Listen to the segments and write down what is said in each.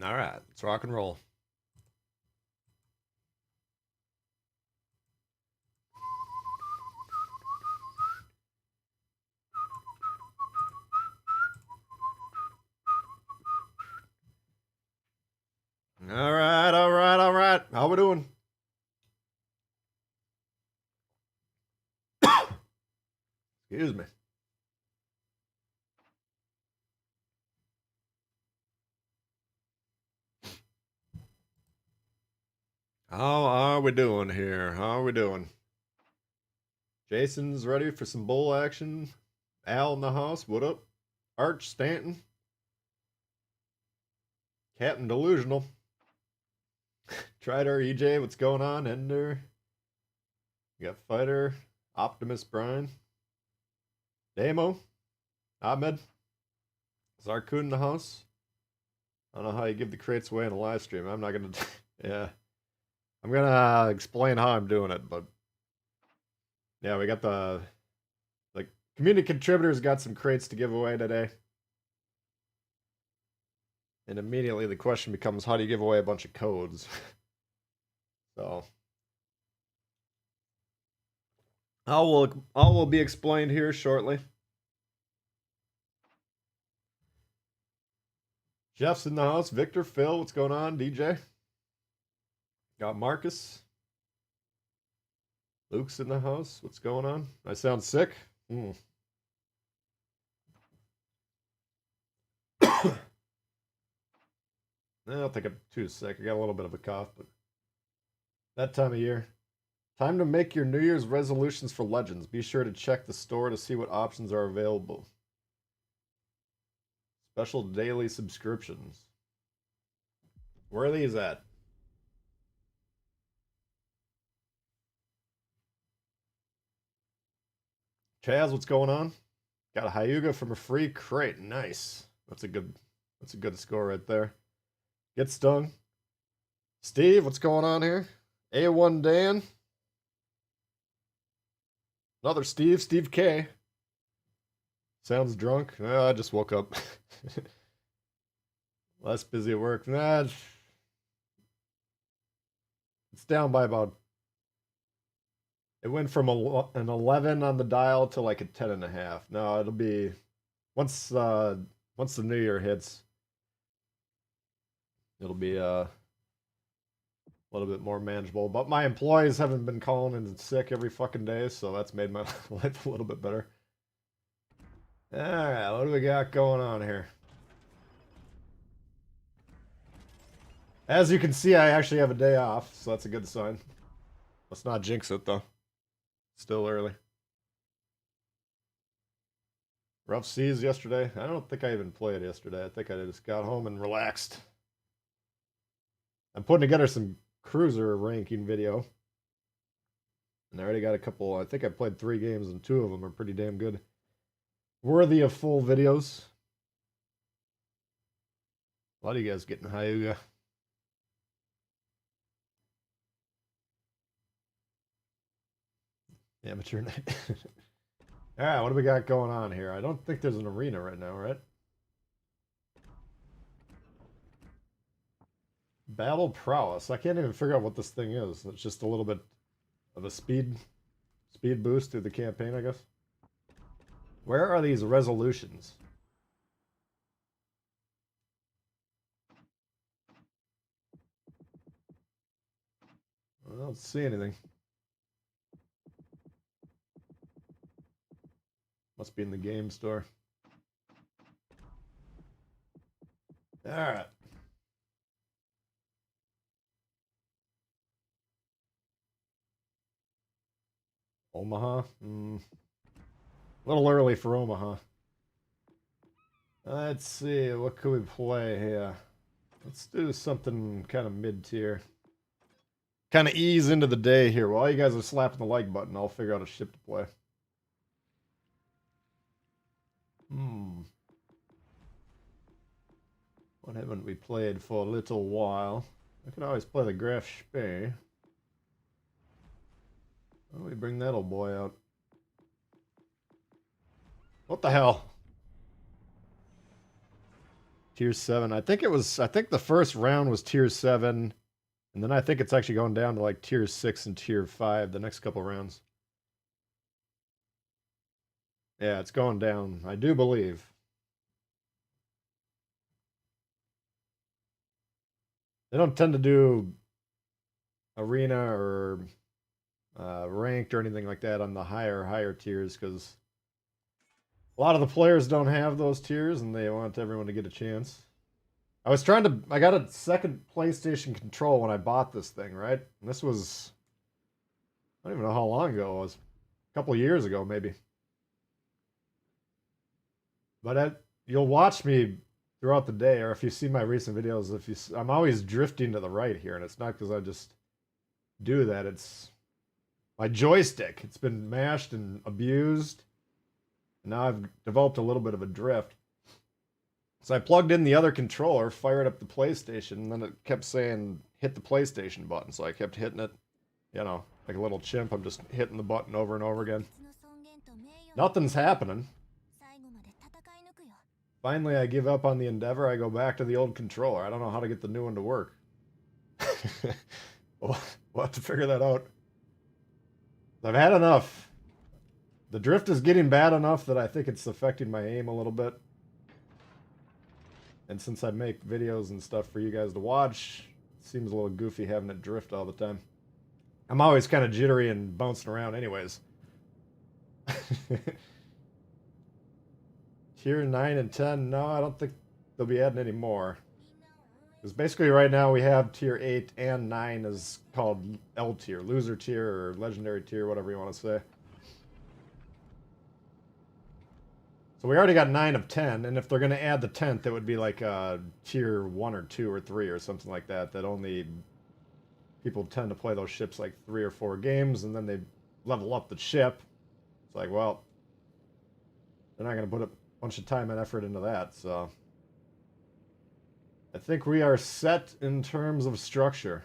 All right, let's rock and roll. All right, all right, all right. How we doing? Excuse me. How are we doing here? How are we doing? Jason's ready for some bull action. Al in the house. What up? Arch Stanton. Captain Delusional. Trider EJ. What's going on? Ender. We got Fighter. Optimus Brian. Damo. Ahmed. Zarkun in the house. I don't know how you give the crates away in a live stream. I'm not gonna. Yeah. I'm gonna explain how I'm doing it, but yeah, we got the community contributors got some crates to give away today. And immediately the question becomes, how do you give away a bunch of codes? So all will be explained here shortly. Jeff's in the house. Victor, Phil, what's going on? DJ. Got Marcus. Luke's in the house. What's going on? I sound sick? I don't think I'm too sick. I got a little bit of a cough, but that time of year. Time to make your New Year's resolutions for Legends. Be sure to check the store to see what options are available. Special daily subscriptions. Where are these at? Chaz, what's going on? Got a Hyuga from a free crate. Nice. That's a good score right there. Get stung. Steve, what's going on here? A1 Dan. Another Steve, Steve K. Sounds drunk. I just woke up. Less busy at work. Nah, it's down by about. It went from an 11 on the dial to like a 10.5. No, it'll be once the new year hits. It'll be a little bit more manageable. But my employees haven't been calling in sick every fucking day, so that's made my life a little bit better. All right, what do we got going on here? As you can see, I actually have a day off, so that's a good sign. Let's not jinx it, though. Still early. Rough seas yesterday. I don't think I even played yesterday. I think I just got home and relaxed. I'm putting together some cruiser ranking video. And I already got a couple. I think I played 3 games, and 2 of them are pretty damn good. Worthy of full videos. A lot of you guys getting Hyuga. Amateur night. Alright, what do we got going on here? I don't think there's an arena right now, right? Battle prowess. I can't even figure out what this thing is. It's just a little bit of a speed boost through the campaign, I guess. Where are these resolutions? I don't see anything. Must be in the game store. Alright. Omaha? A little early for Omaha. Let's see, what could we play here? Let's do something kind of mid-tier. Kind of ease into the day here. While you guys are slapping the like button, I'll figure out a ship to play. What haven't we played for a little while? I can always play the Graf Spee. Why don't we bring that old boy out? What the hell? Tier 7. I think the first round was Tier 7. And then I think it's actually going down to like Tier 6 and Tier 5 the next couple rounds. Yeah, it's going down, I do believe. They don't tend to do arena or ranked or anything like that on the higher tiers because a lot of the players don't have those tiers and they want everyone to get a chance. I got a second PlayStation control when I bought this thing, right? And this was, I don't even know how long ago it was. A couple years ago, maybe. But you'll watch me throughout the day, or if you see my recent videos, I'm always drifting to the right here, and it's not because I just do that. It's my joystick. It's been mashed and abused, and now I've developed a little bit of a drift. So I plugged in the other controller, fired up the PlayStation, and then it kept saying, hit the PlayStation button. So I kept hitting it, you know, like a little chimp. I'm just hitting the button over and over again. Nothing's happening. Finally, I give up on the endeavor. I go back to the old controller. I don't know how to get the new one to work. We'll have to figure that out. I've had enough. The drift is getting bad enough that I think it's affecting my aim a little bit. And since I make videos and stuff for you guys to watch, it seems a little goofy having it drift all the time. I'm always kind of jittery and bouncing around anyways. Tier 9 and 10, no, I don't think they'll be adding any more. Because basically right now we have Tier 8 and 9 is called L tier, loser tier or legendary tier, whatever you want to say. So we already got 9 of 10, and if they're going to add the 10th, it would be like Tier 1 or 2 or 3 or something like that, that only people tend to play those ships like 3 or 4 games, and then they level up the ship. It's like, well, they're not going to put a bunch of time and effort into that, so I think we are set in terms of structure.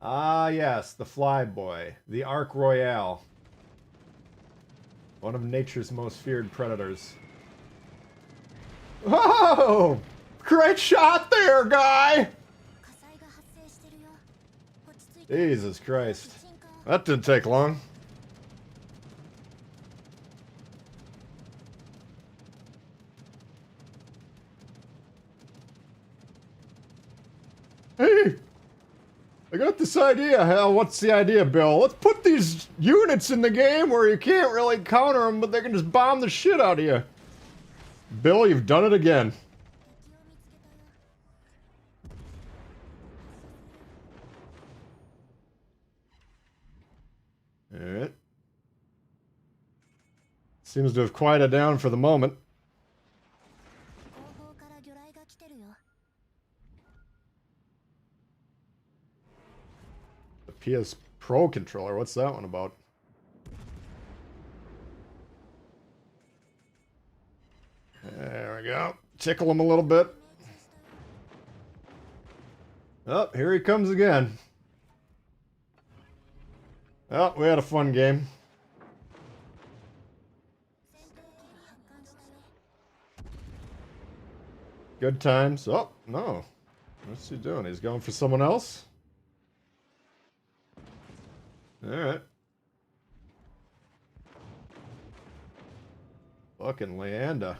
Ah, yes, the Flyboy, the Ark Royale. One of nature's most feared predators. Oh! Great shot there, guy! Jesus Christ. That didn't take long. Hey! I got this idea. Hell, what's the idea, Bill? Let's put these units in the game where you can't really counter them, but they can just bomb the shit out of you. Bill, you've done it again. Alright. Seems to have quieted down for the moment. PS Pro controller, what's that one about? There we go. Tickle him a little bit. Oh, here he comes again. Oh, we had a fun game. Good times. Oh, no. What's he doing? He's going for someone else? Alright. Fucking Leanda.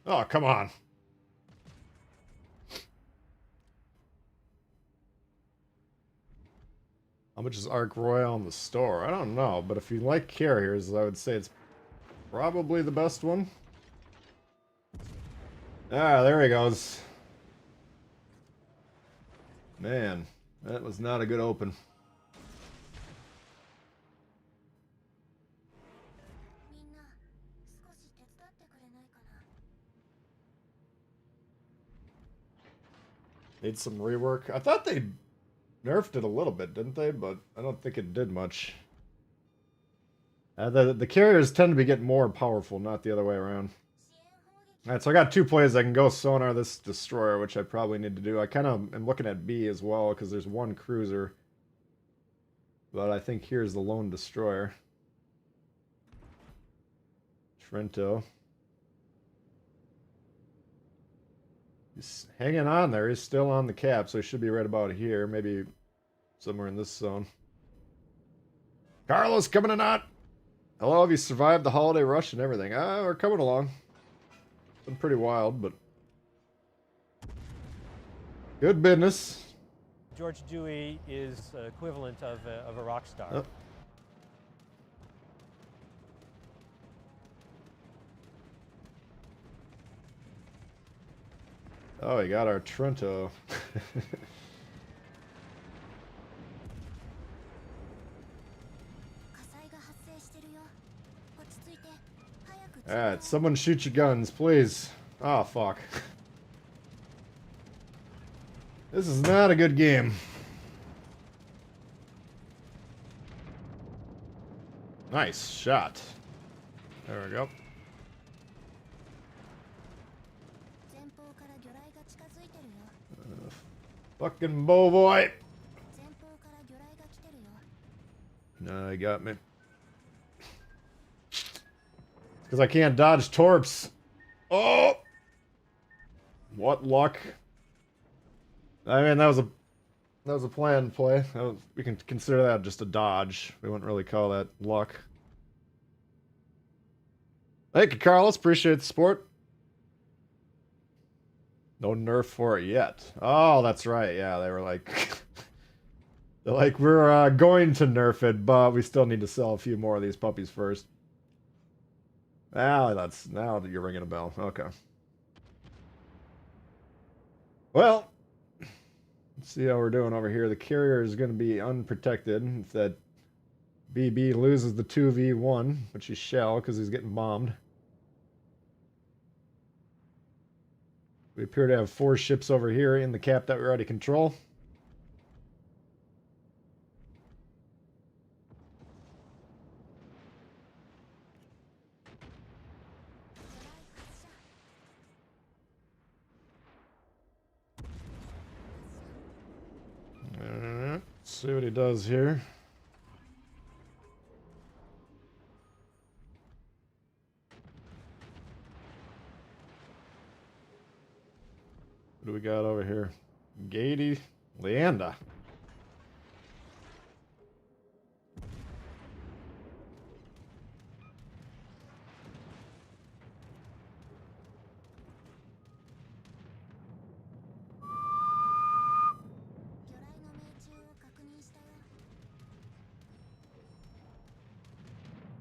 Oh, come on. How much is Ark Royale in the store? I don't know, but if you like carriers, I would say it's probably the best one. Ah, there he goes. Man, that was not a good open. Need some rework. I thought they nerfed it a little bit, didn't they? But I don't think it did much. The carriers tend to be getting more powerful, not the other way around. Alright, so I got 2 plays. I can go sonar this destroyer, which I probably need to do. I kind of am looking at B as well, because there's 1 cruiser. But I think here's the lone destroyer. Trento. He's hanging on there. He's still on the cap, so he should be right about here. Maybe somewhere in this zone. Carlos coming in hot. Hello, have you survived the holiday rush and everything? We're coming along. It's been pretty wild, but good business. George Dewey is equivalent of a rock star. Oh. Oh, we got our Trento. Alright, someone shoot your guns, please. Oh, fuck. This is not a good game. Nice shot. There we go. Fucking bow boy. No, he got me. Because I can't dodge torps. Oh! What luck. I mean, that was a planned play. We can consider that just a dodge. We wouldn't really call that luck. Thank you, Carlos. Appreciate the support. No nerf for it yet. Oh, that's right. Yeah, they were like... they're like, we're going to nerf it, but we still need to sell a few more of these puppies first. Now that you're ringing a bell. Okay. Well, let's see how we're doing over here. The carrier is going to be unprotected. If that BB loses the 2v1, which he shall because he's getting bombed. We appear to have 4 ships over here in the cap that we already control. Alright, see what he does here. What do we got over here? Gady, Leanda.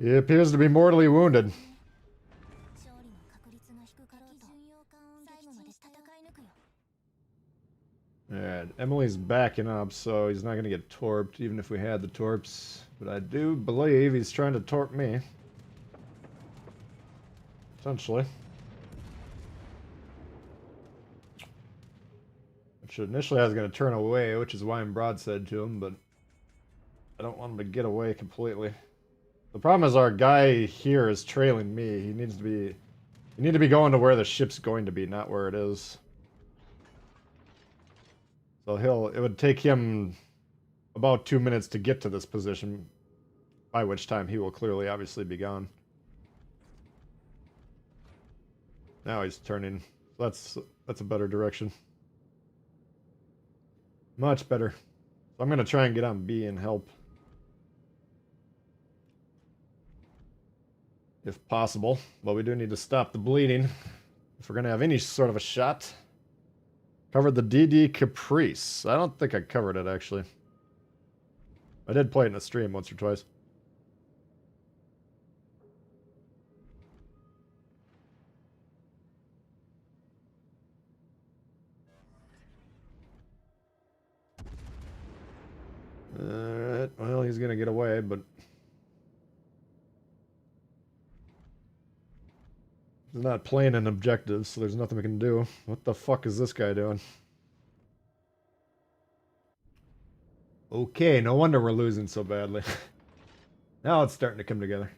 He appears to be mortally wounded. Alright, Emily's backing up, so he's not going to get torped, even if we had the torps. But I do believe he's trying to torp me. Potentially. Which initially I was going to turn away, which is why I'm broadside to him, but I don't want him to get away completely. The problem is our guy here is trailing me. He needs to be... You need to be going to where the ship's going to be, not where it is. So it would take him about 2 minutes to get to this position, by which time he will clearly obviously be gone. Now he's turning. That's a better direction. Much better. So I'm going to try and get on B and help. If possible. But we do need to stop the bleeding if we're going to have any sort of a shot. Covered the DD Caprice. I don't think I covered it, actually. I did play it in a stream once or twice. Alright, well, he's gonna get away, but... he's not playing an objective, so there's nothing we can do. What the fuck is this guy doing? Okay, no wonder we're losing so badly. Now it's starting to come together.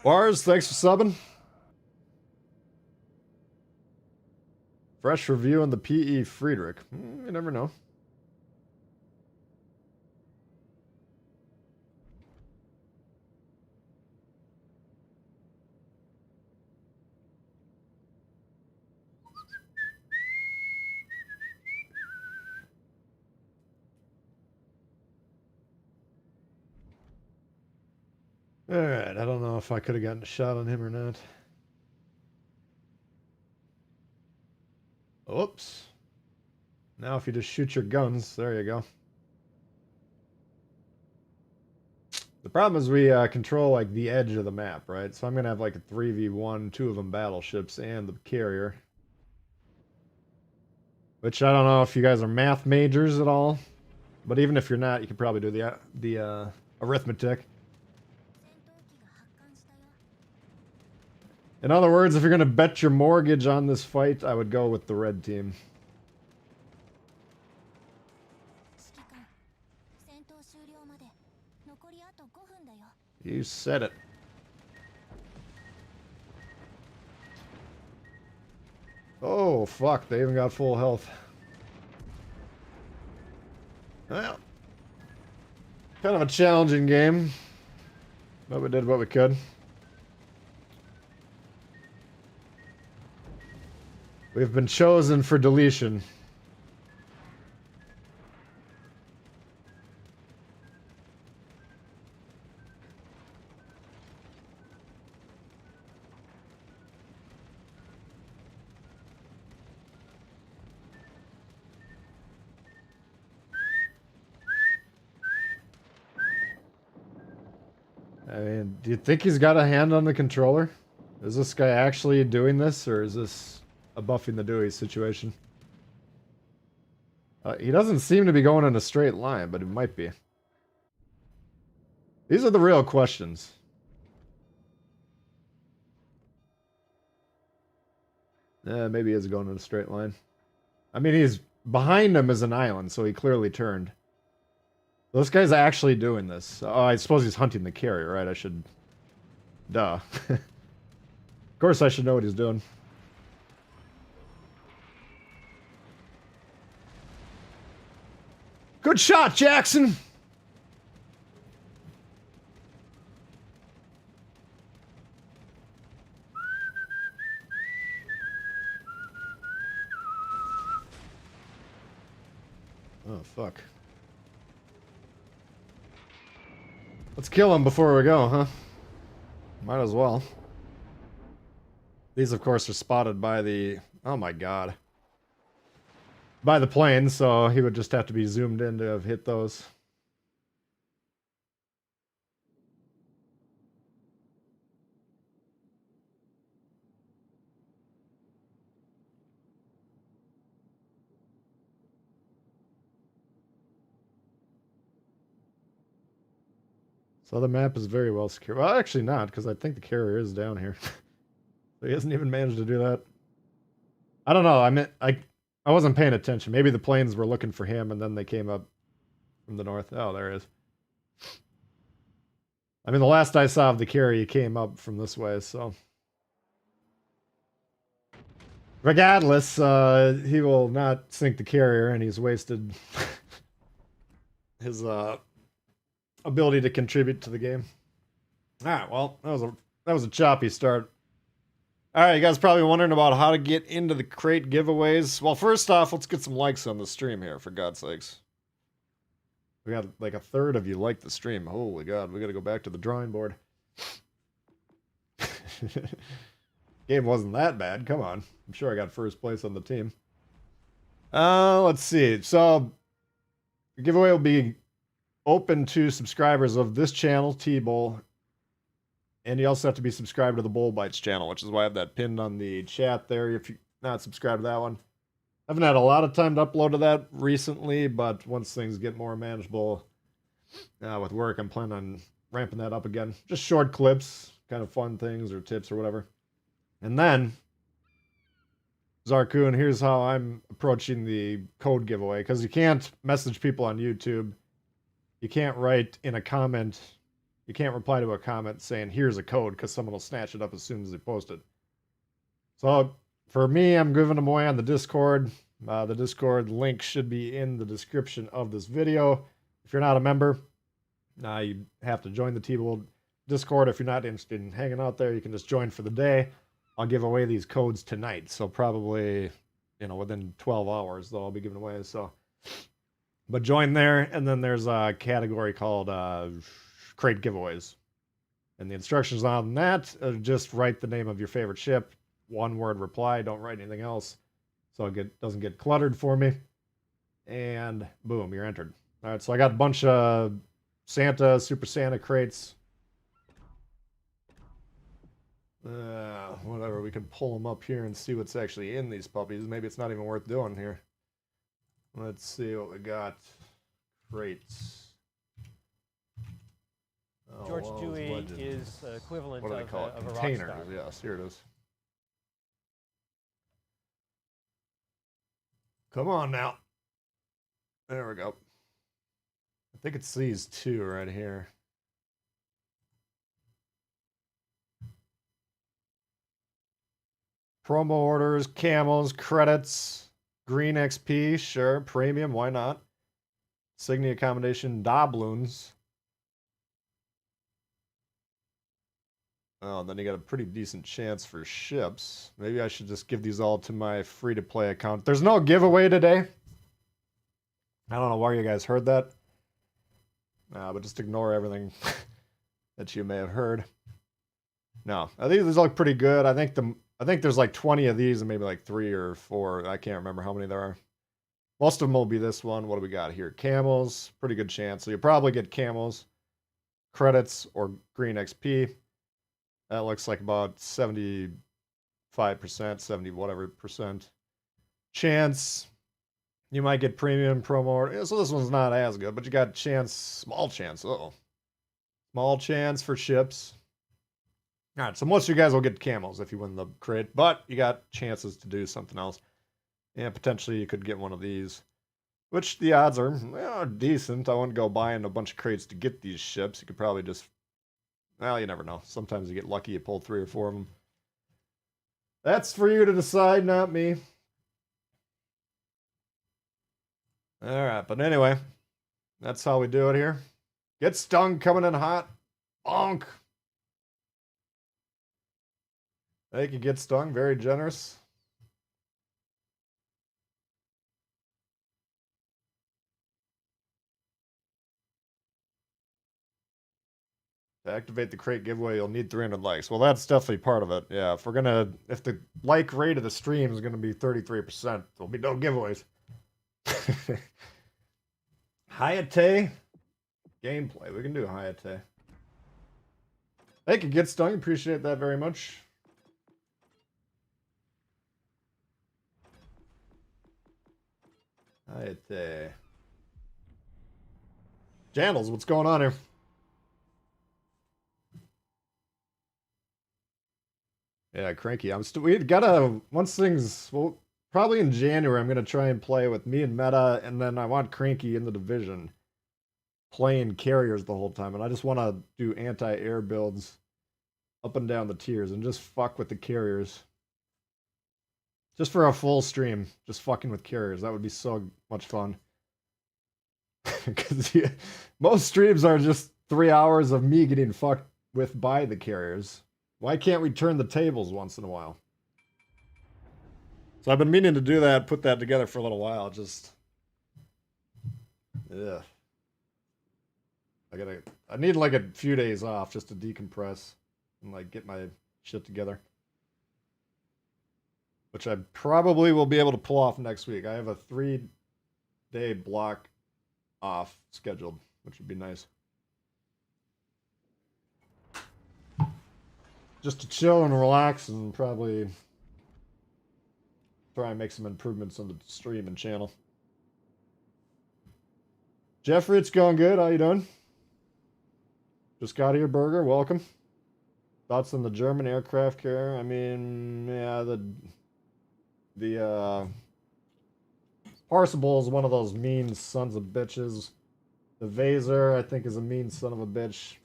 Wars, thanks for subbing. Fresh review on the P.E. Friedrich. You never know. Alright, I don't know if I could have gotten a shot on him or not. Oops. Now if you just shoot your guns, there you go. The problem is we control like the edge of the map, right? So I'm going to have like a 3v1, two of them battleships and the carrier. Which I don't know if you guys are math majors at all. But even if you're not, you can probably do the arithmetic. In other words, if you're going to bet your mortgage on this fight, I would go with the red team. You said it. Oh, fuck. They even got full health. Well, kind of a challenging game. But we did what we could. We've been chosen for deletion. I mean, do you think he's got a hand on the controller? Is this guy actually doing this, or is this a buffing the Dewey situation? He doesn't seem to be going in a straight line, but it might be. These are the real questions. Maybe he is going in a straight line. I mean, he's behind him is an island, so he clearly turned. This guy's actually doing this. Oh, I suppose he's hunting the carrier, right? I should... Duh. Of course I should know what he's doing. Good shot, Jackson! Oh, fuck. Let's kill him before we go, huh? Might as well. These, of course, are spotted by the... Oh my god. By the plane, so he would just have to be zoomed in to have hit those. So the map is very well secure. Well, actually not, because I think the carrier is down here. So he hasn't even managed to do that. I don't know. I wasn't paying attention. Maybe the planes were looking for him, and then they came up from the north. Oh, there he is. I mean, the last I saw of the carrier, he came up from this way, so... Regardless, he will not sink the carrier, and he's wasted his ability to contribute to the game. Alright, well, that was a choppy start. Alright, you guys probably wondering about how to get into the crate giveaways. Well, first off, let's get some likes on the stream here, for God's sakes. We got like a third of you like the stream. Holy God, we gotta go back to the drawing board. Game wasn't that bad, come on. I'm sure I got first place on the team. Let's see. So, the giveaway will be open to subscribers of this channel, Tbull. And you also have to be subscribed to the Bull Bites channel, which is why I have that pinned on the chat there if you're not subscribed to that one. I haven't had a lot of time to upload to that recently, but once things get more manageable with work, I'm planning on ramping that up again. Just short clips, kind of fun things or tips or whatever. And then, Zarkoon, here's how I'm approaching the code giveaway, because you can't message people on YouTube. You can't write in a comment You can't reply to a comment saying, here's a code, because someone will snatch it up as soon as they post it. So for me, I'm giving them away on the Discord. The Discord link should be in the description of this video. If you're not a member, you have to join the Tbull Discord. If you're not interested in hanging out there, you can just join for the day. I'll give away these codes tonight. So probably, within 12 hours, though, I'll be giving away. So, but join there. And then there's a category called crate giveaways. And the instructions on that are just write the name of your favorite ship. One word reply. Don't write anything else. So it doesn't get cluttered for me. And boom, you're entered. All right, so I got a bunch of Santa, Super Santa crates. Whatever, we can pull them up here and see what's actually in these puppies. Maybe it's not even worth doing here. Let's see what we got. Crates. Oh, George World Dewey Legends. is equivalent What do they call it? of a rock Containers. star. Yes, here it is. Come on now. There we go. I think it's these two right here. Promo orders, camels, credits, green XP, sure. Premium, why not? Signia accommodation, doubloons. Oh, then you got a pretty decent chance for ships. Maybe I should just give these all to my free-to-play account. There's no giveaway today. I don't know where you guys heard that. But just ignore everything that you may have heard. No, I think these look pretty good. I think there's like 20 of these and maybe like 3 or 4. I can't remember how many there are. Most of them will be this one. What do we got here? Camels, pretty good chance. So you'll probably get camels, credits, or green XP. That looks like about 75%, 70 whatever percent chance. You might get premium promo. So this one's not as good, but you got chance, small chance. Uh-oh. Small chance for ships. All right, so most of you guys will get camels if you win the crate, but you got chances to do something else. And potentially you could get one of these, which the odds are decent. I wouldn't go buying a bunch of crates to get these ships. You could probably just, well, you never know. Sometimes you get lucky, you pull 3 or 4 of them. That's for you to decide, not me. All right, but anyway, that's how we do it here. Get stung coming in hot. Bonk. Thank you, Get Stung. Very generous. To activate the crate giveaway, you'll need 300 likes. Well, that's definitely part of it. Yeah, if the like rate of the stream is gonna be 33%, there'll be no giveaways. Hayate gameplay. We can do Hayate. Thank you, Get Stung. Appreciate that very much. Hayate. Jandals, what's going on here? Yeah, cranky. We gotta, once things, well, probably in January, I'm gonna try and play with me and Meta, and then I want Cranky in the division, playing carriers the whole time, and I just want to do anti-air builds up and down the tiers, and just fuck with the carriers. Just for a full stream, just fucking with carriers. That would be so much fun. Because most streams are just 3 hours of me getting fucked with by the carriers. Why can't we turn the tables once in a while? So I've been meaning to do that, put that together for a little while. Just, yeah. I need like a few days off just to decompress and like get my shit together. Which I probably will be able to pull off next week. I have a 3-day block off scheduled, which would be nice. Just to chill and relax and probably try and make some improvements on the stream and channel. Jeffrey, it's going good. How you doing? Just got here, Burger. Welcome. Thoughts on the German aircraft carrier? I mean, yeah, the Parsable is one of those mean sons of bitches. The Vaser, I think, is a mean son of a bitch.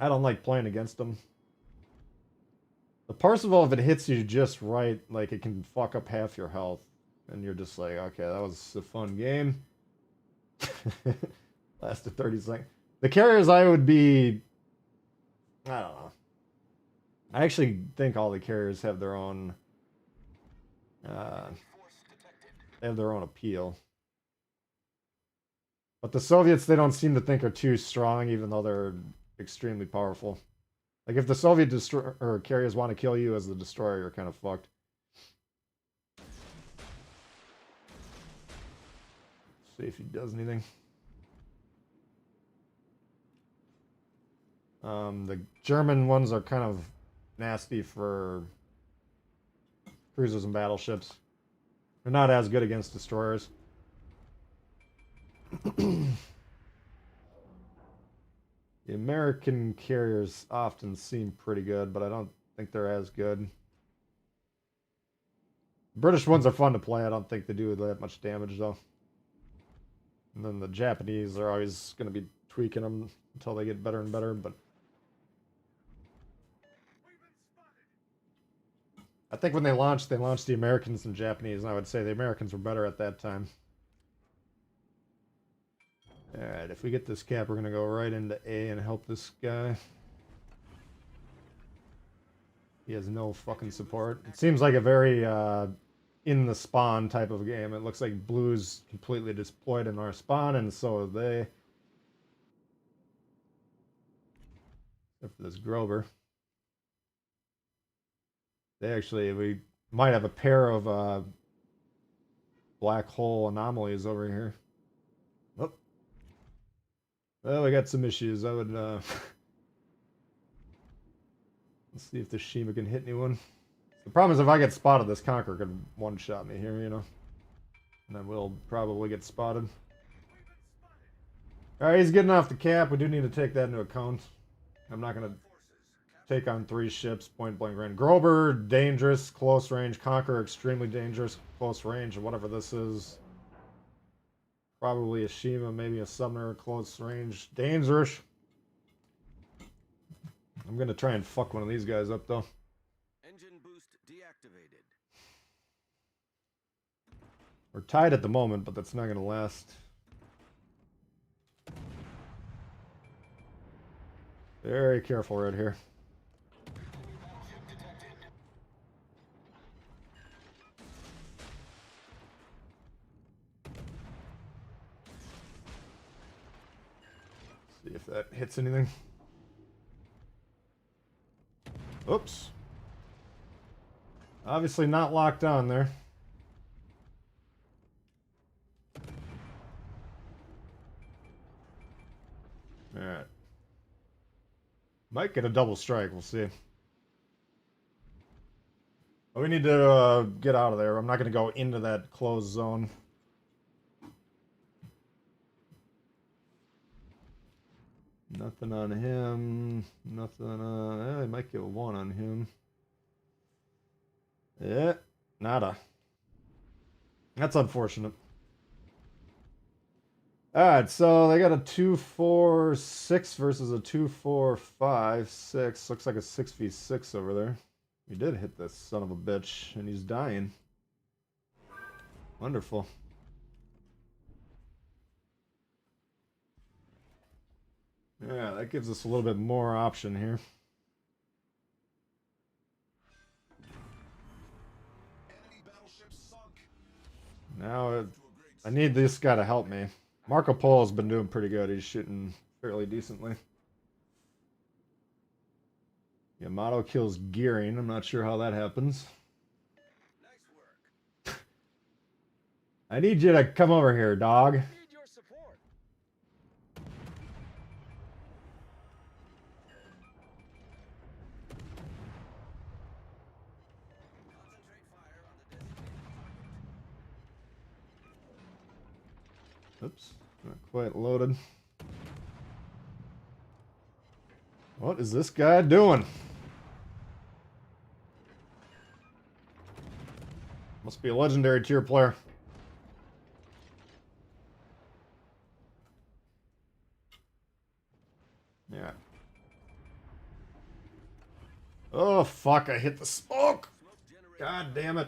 I don't like playing against them. The Parsifal, if it hits you just right, like it can fuck up half your health. And you're just like, okay, that was a fun game. Lasted 30 seconds. The carriers I would be... I don't know. I actually think all the carriers have their own... they have their own appeal. But the Soviets, they don't seem to think are too strong, even though they're extremely powerful. Like, if the Soviet or carriers want to kill you as the destroyer, you're kind of fucked. See if he does anything. The German ones are kind of nasty for cruisers and battleships. They're not as good against destroyers. The American carriers often seem pretty good, but I don't think they're as good. British ones are fun to play. I don't think they do that much damage, though. And then the Japanese are always going to be tweaking them until they get better and better, but... I think when they launched the Americans and Japanese, and I would say the Americans were better at that time. Alright, if we get this cap, we're going to go right into A and help this guy. He has no fucking support. It seems like a very in the spawn type of game. It looks like blue's completely deployed in our spawn, and so are they. Except for this Grover. We might have a pair of black hole anomalies over here. Oh. Well, we got some issues. I would, let's see if the Shima can hit anyone. The problem is if I get spotted, this Conqueror could one-shot me here, you know? And then we'll probably get spotted. Alright, he's getting off the cap. We do need to take that into account. I'm not going to take on 3 ships, point-blank range. Grover, dangerous, close range. Conqueror, extremely dangerous, close range. Whatever this is. Probably a Shima, maybe a Sumner, close range. Dangerous. I'm going to try and fuck one of these guys up, though. Engine boost deactivated. We're tied at the moment, but that's not going to last. Very careful right here. See if that hits anything. Oops. Obviously not locked on there. Alright. Might get a double strike, we'll see. But we need to get out of there. I'm not going to go into that closed zone. Nothing on him. Nothing on... I might get 1 on him. Yeah, nada. That's unfortunate. Alright, so they got a 2-4-6 versus a 2-4-5-6. Looks like a 6v6 over there. We did hit this son of a bitch, and he's dying. Wonderful. Yeah, that gives us a little bit more option here. Now, I need this guy to help me. Marco Polo's been doing pretty good. He's shooting fairly decently. Yamato kills Gearing. I'm not sure how that happens. Nice work. I need you to come over here, dog. Need your support. Concentrate fire on the designated target. Oops, not quite loaded. What is this guy doing? Must be a legendary tier player. Yeah. Oh, fuck, I hit the smoke! Smoke generated. God damn it.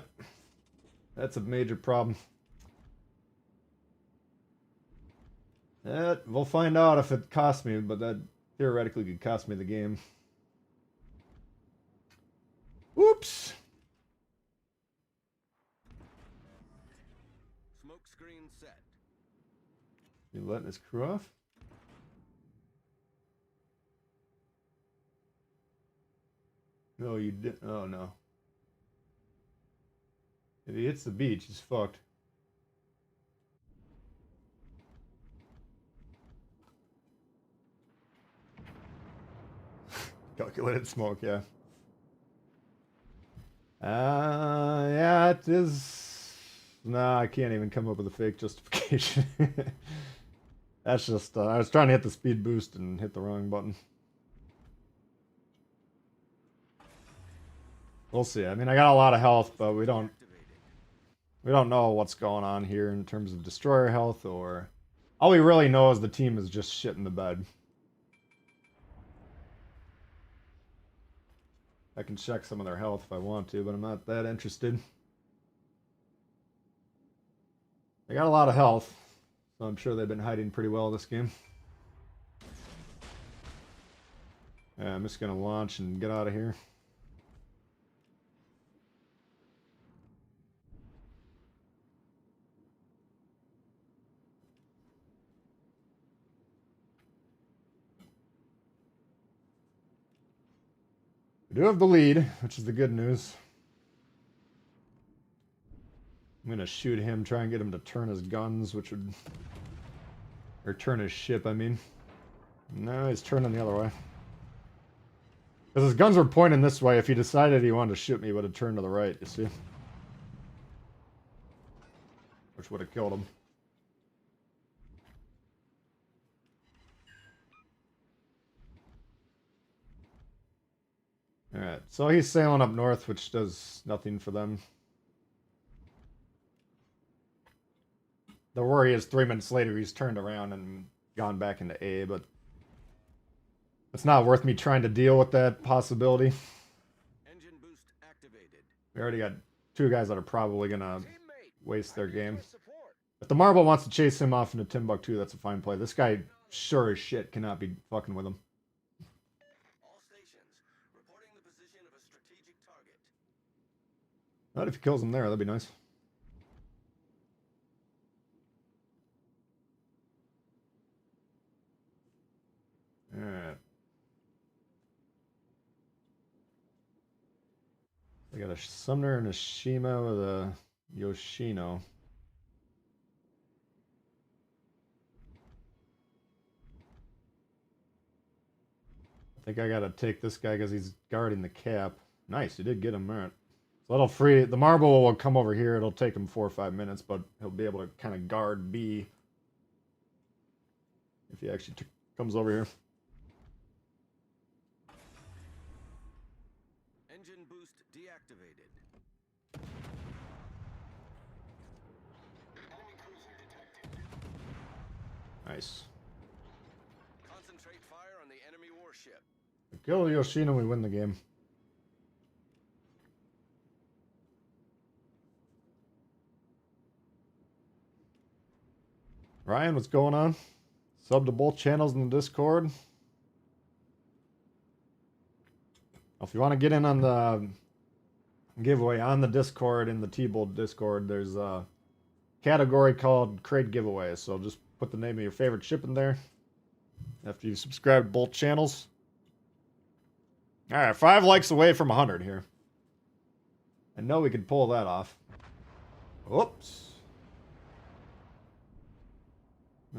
That's a major problem. We'll find out if it costs me, but that theoretically could cost me the game. Oops! Smoke screen set. You letting his crew off? No, you didn't. Oh, no. If he hits the beach, he's fucked. Calculated smoke, yeah. Yeah, it is. Nah, I can't even come up with a fake justification. That's just, I was trying to hit the speed boost and hit the wrong button. We'll see. I mean, I got a lot of health, but we don't know what's going on here in terms of destroyer health, or all we really know is the team is just shit in the bed. I can check some of their health if I want to, but I'm not that interested. They got a lot of health, so I'm sure they've been hiding pretty well this game. Yeah, I'm just gonna launch and get out of here. We do have the lead, which is the good news. I'm gonna shoot him, try and get him to turn his guns, which would... or turn his ship, I mean. No, he's turning the other way. Because his guns were pointing this way. If he decided he wanted to shoot me, he would have turned to the right, you see? Which would have killed him. Alright, so he's sailing up north, which does nothing for them. The worry is 3 minutes later he's turned around and gone back into A, but it's not worth me trying to deal with that possibility. Engine boost activated. We already got 2 guys that are probably gonna Teammate, waste their I need game. your support. If the Marble wants to chase him off into Timbuktu, that's a fine play. This guy sure as shit cannot be fucking with him. All stations reporting the position of a strategic target. Not if he kills him there, that'd be nice. Alright. I got a Sumner and a Shima with a Yoshino. I think I gotta take this guy because he's guarding the cap. Nice, you did get him, alright. So that'll free... the Marble will come over here. It'll take him 4 or 5 minutes, but he'll be able to kind of guard B if he actually comes over here. Engine boost deactivated. Enemy cruiser detected. Nice. Concentrate fire on the enemy warship. Kill Yoshino, we win the game. Ryan, what's going on? Sub to both channels in the Discord. If you want to get in on the giveaway on the Discord, in the Tbull Discord, there's a category called Crate Giveaway. So just put the name of your favorite ship in there after you subscribe to both channels. Alright, 5 likes away from 100 here. I know we could pull that off. Oops.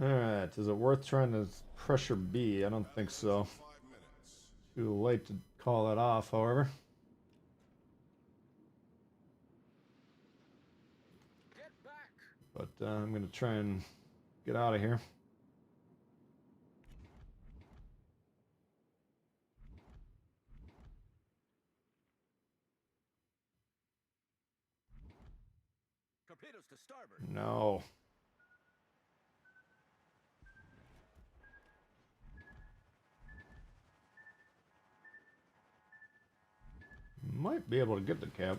Alright, is it worth trying to pressure B? I don't think so. Too late to call that off, however. Get back. But I'm going to try and get out of here. Torpedoes to starboard. No. might be able to get the cap.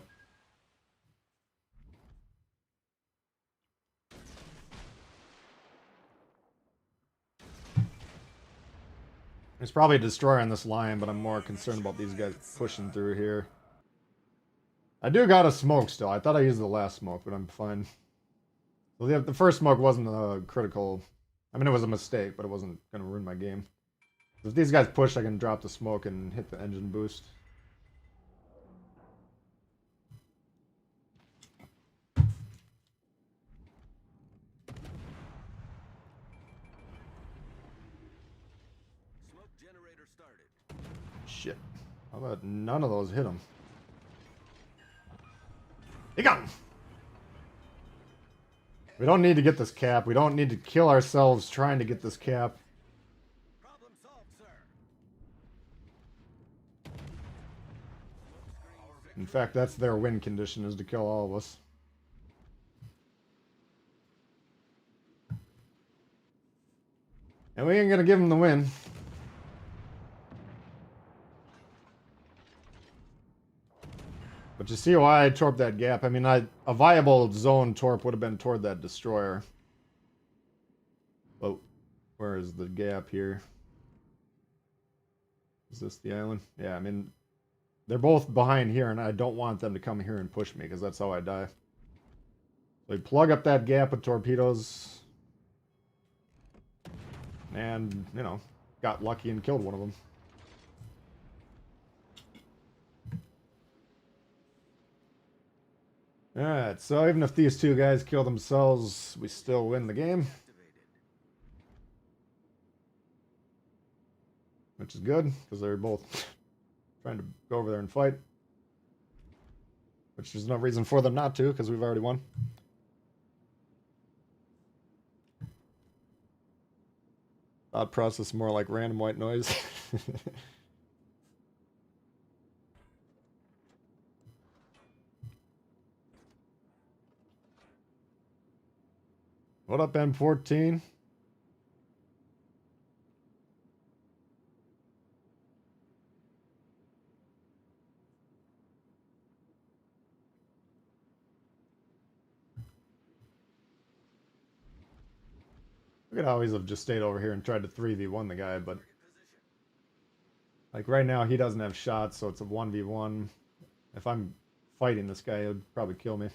There's probably a destroyer on this line, but I'm more concerned about these guys pushing through here. I do got a smoke still. I thought I used the last smoke, but I'm fine. So the first smoke wasn't a critical. I mean, it was a mistake, but it wasn't going to ruin my game. So if these guys push, I can drop the smoke and hit the engine boost. Smoke generator started. Shit. How about none of those hit him? He got him! We don't need to get this cap. We don't need to kill ourselves trying to get this cap. Problem solved, sir. In fact, that's their win condition, is to kill all of us. And we ain't gonna give them the win. But you see why I torped that gap. I mean, a viable zone torp would have been toward that destroyer. But where is the gap here? Is this the island? Yeah, I mean, they're both behind here, and I don't want them to come here and push me, because that's how I die. So we plug up that gap with torpedoes. And, you know, got lucky and killed one of them. Alright, so even if these two guys kill themselves, we still win the game. Which is good, because they're both trying to go over there and fight. Which there's no reason for them not to, because we've already won. Thought process more like random white noise. What up, M14? We could always have just stayed over here and tried to 3v1 the guy, but like right now he doesn't have shots, so it's a 1v1. If I'm fighting this guy, he'll probably kill me.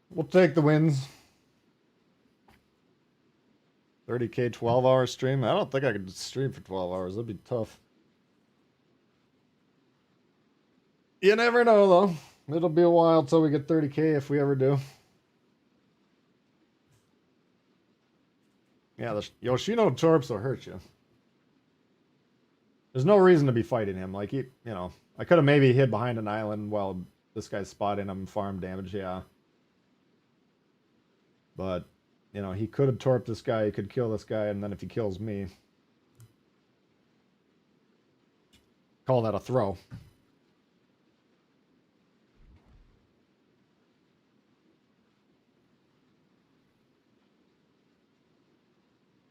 We'll take the wins. 30k 12-hour stream. I don't think I could stream for 12 hours. That'd be tough. You never know, though. It'll be a while till we get 30k if we ever do. Yeah, the Yoshino Torps will hurt you. There's no reason to be fighting him. Like, you know, I could have maybe hid behind an island while this guy's spotting him, farm damage, yeah. But, you know, he could have torped this guy, he could kill this guy, and then if he kills me, call that a throw.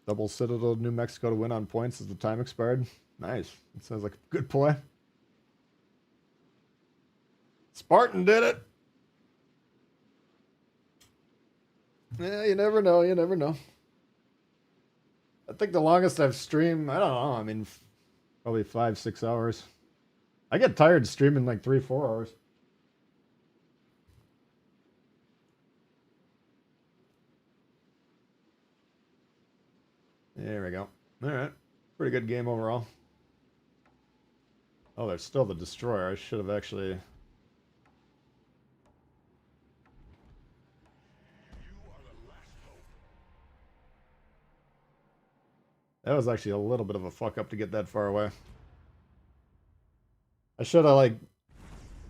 Double Citadel, New Mexico to win on points as the time expired. Nice. It sounds like a good play. Spartan did it. Yeah, you never know. You never know. I think the longest I've streamed, I don't know. I mean, probably 5-6 hours. I get tired streaming like 3-4 hours. There we go. All right. Pretty good game overall. Oh, there's still the destroyer. I should have actually... That was actually a little bit of a fuck up to get that far away. I should have, like,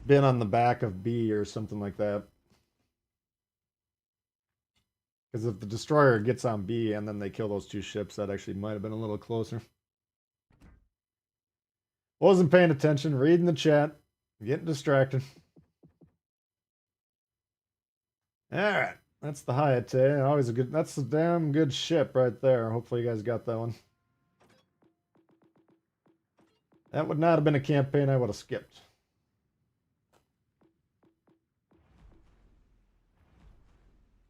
been on the back of B or something like that. Because if the destroyer gets on B and then they kill those two ships, that actually might have been a little closer. Wasn't paying attention, reading the chat, getting distracted. Alright, that's the Hayate. Always a good, that's a damn good ship right there. Hopefully you guys got that one. That would not have been a campaign I would have skipped.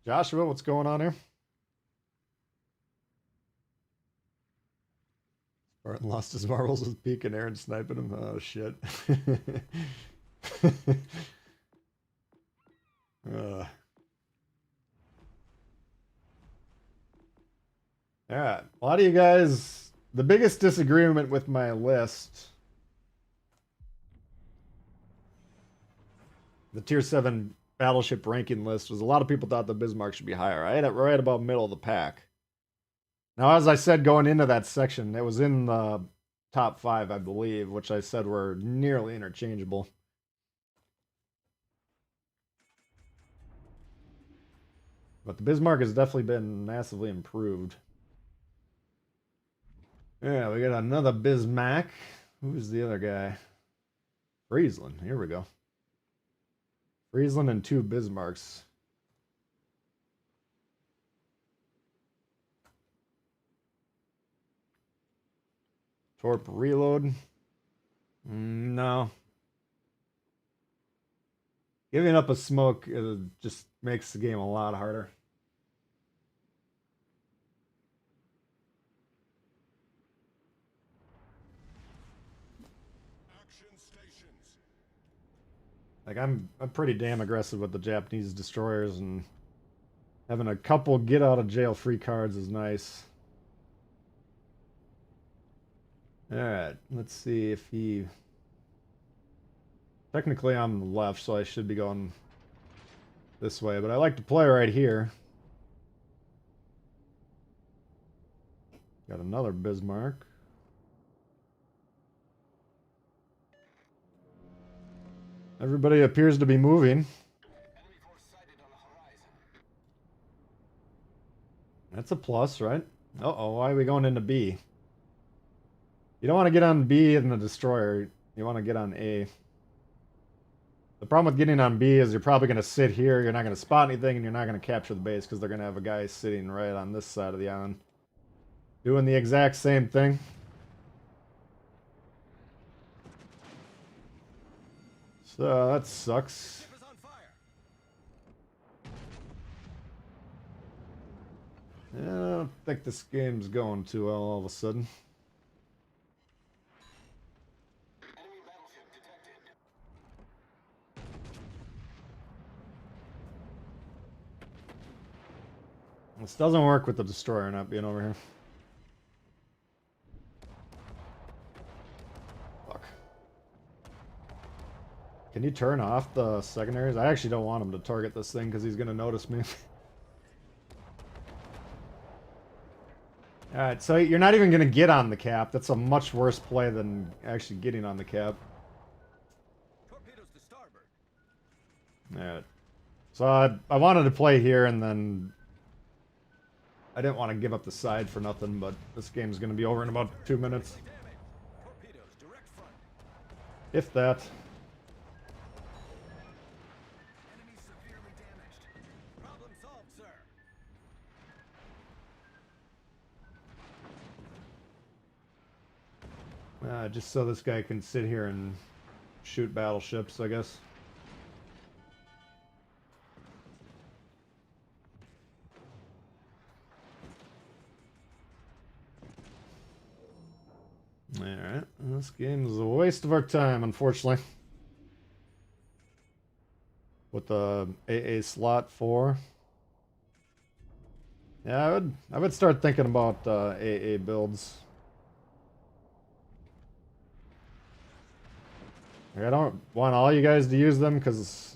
Joshua, what's going on here? Spartan lost his marbles with peeking Aaron sniping him. Oh, shit. Alright, a lot of you guys, the biggest disagreement with my list, the tier 7 battleship ranking list, was a lot of people thought the Bismarck should be higher. I had it right about middle of the pack. Now, as I said going into that section, it was in the top 5, I believe, which I said were nearly interchangeable. But the Bismarck has definitely been massively improved. Yeah, we got another Bismarck. Who's the other guy? Friesland. Here we go. Friesland and 2 Bismarcks. Torp reload. No. Giving up a smoke just makes the game a lot harder. Like I'm pretty damn aggressive with the Japanese destroyers, and having a couple get out of jail free cards is nice. Alright, let's see if he... Technically I'm on the left, so I should be going this way, but I like to play right here. Got another Bismarck. Everybody appears to be moving. That's a plus, right? Uh-oh, why are we going into B? You don't want to get on B in the destroyer. You want to get on A. The problem with getting on B is you're probably going to sit here, you're not going to spot anything, and you're not going to capture the base because they're going to have a guy sitting right on this side of the island doing the exact same thing. So that sucks. Yeah, I don't think this game's going too well all of a sudden. This doesn't work with the destroyer not being over here. Fuck. Can you turn off the secondaries? I actually don't want him to target this thing because he's going to notice me. Alright, so you're not even going to get on the cap. That's a much worse play than actually getting on the cap. Torpedoes to starboard. Alright. So I wanted to play here, and then I didn't want to give up the side for nothing, but this game's going to be over in about 2 minutes. Torpedoes direct front. If that. Enemy severely damaged. Problem solved, sir. Just so this guy can sit here and shoot battleships, I guess. Alright, this game is a waste of our time, unfortunately. With the AA slot 4. Yeah, I would start thinking about AA builds. I don't want all you guys to use them because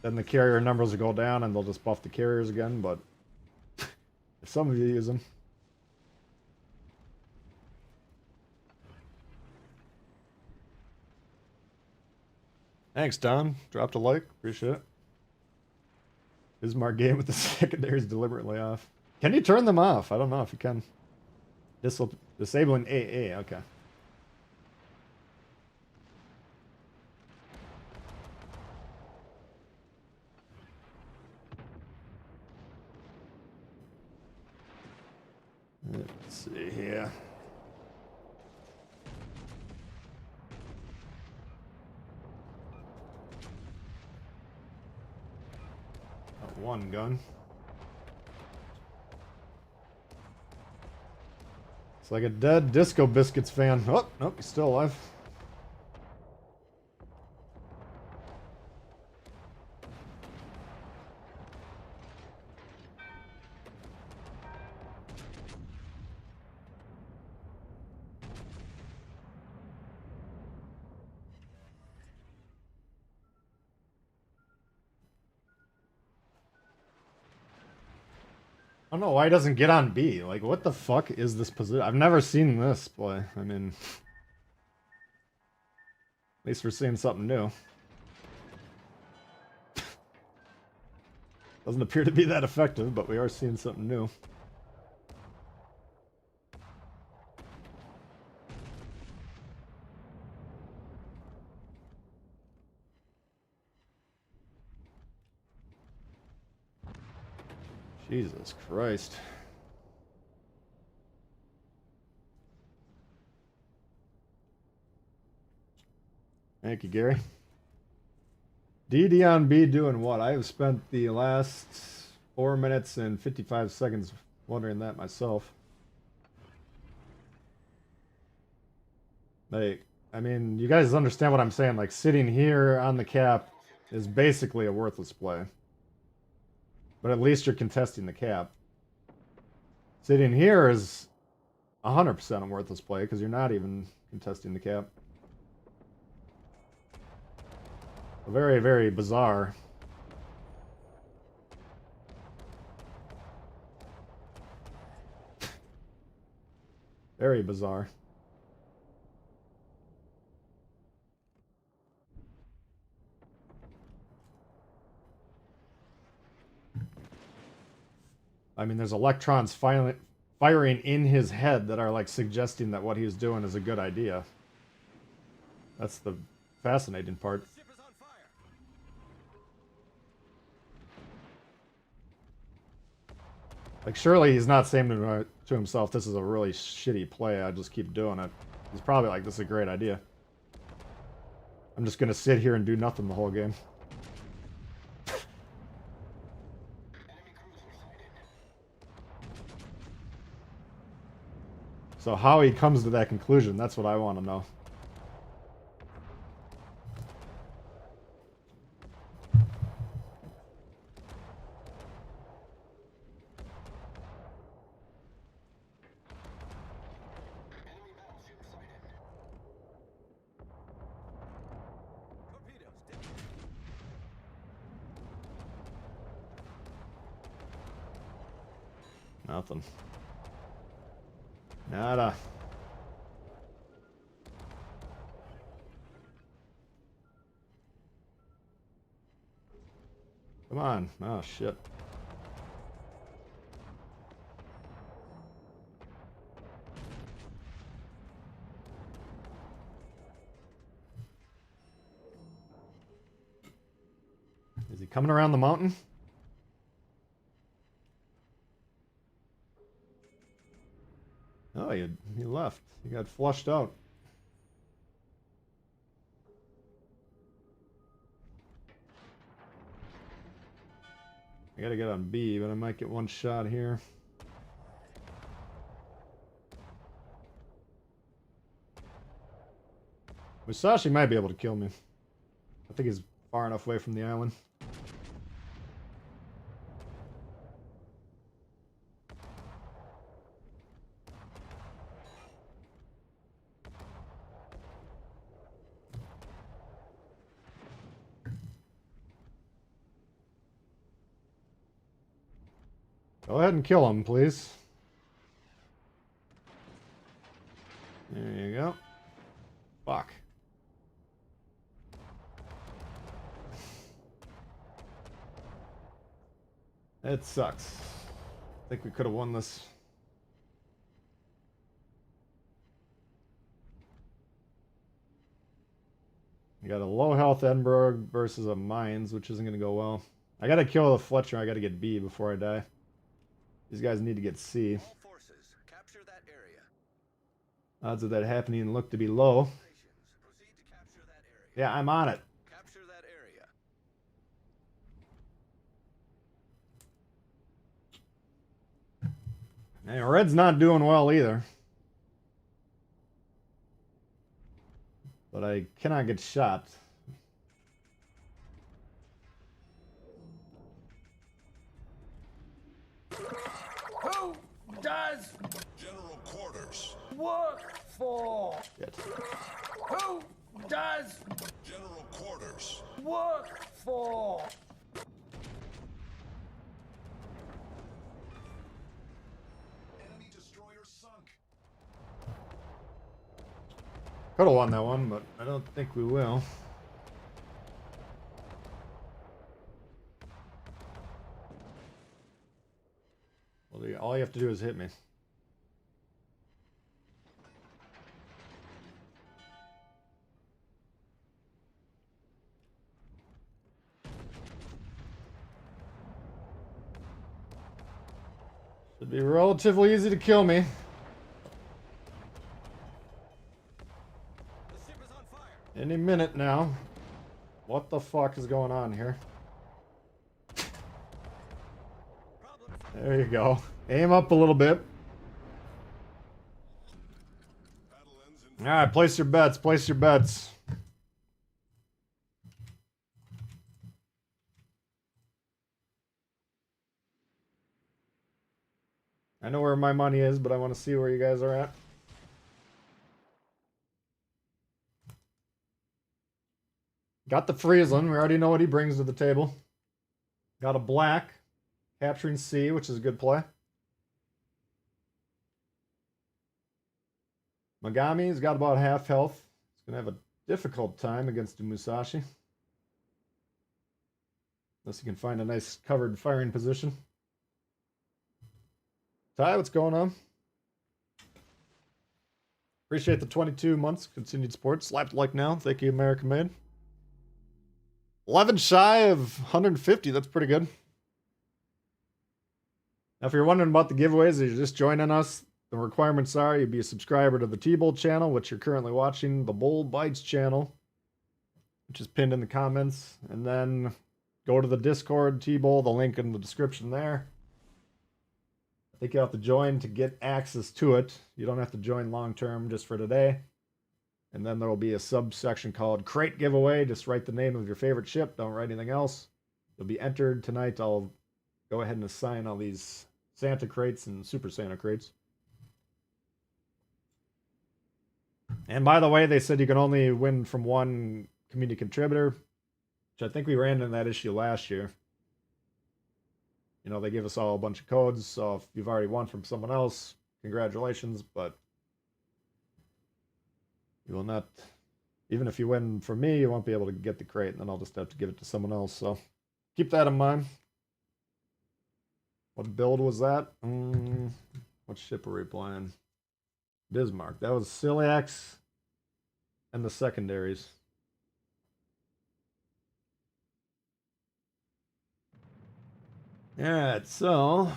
then the carrier numbers will go down and they'll just buff the carriers again, but if some of you use them. Thanks, Don. Dropped a like. Appreciate it. Bismarck game with the secondaries deliberately off. Can you turn them off? I don't know if you can. Disabling AA. Okay. Let's see here. one gun. It's like a dead Disco Biscuits fan. Oh, nope, he's still alive. I don't know why he doesn't get on B. Like, what the fuck is this position? I've never seen this play. I mean, at least we're seeing something new. Doesn't appear to be that effective, but we are seeing something new. Jesus Christ. Thank you, Gary. DD on B doing what? I have spent the last 4 minutes and 55 seconds wondering that myself. Like, I mean, you guys understand what I'm saying. Like, sitting here on the cap is basically a worthless play. But at least you're contesting the cap. Sitting here is 100% a worthless play because you're not even contesting the cap. Very, very bizarre. Very bizarre. I mean, there's electrons firing in his head that are like suggesting that what he's doing is a good idea. That's the fascinating part. Ship is on fire. Like, surely he's not saying to himself, this is a really shitty play, I just keep doing it. He's probably like, this is a great idea. I'm just gonna sit here and do nothing the whole game. So how he comes to that conclusion, that's what I want to know. Enemy battleship sighted. Torpedoes detonated. Nothing. Nada. Come on. Oh, shit. Is he coming around the mountain? Oh, he left. He got flushed out. I gotta get on B, but I might get one shot here. Musashi might be able to kill me. I think he's far enough away from the island. Go ahead and kill him, please. There you go. Fuck. It sucks. I think we could have won this. You got a low health Edinburgh versus a Mines, which isn't going to go well. I got to kill the Fletcher. I got to get B before I die. These guys need to get C. All forces, capture that area. Odds of that happening look to be low. Stations, proceed to capture that area. Yeah, I'm on it. Capture that area. Hey, red's not doing well either. But I cannot get shot. Who does General quarters. work for? Shit. Who does General quarters. work for? Enemy destroyer sunk. Could have won that one, but I don't think we will. Well, all you have to do is hit me. Should be relatively easy to kill me. The ship is on fire. Any minute now. What the fuck is going on here? Problems. There you go. Aim up a little bit. Battle ends in Alright, place your bets. Place your bets. I know where my money is, but I want to see where you guys are at. Got the Friesland. We already know what he brings to the table. Got a black. Capturing C, which is a good play. Megami's got about half health. He's going to have a difficult time against a Musashi. Unless he can find a nice covered firing position. Ty, what's going on? Appreciate the 22 months continued support. Slapped like now. Thank you, American Made. 11 shy of 150. That's pretty good. Now, if you're wondering about the giveaways, if you're just joining us, the requirements are you be a subscriber to the Tbull channel, which you're currently watching, the Bull Bites channel, which is pinned in the comments, and then go to the Discord, Tbull, the link in the description there. I think you have to join to get access to it. You don't have to join long term, just for today. And then there will be a subsection called Crate Giveaway. Just write the name of your favorite ship. Don't write anything else. You'll be entered tonight. I'll go ahead and assign all these Santa crates and Super Santa crates. And by the way, they said you can only win from one community contributor, which I think we ran in that issue last year. You know, they give us all a bunch of codes, so if you've already won from someone else, congratulations, but you will not, even if you win from me, you won't be able to get the crate, and then I'll just have to give it to someone else, so keep that in mind. What build was that? What ship are we playing? Bismarck. That was Ciliax and the secondaries. Alright, so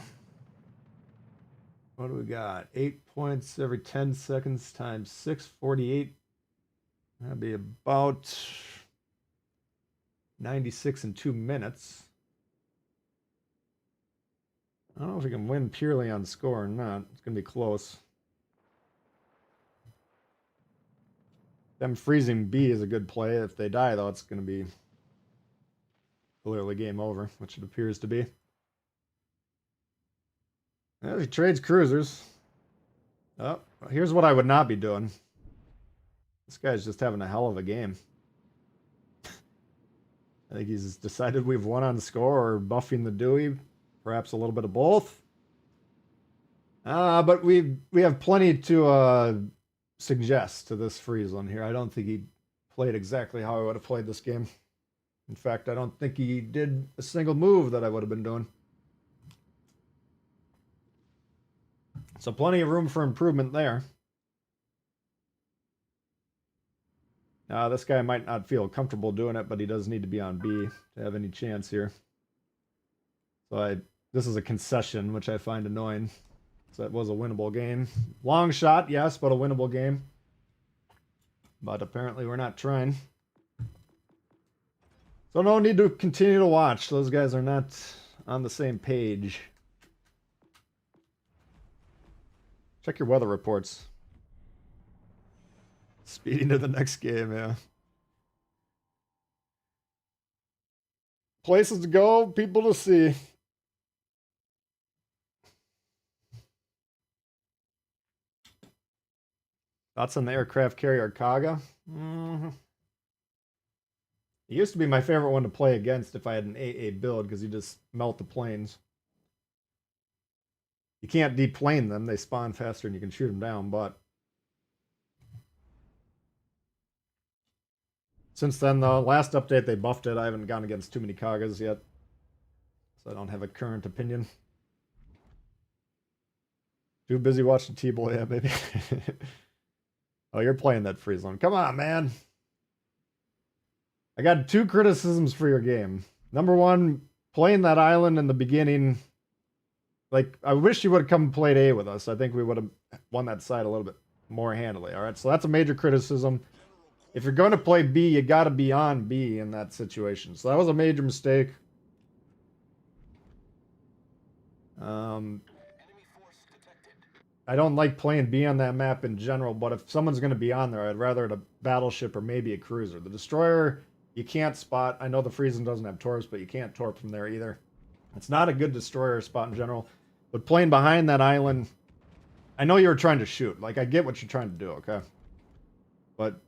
what do we got? 8 points every 10 seconds times 648. That'd be about 96 in 2 minutes. I don't know if we can win purely on score or not. It's going to be close. Them freezing B is a good play. If they die, though, it's going to be clearly game over, which it appears to be. Yeah, he trades cruisers. Oh, here's what I would not be doing. This guy's just having a hell of a game. I think he's decided we've won on score or buffing the Dewey. Perhaps a little bit of both. But we have plenty to suggest to this Friesland here. I don't think he played exactly how I would have played this game. In fact, I don't think he did a single move that I would have been doing. So plenty of room for improvement there. This guy might not feel comfortable doing it, but he does need to be on B to have any chance here. So this is a concession, which I find annoying. So it was a winnable game. Long shot, yes, but a winnable game. But apparently we're not trying. So no need to continue to watch. Those guys are not on the same page. Check your weather reports. Speeding to the next game, yeah. Places to go, people to see. Thoughts on the aircraft carrier Kaga? It used to be my favorite one to play against if I had an AA build because you just melt the planes. You can't deplane them, they spawn faster and you can shoot them down, but since then, the last update they buffed it. I haven't gone against too many Kagas yet, so I don't have a current opinion. Too busy watching Tbull, yeah, baby. Oh, you're playing that free zone. Come on, man. I got 2 criticisms for your game. Number 1, playing that island in the beginning. Like, I wish you would have come and played A with us. I think we would have won that side a little bit more handily. All right, so that's a major criticism. If you're going to play B, you got to be on B in that situation. So that was a major mistake. I don't like playing B on that map in general, but if someone's going to be on there, I'd rather a battleship or maybe a cruiser. The destroyer, you can't spot. I know the Friesen doesn't have torps, but you can't torp from there either. It's not a good destroyer spot in general. But playing behind that island, I know you were trying to shoot. Like, I get what you're trying to do, okay? But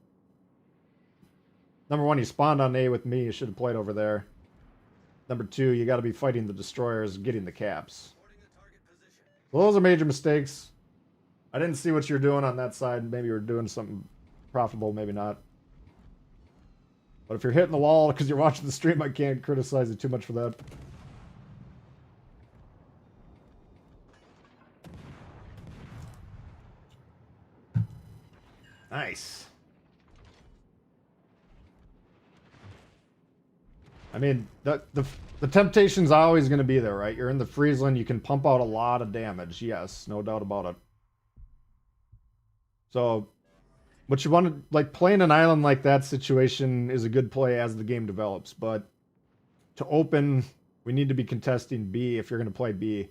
number 1, you spawned on A with me. You should have played over there. Number 2, you got to be fighting the destroyers, getting the caps. So those are major mistakes. I didn't see what you're doing on that side. Maybe you were doing something profitable, maybe not. But if you're hitting the wall because you're watching the stream, I can't criticize you too much for that. Nice. I mean, the temptation's always going to be there, right? You're in the Friesland, you can pump out a lot of damage. Yes, no doubt about it. So, what you want to, like, playing an island like that situation is a good play as the game develops, but to open, we need to be contesting B if you're going to play B.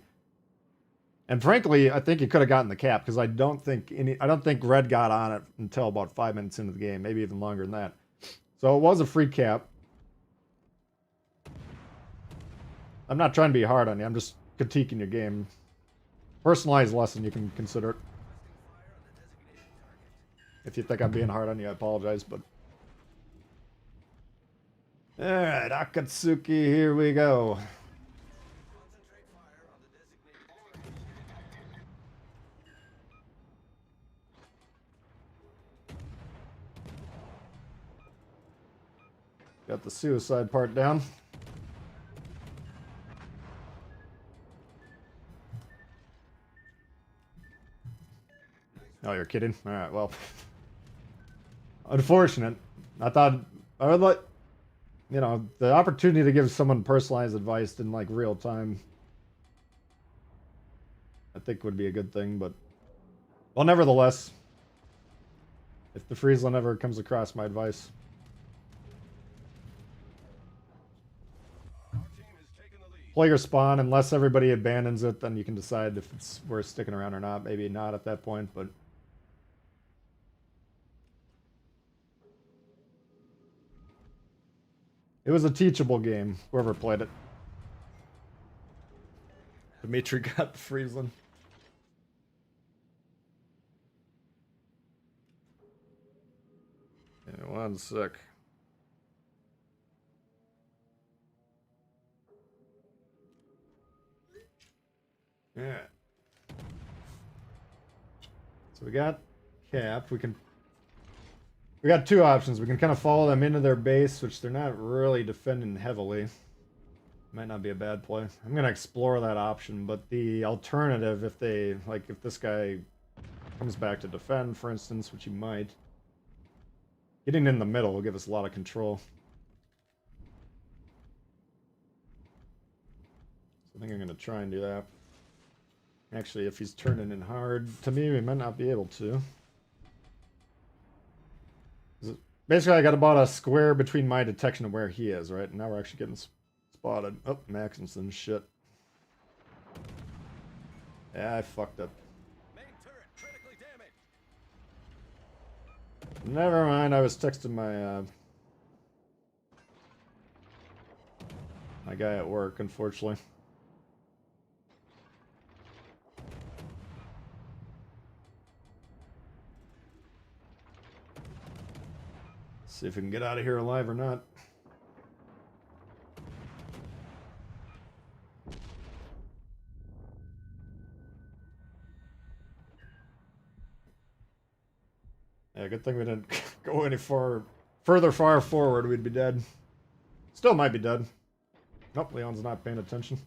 And frankly, I think you could have gotten the cap because I don't think Red got on it until about 5 minutes into the game, maybe even longer than that. So it was a free cap. I'm not trying to be hard on you. I'm just critiquing your game. Personalized lesson, you can consider it. If you think I'm being hard on you, I apologize, but... Alright, Akatsuki, here we go. Got the suicide part down. Oh, you're kidding? Alright, well... Unfortunate. I thought... I would like... You know, the opportunity to give someone personalized advice in, like, real time... I think would be a good thing, but... Well, nevertheless... If the Friesland ever comes across my advice... Play your spawn, unless everybody abandons it, then you can decide if it's worth sticking around or not. Maybe not at that point, but... It was a teachable game, whoever played it. Dimitri got the Friesland. Yeah, 1 sec. Yeah. So we got cap. We got 2 options. We can kind of follow them into their base, which they're not really defending heavily. Might not be a bad play. I'm going to explore that option, but the alternative, if they, like, if this guy comes back to defend, for instance, which he might, getting in the middle will give us a lot of control. So I think I'm going to try and do that. Actually, if he's turning in hard, to me, we might not be able to. Basically, I got about a square between my detection and where he is, right? And now we're actually getting spotted. Oh, Maxinson, shit. Yeah, I fucked up. Main turret Never mind, I was texting my guy at work, unfortunately. See if we can get out of here alive or not. Yeah, good thing we didn't go any further far forward, we'd be dead. Still might be dead. Nope, Leon's not paying attention.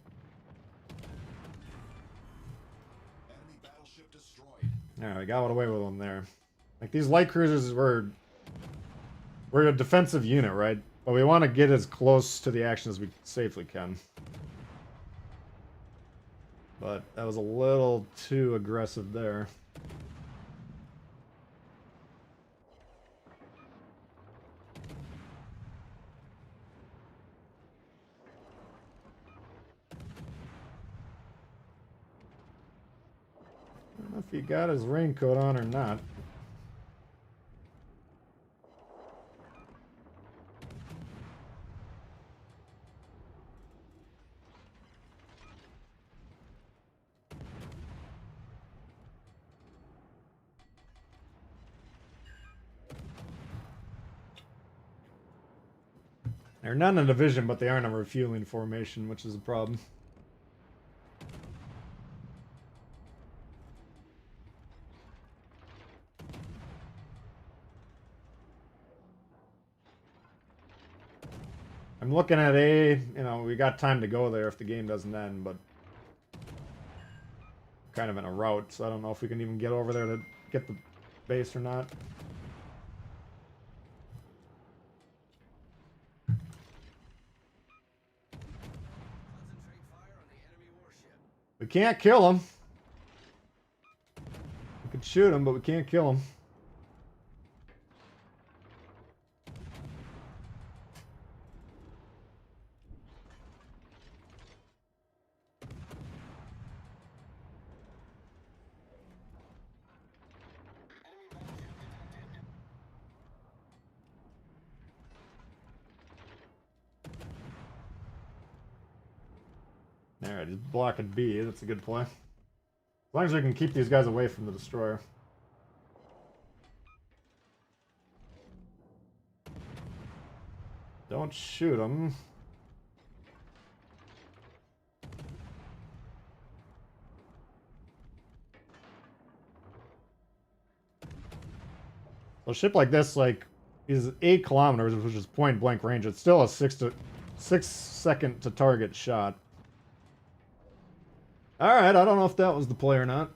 Enemy battleship destroyed. Yeah, we got away with them there. Like, these light cruisers we're a defensive unit, right? But we want to get as close to the action as we safely can. But that was a little too aggressive there. I don't know if he got his raincoat on or not. They're not in a division, but they are in a refueling formation, which is a problem. I'm looking at A, we got time to go there if the game doesn't end, but kind of in a route, so I don't know if we can even get over there to get the base or not. Concentrate fire on the enemy warship. We can't kill him. We can shoot him, but we can't kill him. Alright, he's blocking B. That's a good play. As long as we can keep these guys away from the destroyer. Don't shoot him. So a ship like this, like, is 8 kilometers, which is point blank range. It's still a 6 second to target shot. Alright, I don't know if that was the play or not.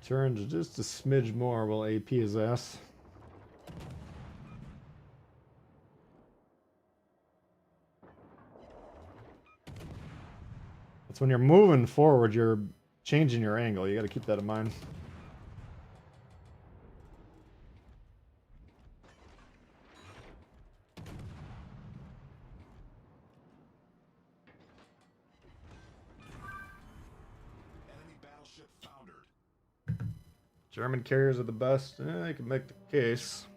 Turns just a smidge more will AP his ass. That's when you're moving forward, you're changing your angle. You got to keep that in mind. Enemy battleship foundered. German carriers are the best. You can make the case.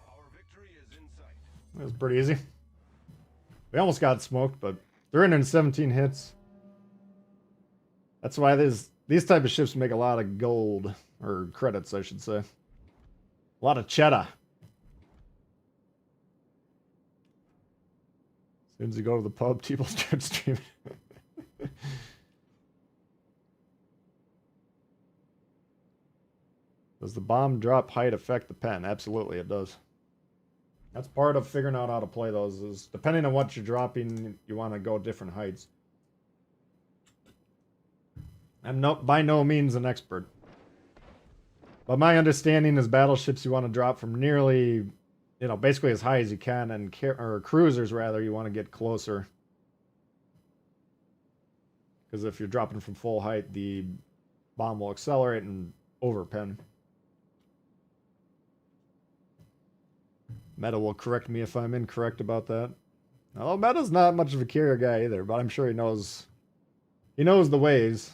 Our victory is in sight. That was pretty easy. We almost got smoked, but 317 hits. That's why these type of ships make a lot of gold, or credits, I should say. A lot of cheddar. As soon as you go to the pub, Tbull starts streaming. Does the bomb drop height affect the pen? Absolutely, it does. That's part of figuring out how to play those, is depending on what you're dropping, you want to go different heights. I'm by no means an expert. But my understanding is battleships you want to drop from nearly, you know, basically as high as you can, and or cruisers rather, you want to get closer. Because if you're dropping from full height, the bomb will accelerate and overpin. Meta will correct me if I'm incorrect about that. Although Meta's not much of a carrier guy either, but I'm sure he knows the ways.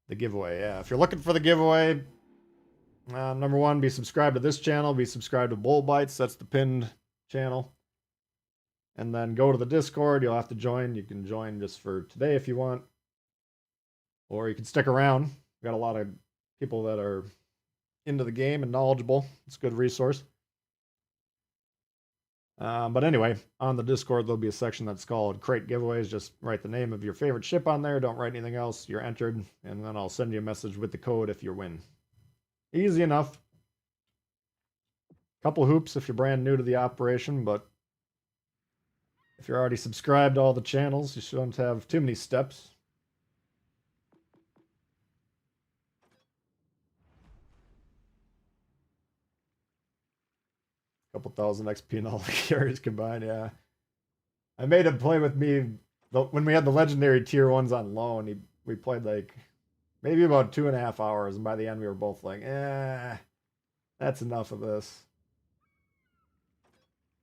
The giveaway, yeah. If you're looking for the giveaway, number one, be subscribed to this channel. Be subscribed to Bull Bites. That's the pinned channel. And then go to the Discord. You'll have to join. You can join just for today if you want. Or you can stick around. We've got a lot of people that are into the game and knowledgeable. It's a good resource. But anyway, on the Discord, there'll be a section that's called Crate Giveaways. Just write the name of your favorite ship on there. Don't write anything else. You're entered. And then I'll send you a message with the code if you win. Easy enough. Couple hoops if you're brand new to the operation, but if you're already subscribed to all the channels, you shouldn't have too many steps. Couple thousand XP and all the carriers combined, yeah. I made him play with me when we had the legendary tier 1s on loan. We played like maybe about 2.5 hours, and by the end we were both like, that's enough of this.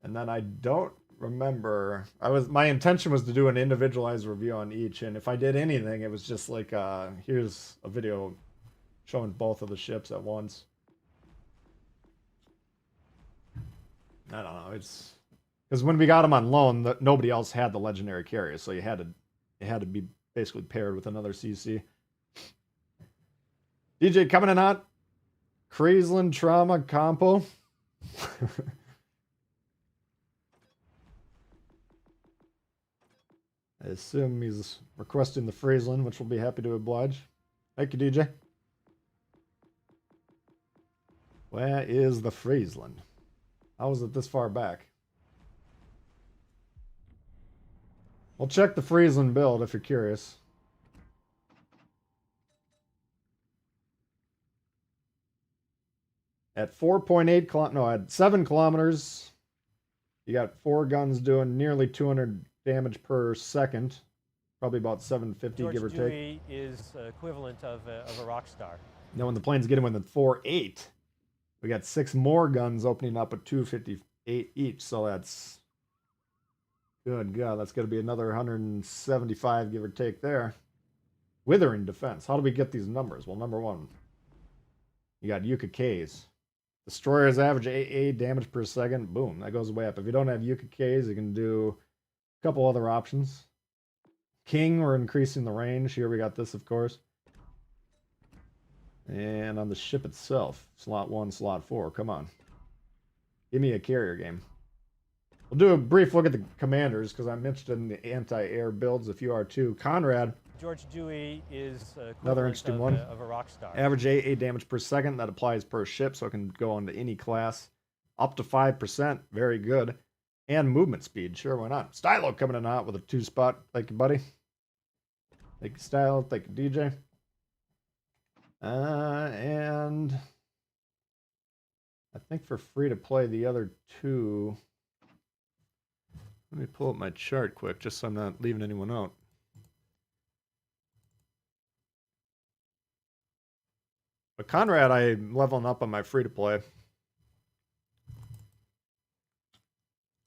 And then I don't remember. My intention was to do an individualized review on each, and if I did anything, it was just like here's a video showing both of the ships at once. I don't know. It's because when we got them on loan, nobody else had the legendary carrier, so it had to be basically paired with another CC. DJ coming in hot. Crazeland Trauma Compo. I assume he's requesting the Friesland, which we'll be happy to oblige. Thank you, DJ. Where is the Friesland? How is it this far back? We'll check the Friesland build if you're curious. At 4.8 no, at 7 kilometers, you got 4 guns doing nearly 200 damage per second. Probably about 750, George give or Dewey take. is equivalent of a rock star. Now when the planes get in within 4.8, we got 6 more guns opening up at 258 each. So that's, good God, that's going to be another 175, give or take there. Withering defense. How do we get these numbers? Well, number one, you got Yuka Ks. Destroyers average AA damage per second. Boom, that goes way up. If you don't have Yuka Ks, you can do a couple other options. King, we're increasing the range. Here we got this, of course. And on the ship itself, slot 1, slot 4. Come on. Give me a carrier game. We'll do a brief look at the commanders because I'm interested in the anti-air builds if you are too. Conrad. George Dewey is Another interesting one. Of a rock star. Average AA damage per second. That applies per ship, so it can go into any class. Up to 5%. Very good. And movement speed. Sure, why not? Stylo coming in hot with a 2-spot. Thank you, buddy. Thank you, Stylo. Thank you, DJ. And I think for free to play the other 2. Let me pull up my chart quick, just so I'm not leaving anyone out. But Conrad, I'm leveling up on my free to play.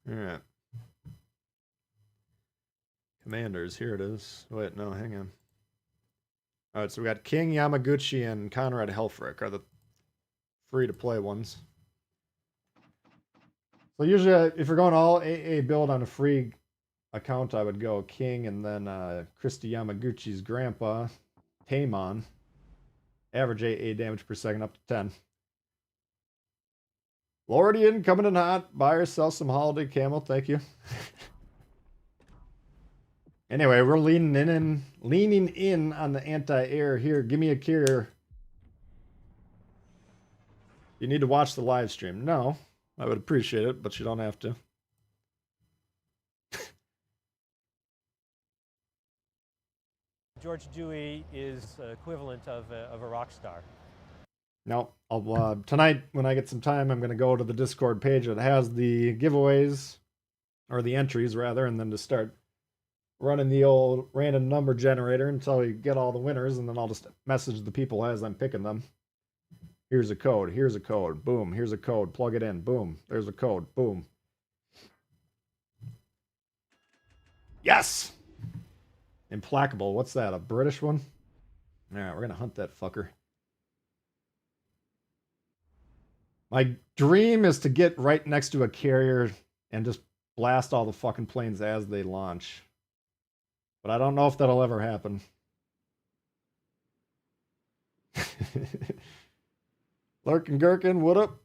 All right. Commanders, here it is. Wait, no, hang on. All right, so we got King, Yamaguchi, and Conrad Helfrich are the free-to-play ones. So usually, if you're going all AA build on a free account, I would go King and then Christy Yamaguchi's grandpa, Taemon. Average AA damage per second up to 10. Lordian coming in hot. Buy or sell some holiday camo. Thank you. Anyway, we're leaning in on the anti-air here. Give me a carrier. You need to watch the live stream. No, I would appreciate it, but you don't have to. George Dewey is equivalent of a rock star. No, I'll tonight when I get some time, I'm gonna go to the Discord page that has the giveaways, or the entries rather, and then just start running the old random number generator until we get all the winners, and then I'll just message the people as I'm picking them. Here's a code. Here's a code. Boom. Here's a code. Plug it in. Boom. There's a code. Boom. Yes! Implacable. What's that? A British one? Alright, we're gonna hunt that fucker. My dream is to get right next to a carrier and just blast all the fucking planes as they launch. But I don't know if that'll ever happen. Lurkin Gherkin, what up?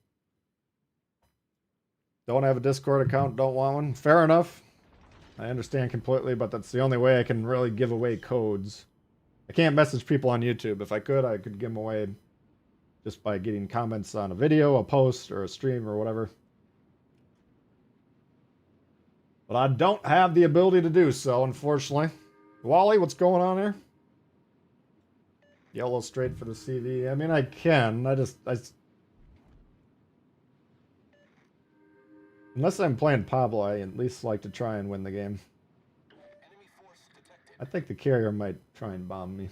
Don't have a Discord account, don't want one. Fair enough. I understand completely, but that's the only way I can really give away codes. I can't message people on YouTube. If I could give them away just by getting comments on a video, a post, or a stream, or whatever. But I don't have the ability to do so, unfortunately. Wally, what's going on here? Yellow straight for the CV. I mean, I can. Unless I'm playing Pablo, I at least like to try and win the game. I think the carrier might try and bomb me.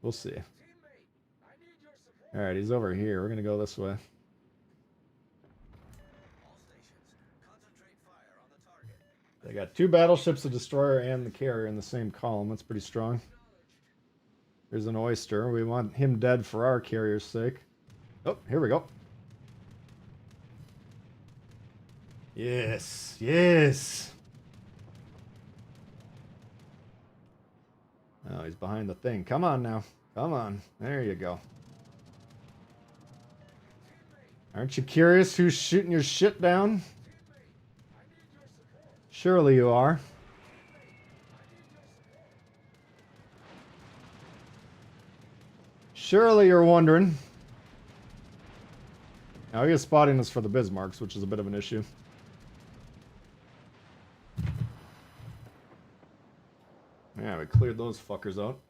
We'll see. Alright, he's over here. We're going to go this way. They got 2 battleships, a destroyer, and the carrier in the same column. That's pretty strong. There's an oyster. We want him dead for our carrier's sake. Oh, here we go. Yes, yes. Oh, he's behind the thing. Come on now. Come on. There you go. Aren't you curious who's shooting your shit down? Surely you are. Surely you're wondering. Now he is spotting us for the Bismarcks, which is a bit of an issue. Yeah, we cleared those fuckers out.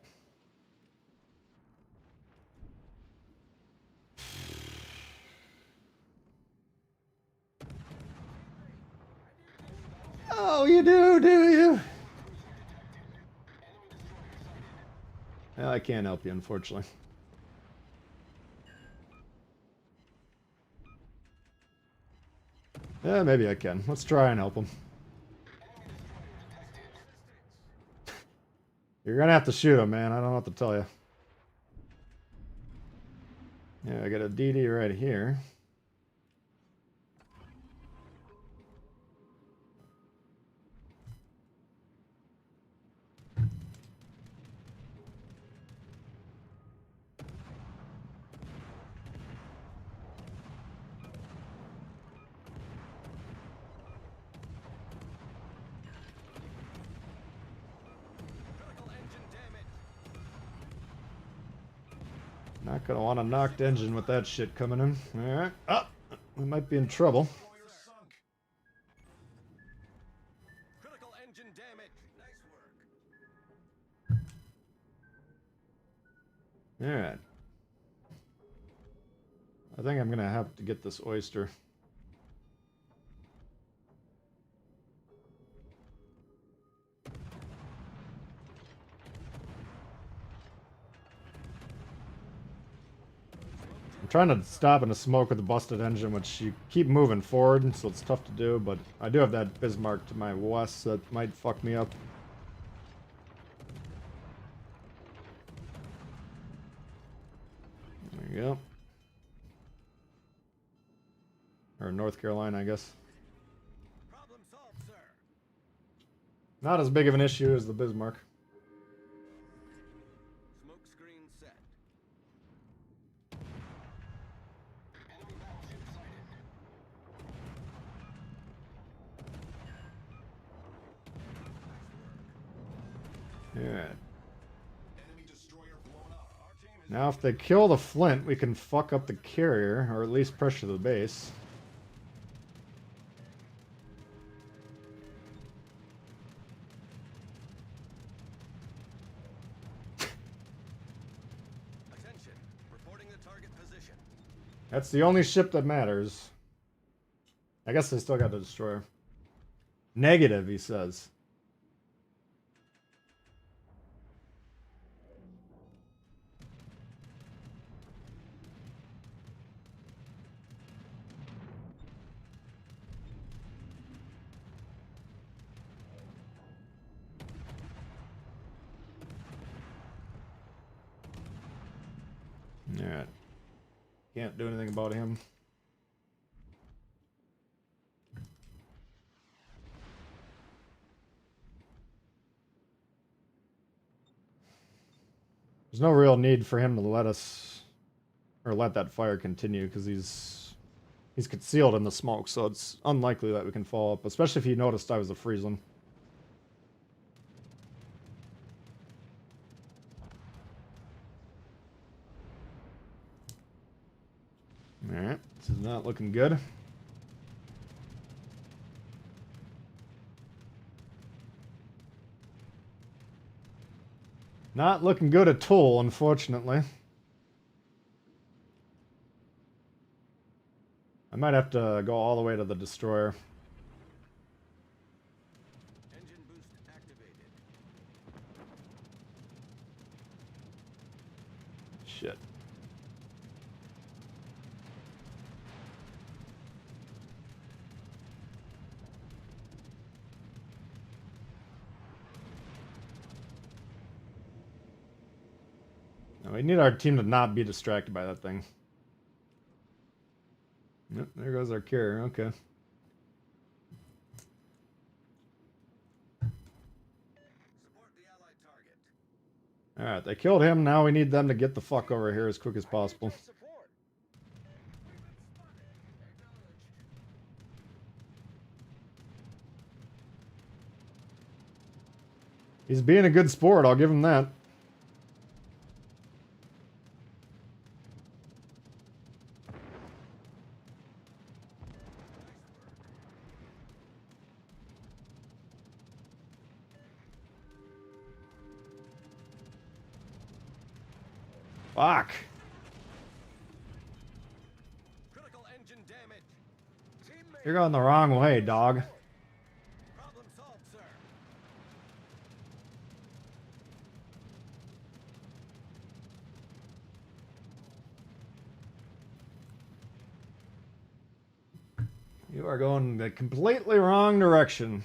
Oh, you do you? Well, I can't help you, unfortunately. Yeah, maybe I can. Let's try and help him. You're gonna have to shoot him, man. I don't know what to tell you. Yeah, I got a DD right here. Not gonna want a knocked engine with that shit coming in. Alright. Oh, we might be in trouble. Critical engine damage. Nice work. Alright. I think I'm gonna have to get this oyster. I'm trying to stop in the smoke with the busted engine, which you keep moving forward, so it's tough to do, but I do have that Bismarck to my west that might fuck me up. There you go. Or North Carolina, I guess. Problem solved, sir. Not as big of an issue as the Bismarck. Smoke screen set. Alright. Enemy destroyer blown up. Our team has Now if they kill the Flint, we can fuck up the carrier, or at least pressure the base. Attention. Reporting the target position. That's the only ship that matters. I guess they still got the destroyer. Negative, he says. Alright. Can't do anything about him. There's no real need for him to let us, or let that fire continue, because he's concealed in the smoke, so it's unlikely that we can follow up, especially if he noticed I was a Friesland. Alright, this is not looking good. Not looking good at all, unfortunately. I might have to go all the way to the destroyer. Engine boost activated. Shit. We need our team to not be distracted by that thing. Yep, there goes our carrier. Okay. Support the allied target. Alright, they killed him. Now we need them to get the fuck over here as quick as possible. Support. He's being a good sport, I'll give him that. Fuck. Critical engine damage. Teammate. You're going the wrong way, dog. Problem solved, sir. You are going the completely wrong direction.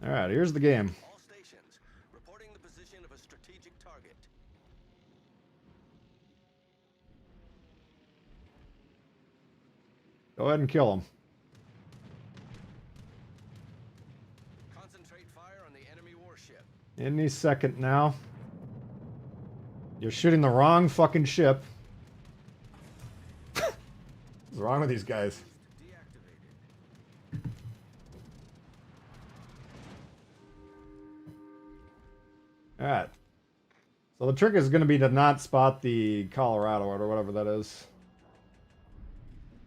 Alright, here's the game. All stations reporting the position of a strategic target. Go ahead and kill him. Concentrate fire on the enemy warship. Any second now. You're shooting the wrong fucking ship. What's wrong with these guys? Deactivated. Alright. So the trick is going to be to not spot the Colorado or whatever that is.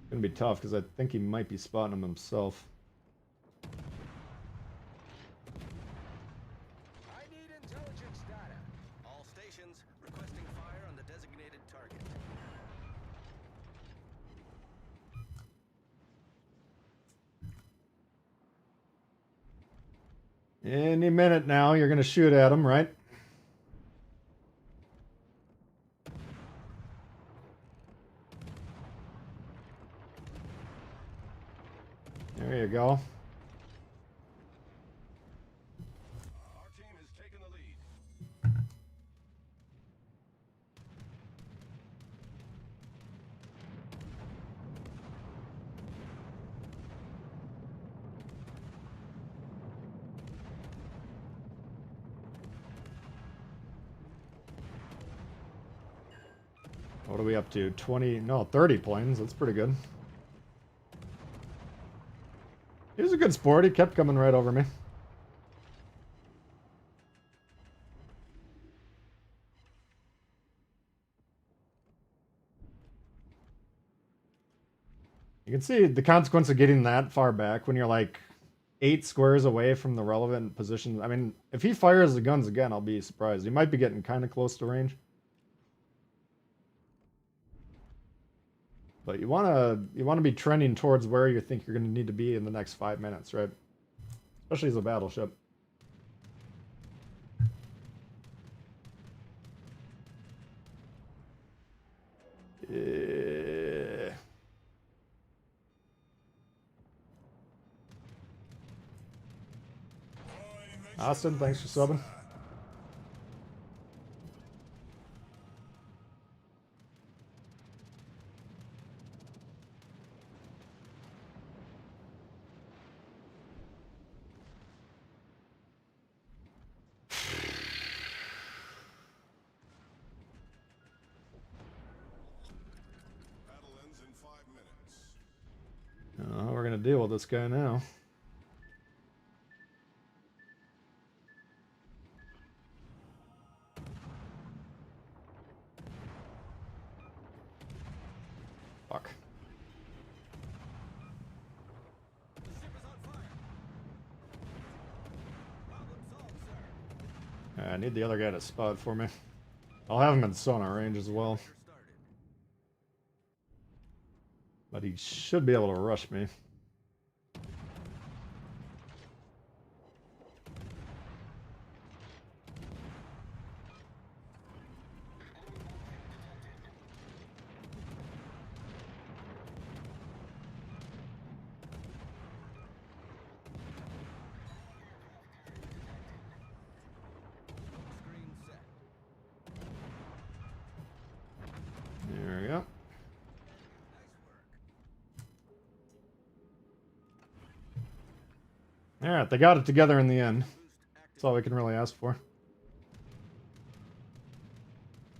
It's going to be tough because I think he might be spotting him himself. I need intelligence data. All stations requesting fire on the designated target. Any minute now, you're going to shoot at him, right? There you go. Our team has taken the lead. What are we up to? 20, no, 30 planes. That's pretty good. He was a good sport. He kept coming right over me. You can see the consequence of getting that far back when you're like 8 squares away from the relevant position. I mean, if he fires the guns again, I'll be surprised. He might be getting kind of close to range. But you wanna be trending towards where you think you're gonna need to be in the next 5 minutes, right? Especially as a battleship. Yeah. Austin, thanks for subbing. Battle ends in 5 minutes. We're gonna deal with this guy now. Fuck. The ship is on fire. Problem solved, sir. I need the other guy to spot for me. I'll have him in sonar range as well. Generator started. But he should be able to rush me. Screen set. There we go. Nice work. Alright, they got it together in the end. Boost active. That's all we can really ask for.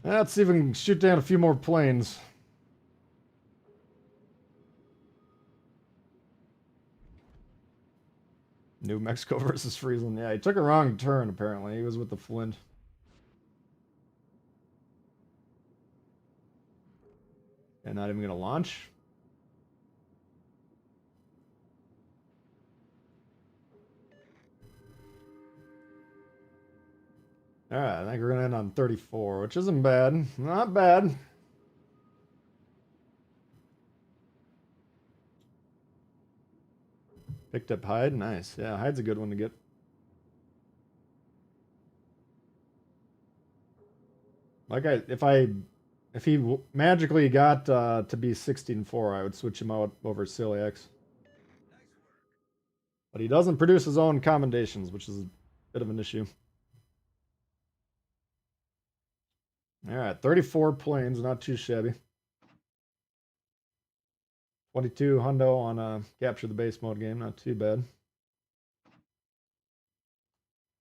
Let's see if we can shoot down a few more planes. New Mexico versus Friesland. Yeah, he took a wrong turn, apparently. He was with the Flint. And not even going to launch. Alright, I think we're going to end on 34, which isn't bad. Not bad. Picked up Hyde. Nice. Yeah, Hyde's a good one to get. Like if he magically got to be 16-4, I would switch him out over Ciliax. Nice work. But he doesn't produce his own commendations, which is a bit of an issue. Alright, 34 planes, not too shabby. 22 hundo on capture the base mode game, not too bad.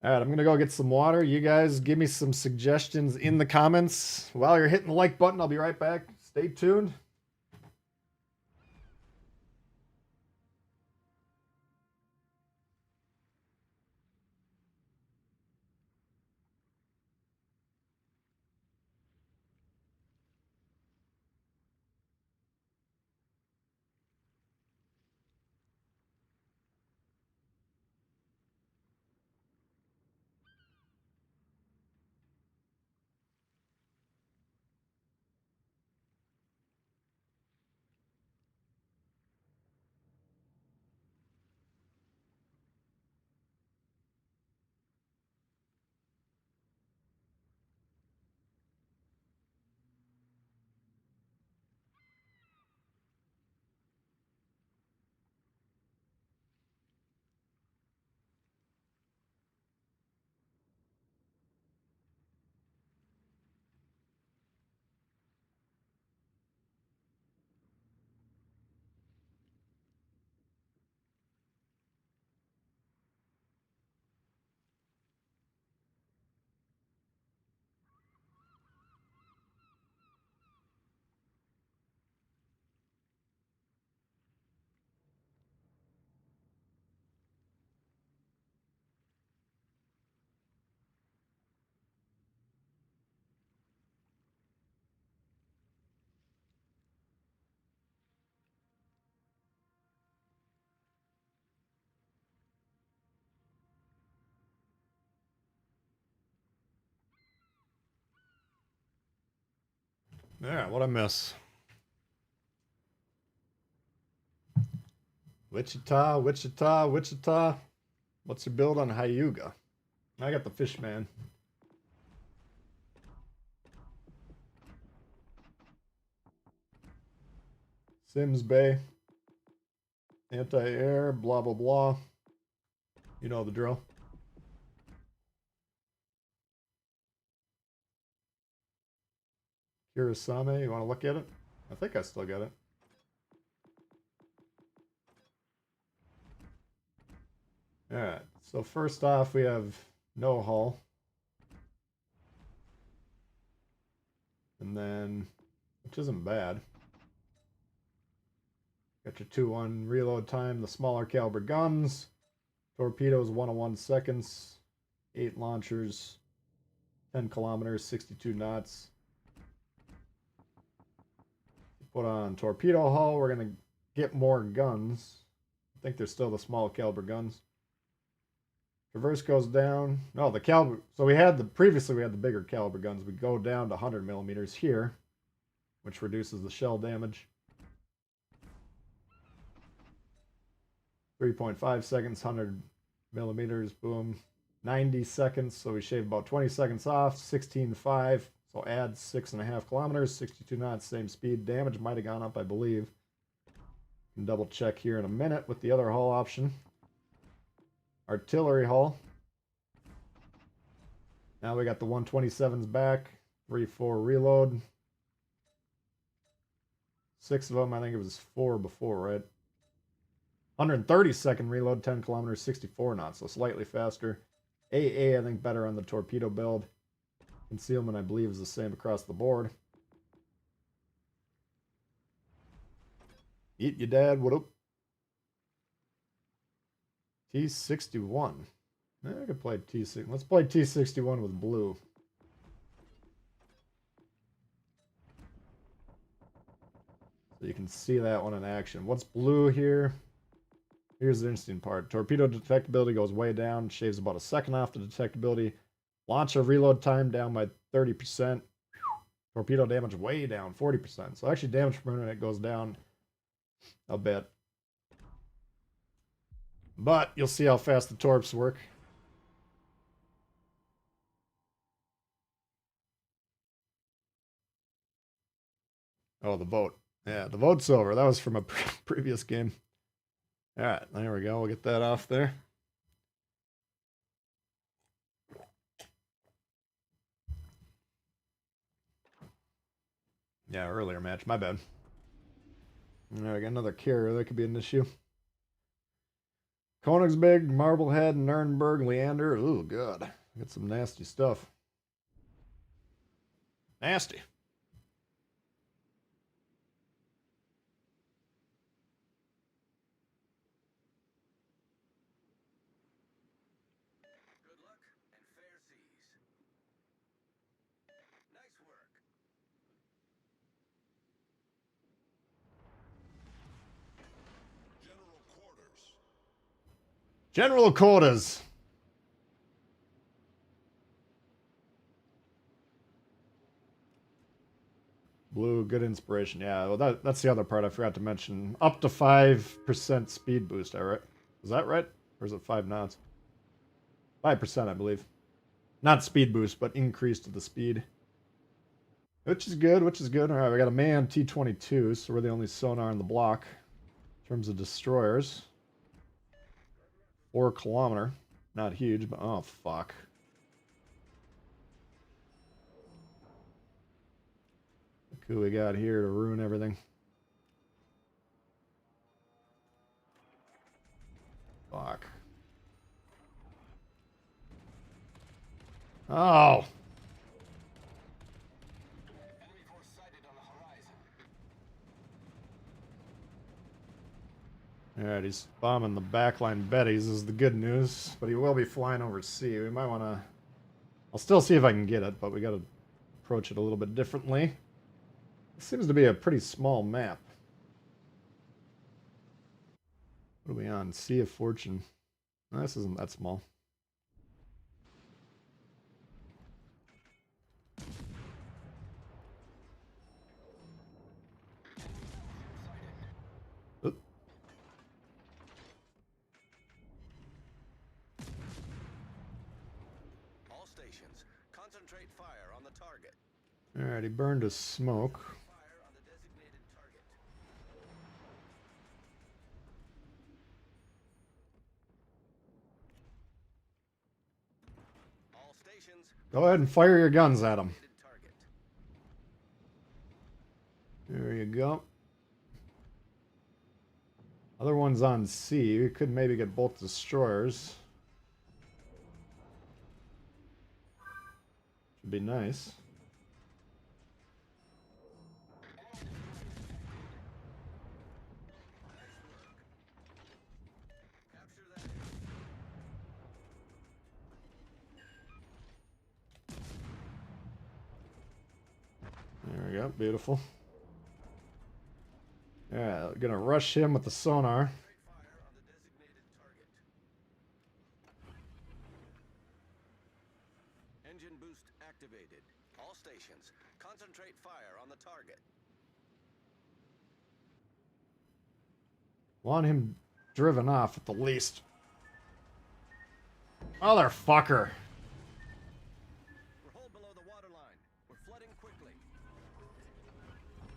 Alright, I'm gonna go get some water. You guys give me some suggestions in the comments. While you're hitting the like button, I'll be right back. Stay tuned. Yeah, what'd I miss? Wichita, Wichita, Wichita. What's your build on Hyuga? I got the Fishman. Sims Bay. Anti-air, blah, blah, blah. You know the drill. Kurosame, you want to look at it? I think I still got it. Alright, so first off we have no hull. And then, which isn't bad. Got your 2-1 reload time, the smaller caliber guns. Torpedoes 101 seconds. 8 launchers. 10 kilometers, 62 knots. Put on torpedo hull, we're going to get more guns. I think they're still the small caliber guns. Traverse goes down. No, the caliber. So we had previously we had the bigger caliber guns. We go down to 100 millimeters here, which reduces the shell damage. 3.5 seconds, 100 millimeters, boom. 90 seconds, so we shave about 20 seconds off. 16.5, so add 6.5 kilometers, 62 knots, same speed. Damage might have gone up, I believe. Can double check here in a minute with the other hull option. Artillery hull. Now we got the 127s back. 3-4 reload. 6 of them, I think it was 4 before, right? 130-second reload, 10 kilometers, 64 knots, so slightly faster. AA, I think, better on the torpedo build. Concealment, I believe, is the same across the board. Eat your dad, what up? T61. I could play T6. Let's play T61 with blue. So you can see that one in action. What's blue here? Here's the interesting part. Torpedo detectability goes way down, shaves about a second off the detectability. Launcher reload time down by 30%. Torpedo damage way down, 40%. So actually damage per minute goes down a bit. But you'll see how fast the torps work. Oh, the vote. Yeah, the vote's over. That was from a previous game. All right, there we go. We'll get that off there. Yeah, earlier match. My bad. All right, I got another carrier. That could be an issue. Königsberg, Marblehead, Nuremberg, Leander. Ooh, God. Got some nasty stuff. Nasty. Good luck and fair seas. Nice work. General quarters. General quarters. Blue, good inspiration. Yeah, well, that's the other part I forgot to mention. Up to 5% speed boost, all right? Is that right? Or is it 5 knots? 5%, I believe. Not speed boost, but increase to the speed. Which is good, which is good. All right, we got a man T-22, so we're the only sonar in the block in terms of destroyers. 4 kilometer. Not huge, but oh, fuck. Look who we got here to ruin everything. Fuck. Oh! Enemy force sighted on the horizon. Alright, he's bombing the backline Betty's is the good news, but he will be flying over sea. We might want to... I'll still see if I can get it, but we got to approach it a little bit differently. It seems to be a pretty small map. What are we on? Sea of Fortune. No, this isn't that small. Concentrate fire on the target. Alright, he burned his smoke. Fire on the designated target. All stations. Go ahead and fire your guns at him. Designated target. There you go. Other one's on C. We could maybe get both destroyers. Should be nice. Capture that. There we go. Beautiful. Yeah, gonna rush him with the sonar. Concentrate fire on the designated target. Engine boost activated. All stations, concentrate fire on the target. Want him driven off at the least. Motherfucker. We're hull below the waterline. We're flooding quickly.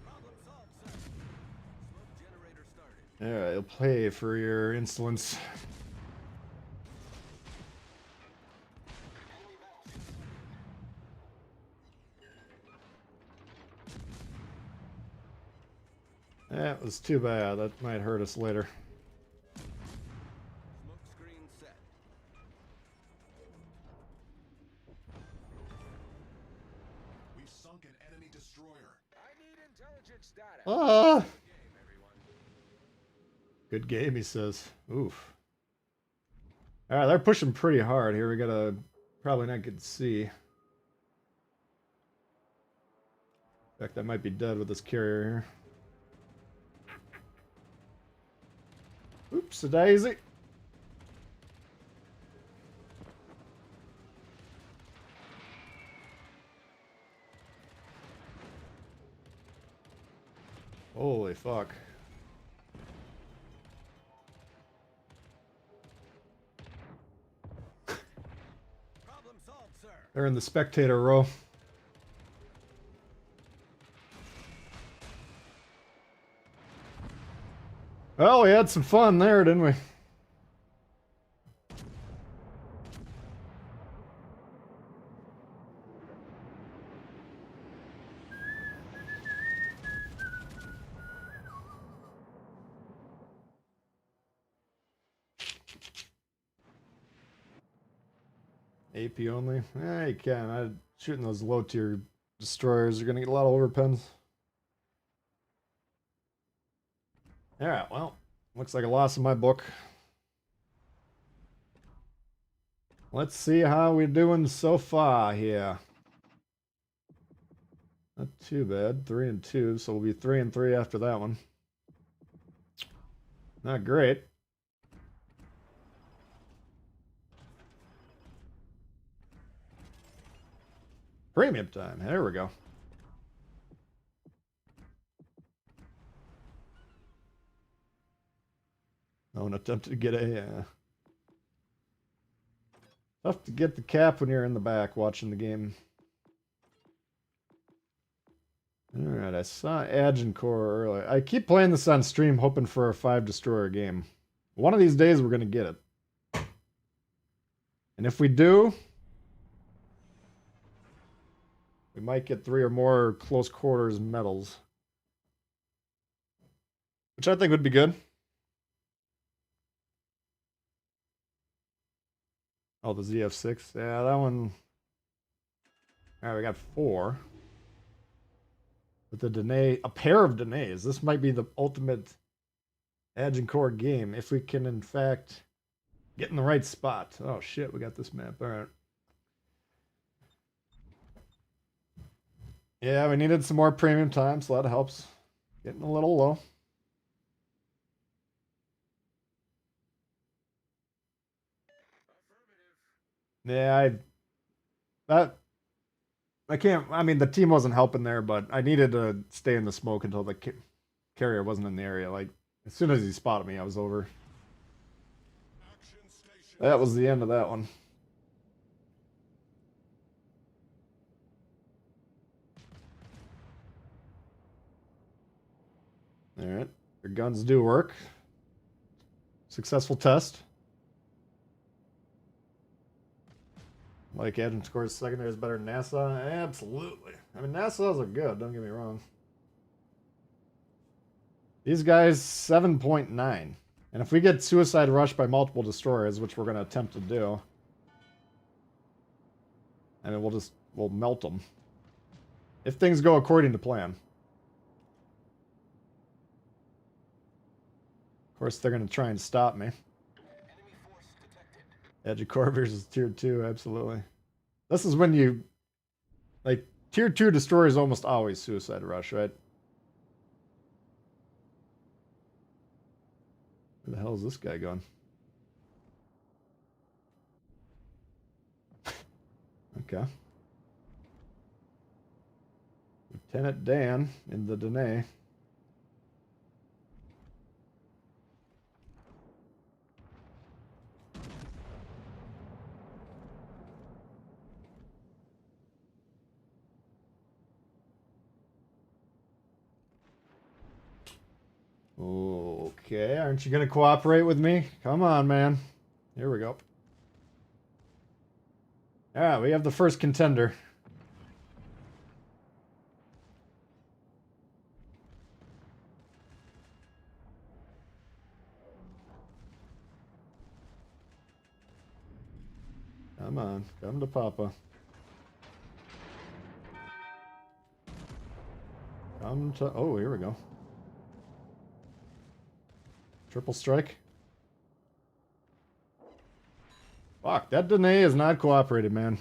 Problem solved, sir. Smoke generator started. Yeah, he'll pay for your insolence. That was too bad. That might hurt us later. Smoke screen set. We've sunk an enemy destroyer. I need intelligence data. Ah! Game, everyone. Good game, he says. Oof. Alright, they're pushing pretty hard here. We gotta probably not get to see. In fact, I might be dead with this carrier here. Oops, a daisy. Holy fuck. Problem solved, sir. They're in the spectator row. Well, we had some fun there, didn't we? AP only? Yeah, you can. Shooting those low tier destroyers, you're gonna get a lot of overpens. Alright, well, looks like a loss in my book. Let's see how we're doing so far here. Not too bad. 3 and 2, so we'll be 3 and 3 after that one. Not great. Premium time. There we go. No one attempted to get a... tough to get the cap when you're in the back watching the game. Alright, I saw Agincourt earlier. I keep playing this on stream hoping for a 5 destroyer game. One of these days we're going to get it. And if we do, we might get 3 or more close quarters medals. Which I think would be good. Oh, the ZF6. Yeah, that one. Alright, we got 4. With the Danae, a pair of Danaes. This might be the ultimate Agincourt game. If we can, in fact, get in the right spot. Oh, shit, we got this map. Alright. Yeah, we needed some more premium time, so that helps. Getting a little low. Yeah, I can't. I mean, the team wasn't helping there, but I needed to stay in the smoke until the carrier wasn't in the area. Like, as soon as he spotted me, I was over. Action station. That was the end of that one. Alright. Your guns do work. Successful test. Like Adams scores secondary is better than NASA? Absolutely. I mean, NASA's are good, don't get me wrong. These guys, 7.9. And if we get suicide rushed by multiple destroyers, which we're going to attempt to do, I mean, we'll melt them. If things go according to plan. Of course, they're going to try and stop me. Enemy force detected. Edge of Core versus Tier 2, absolutely. This is when you... Like, Tier 2 destroyers almost always suicide rush, right? Where the hell is this guy going? Okay. Lieutenant Dan in the Danae. Okay, aren't you going to cooperate with me? Come on, man. Here we go. Alright, we have the first contender. Come on, come to Papa. Come to... Oh, here we go. Triple strike. Fuck, that Danae is not cooperated, man.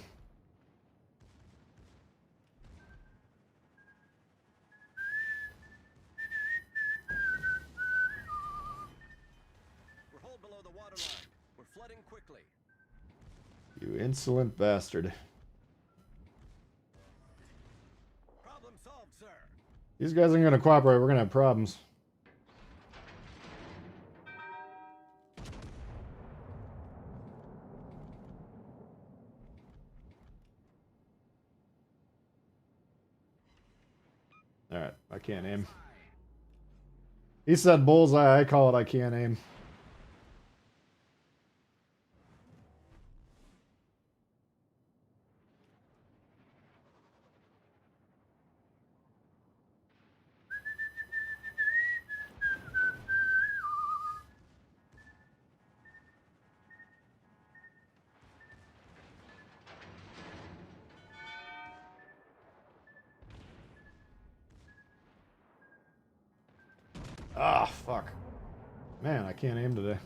We're hull below the waterline. We're flooding quickly. You insolent bastard. Problem solved, sir. These guys aren't going to cooperate. We're going to have problems. Alright, I can't aim. He said bullseye, I call it I can't aim. Ah, fuck. Man, I can't aim today.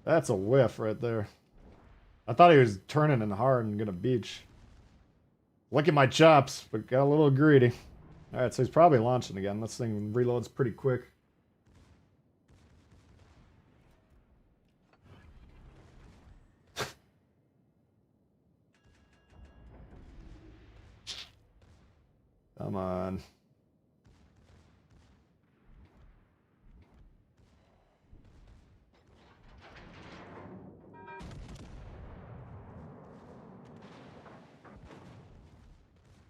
That's a whiff right there. I thought he was turning in hard and gonna beach. Look at my chops, but got a little greedy. Alright, so he's probably launching again. This thing reloads pretty quick. Come on.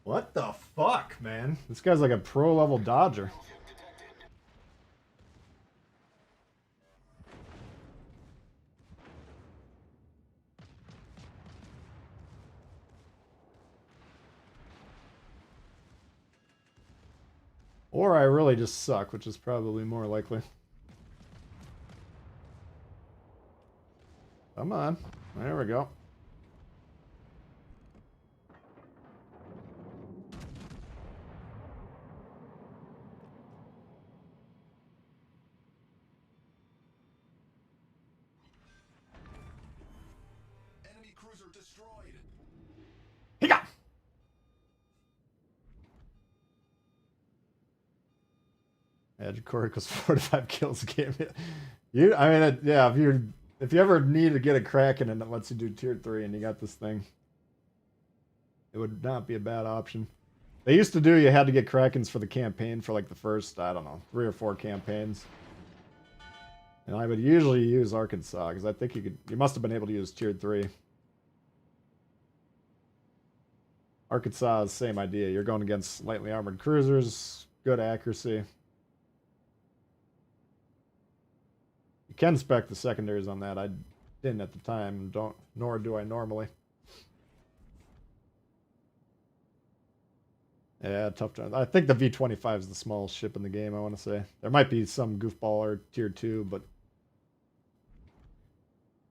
What the fuck, man? This guy's like a pro level dodger. Or I really just suck, which is probably more likely. Come on. There we go. Enemy cruiser destroyed. He got. Edge core equals 4 to 5 kills a game. You, I mean, yeah. If you ever need to get a Kraken and it lets you do tier 3 and you got this thing, it would not be a bad option. They used to do you had to get Krakens for the campaign for like the first, I don't know, 3 or 4 campaigns. And I would usually use Arkansas because I think you must have been able to use tier 3. Arkansas is the same idea. You're going against lightly armored cruisers, good accuracy. You can spec the secondaries on that. I didn't at the time, nor do I normally. Yeah, tough time. I think the V-25 is the smallest ship in the game, I want to say. There might be some goofball or tier 2, but...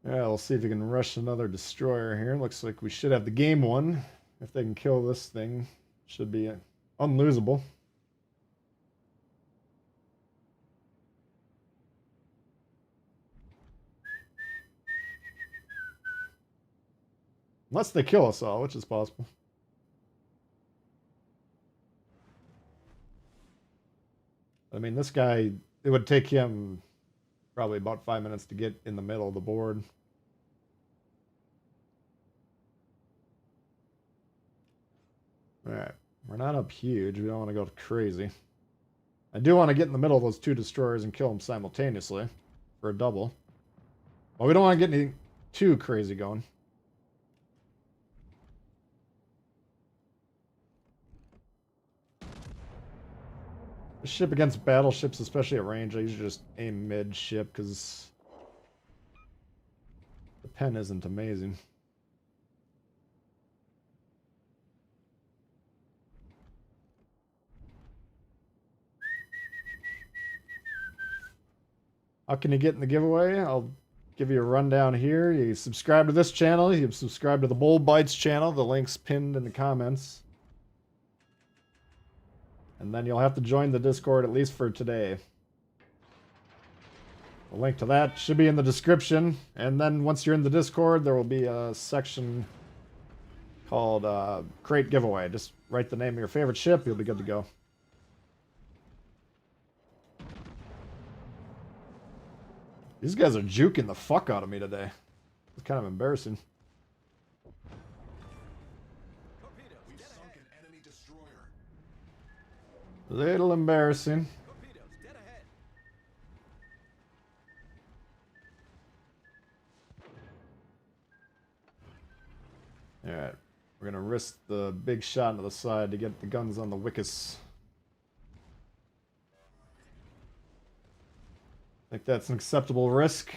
Yeah, we'll see if we can rush another destroyer here. Looks like we should have the game won. If they can kill this thing, should be unlosable. Unless they kill us all, which is possible. I mean, this guy, it would take him probably about 5 minutes to get in the middle of the board. Alright, we're not up huge. We don't want to go crazy. I do want to get in the middle of those 2 destroyers and kill them simultaneously for a double. But we don't want to get any too crazy going. This ship against battleships, especially at range, I usually just aim mid-ship because the pen isn't amazing. How can you get in the giveaway? I'll give you a rundown here. You subscribe to this channel. You subscribe to the Bull Bites channel. The link's pinned in the comments. And then you'll have to join the Discord, at least for today. The link to that should be in the description. And then once you're in the Discord, there will be a section called Crate Giveaway. Just write the name of your favorite ship. You'll be good to go. These guys are juking the fuck out of me today. It's kind of embarrassing. We've sunk an enemy destroyer. A little embarrassing. Torpedoes, dead ahead. Alright. We're gonna risk the big shot into the side to get the guns on the Wickus. I think that's an acceptable risk.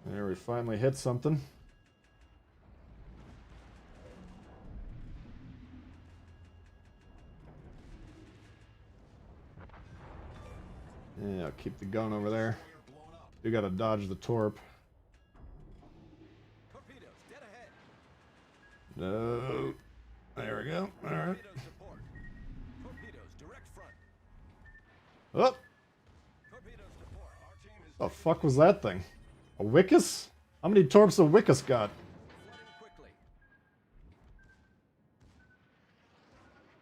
There, we finally hit something. Yeah, I'll keep the gun over there. We gotta dodge the torp. Torpedoes, dead ahead. No. There we go. Alright. Torpedoes support. Torpedoes, direct front. Oh! Torpedoes support. Our team is The fuck was that thing? A Wickus? How many torps a Wickus got? Flooding quickly.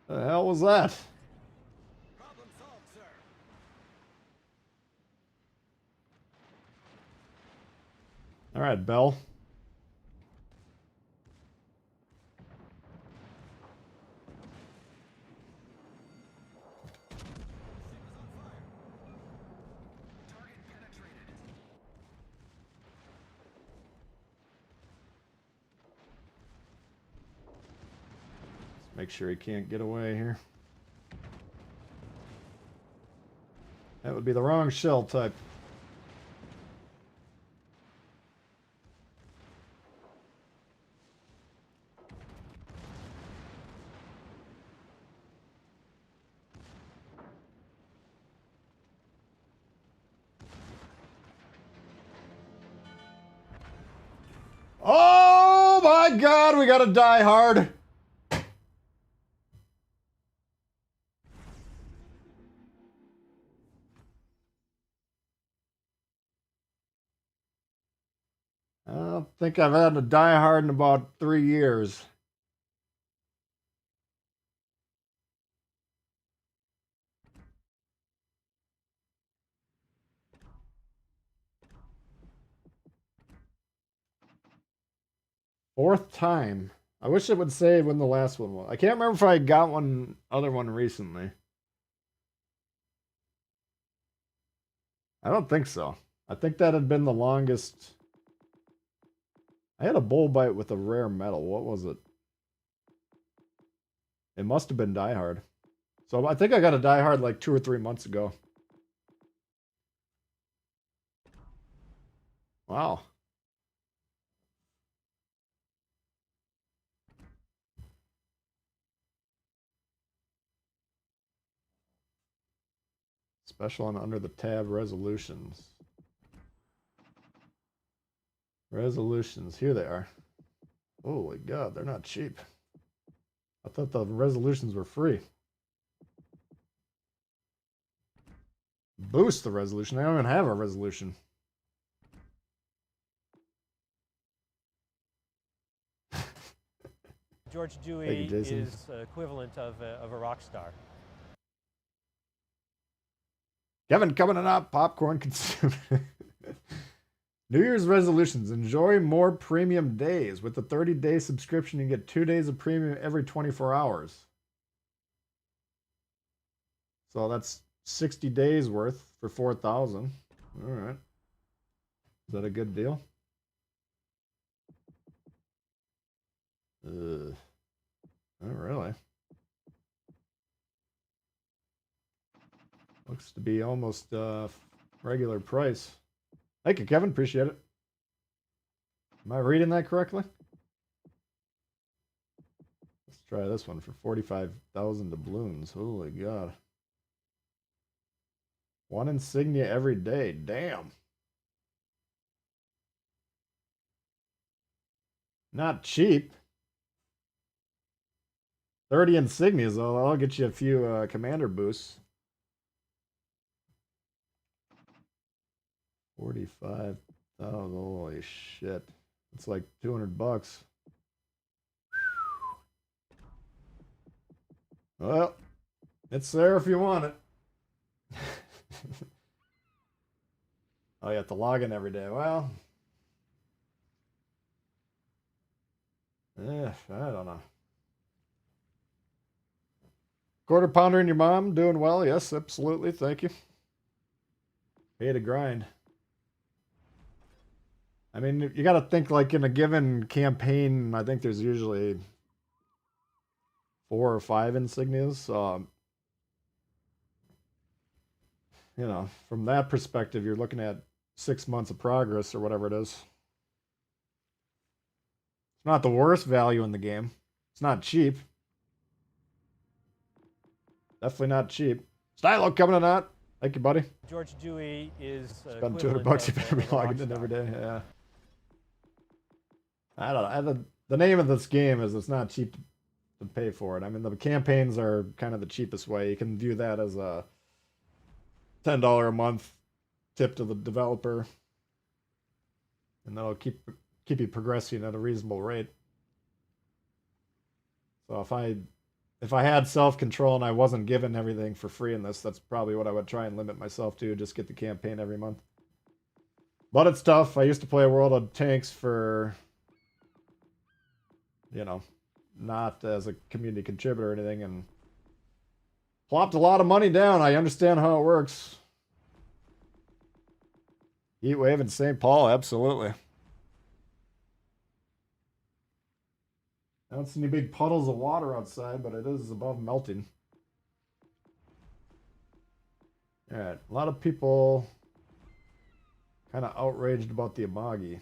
The hell was that? Problem solved, sir. Alright, Bell. Target penetrated. Make sure he can't get away here. That would be the wrong shell type. Oh my god, we gotta die hard. I don't think I've had to die hard in about 3 years. Fourth time. I wish it would say when the last one was. I can't remember if I got other one recently. I don't think so. I think that had been the longest. I had a bull bite with a rare metal. What was it? It must have been Die Hard. So I think I got a Die Hard like 2 or 3 months ago. Wow. Special and under the tab resolutions. Resolutions, here they are. Holy God, they're not cheap. I thought the resolutions were free. Boost the resolution. I don't even have a resolution. George Thank you, Dewey Jason. is equivalent of a rock star. Kevin coming up, popcorn consumed. New Year's resolutions. Enjoy more premium days. With the 30-day subscription, you get 2 days of premium every 24 hours. So that's 60 days worth for 4,000. All right. Is that a good deal? Not really. Looks to be almost regular price. Thank you, Kevin. Appreciate it. Am I reading that correctly? Let's try this one for 45,000 doubloons. Holy God. 1 insignia every day. Damn. Not cheap. 30 insignias, though. I'll get you a few commander boosts. 45,000. Holy shit. It's like $200. Well, it's there if you want it. Oh, you have to log in every day. Well, I don't know. Quarter pounder and your mom doing well? Yes, absolutely. Thank you. Pay to grind. I mean, you got to think like in a given campaign, I think there's usually 4 or 5 insignias. You know, from that perspective, you're looking at 6 months of progress or whatever it is. It's not the worst value in the game. It's not cheap. Definitely not cheap. Stylo coming in hot. Thank you, buddy. George Dewey is Spend $200, you better be logging in every day. Yeah. I don't know. The name of this game is it's not cheap to pay for it. I mean, the campaigns are kind of the cheapest way. You can view that as a $10 a month tip to the developer, and that'll keep you progressing at a reasonable rate. So if I had self-control and I wasn't given everything for free in this, that's probably what I would try and limit myself to, just get the campaign every month. But it's tough. I used to play World of Tanks for, you know, not as a community contributor or anything, and plopped a lot of money down. I understand how it works. Heat wave in St. Paul, absolutely. I don't see any big puddles of water outside, but it is above melting. Alright, a lot of people kind of outraged about the Amagi.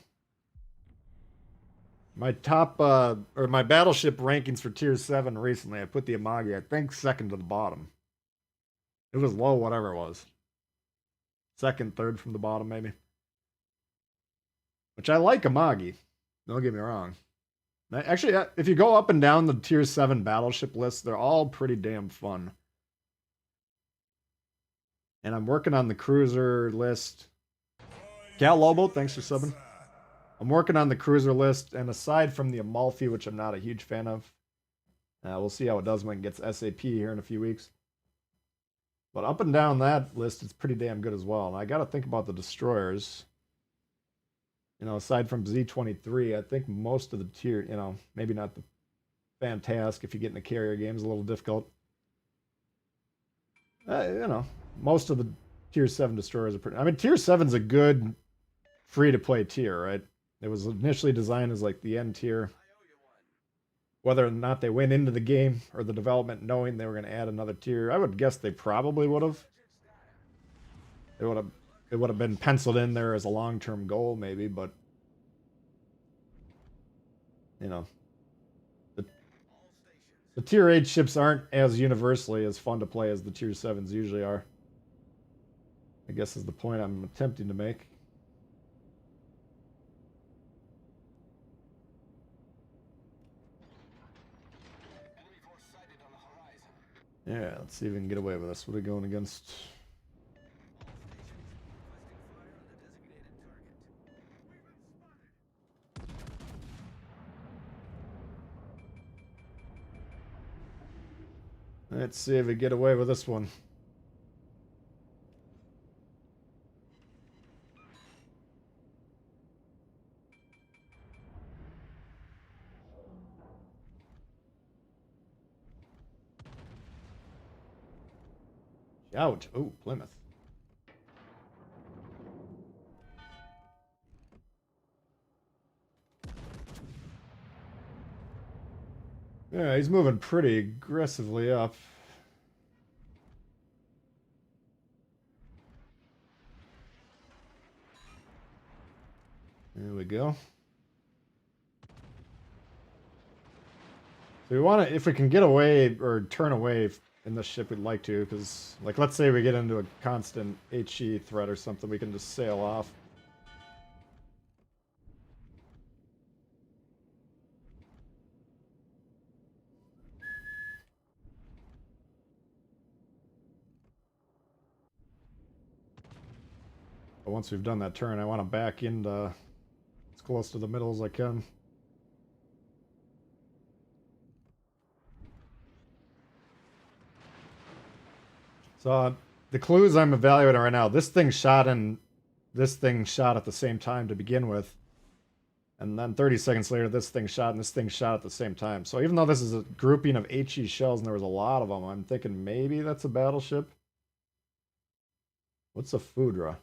My top, or my battleship rankings for Tier 7 recently, I put the Amagi, I think, second to the bottom. It was low, whatever it was. Second, third from the bottom, maybe. Which I like Amagi. Don't get me wrong. Actually, if you go up and down the Tier 7 battleship list, they're all pretty damn fun. And I'm working on the cruiser list. Cal Lobo, thanks for subbing. I'm working on the cruiser list, and aside from the Amalfi, which I'm not a huge fan of, we'll see how it does when it gets SAP here in a few weeks. But up and down that list, it's pretty damn good as well. And I got to think about the destroyers. You know, aside from Z-23, I think most of the tier, you know, maybe not the Fantastic if you get in the carrier games, a little difficult. You know, most of the Tier 7 destroyers are pretty... I mean, Tier 7's a good free-to-play tier, right? It was initially designed as like the end tier. whether or not they went into the game or the development knowing they were going to add another tier. I would guess they probably would have. It would have been penciled in there as a long-term goal, maybe, but you know, the tier 8 ships aren't as universally as fun to play as the tier 7s usually are. I guess is the point I'm attempting to make. Enemy force sighted on the horizon. Yeah, let's see if we can get away with this. What are we going against? Let's see if we get away with this one. Shout. Oh, Plymouth. Yeah, he's moving pretty aggressively up. There we go. So we want to, if we can get away or turn away in this ship, we'd like to, because, like, let's say we get into a constant HE threat or something, we can just sail off. But once we've done that turn, I want to back into as close to the middle as I can. So the clues I'm evaluating right now, this thing shot at the same time to begin with. And then 30 seconds later, this thing shot and this thing shot at the same time. So even though this is a grouping of HE shells and there was a lot of them, I'm thinking maybe that's a battleship. What's a Foudra?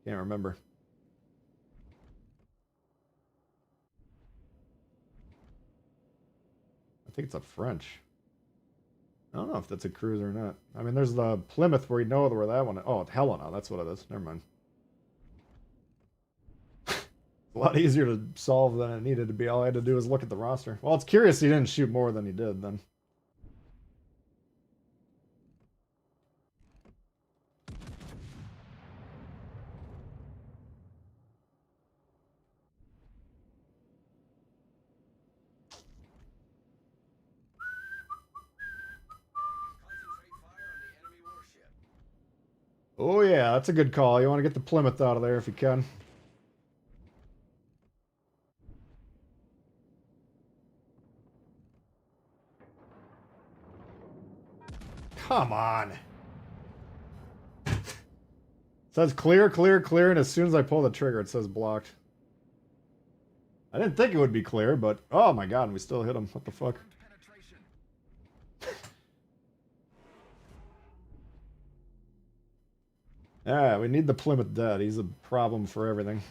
Can't remember. I think it's a French. I don't know if that's a cruiser or not. I mean, there's the Plymouth where we know where that one is. Oh, Helena, that's what it is. Never mind. A lot easier to solve than it needed to be. All I had to do was look at the roster. Well, it's curious he didn't shoot more than he did then. Oh yeah, that's a good call. You want to get the Plymouth out of there if you can. Come on. It says clear, clear, clear, and as soon as I pull the trigger, it says blocked. I didn't think it would be clear, but oh my god, we still hit him. What the fuck? Yeah, we need the Plymouth dead. He's a problem for everything.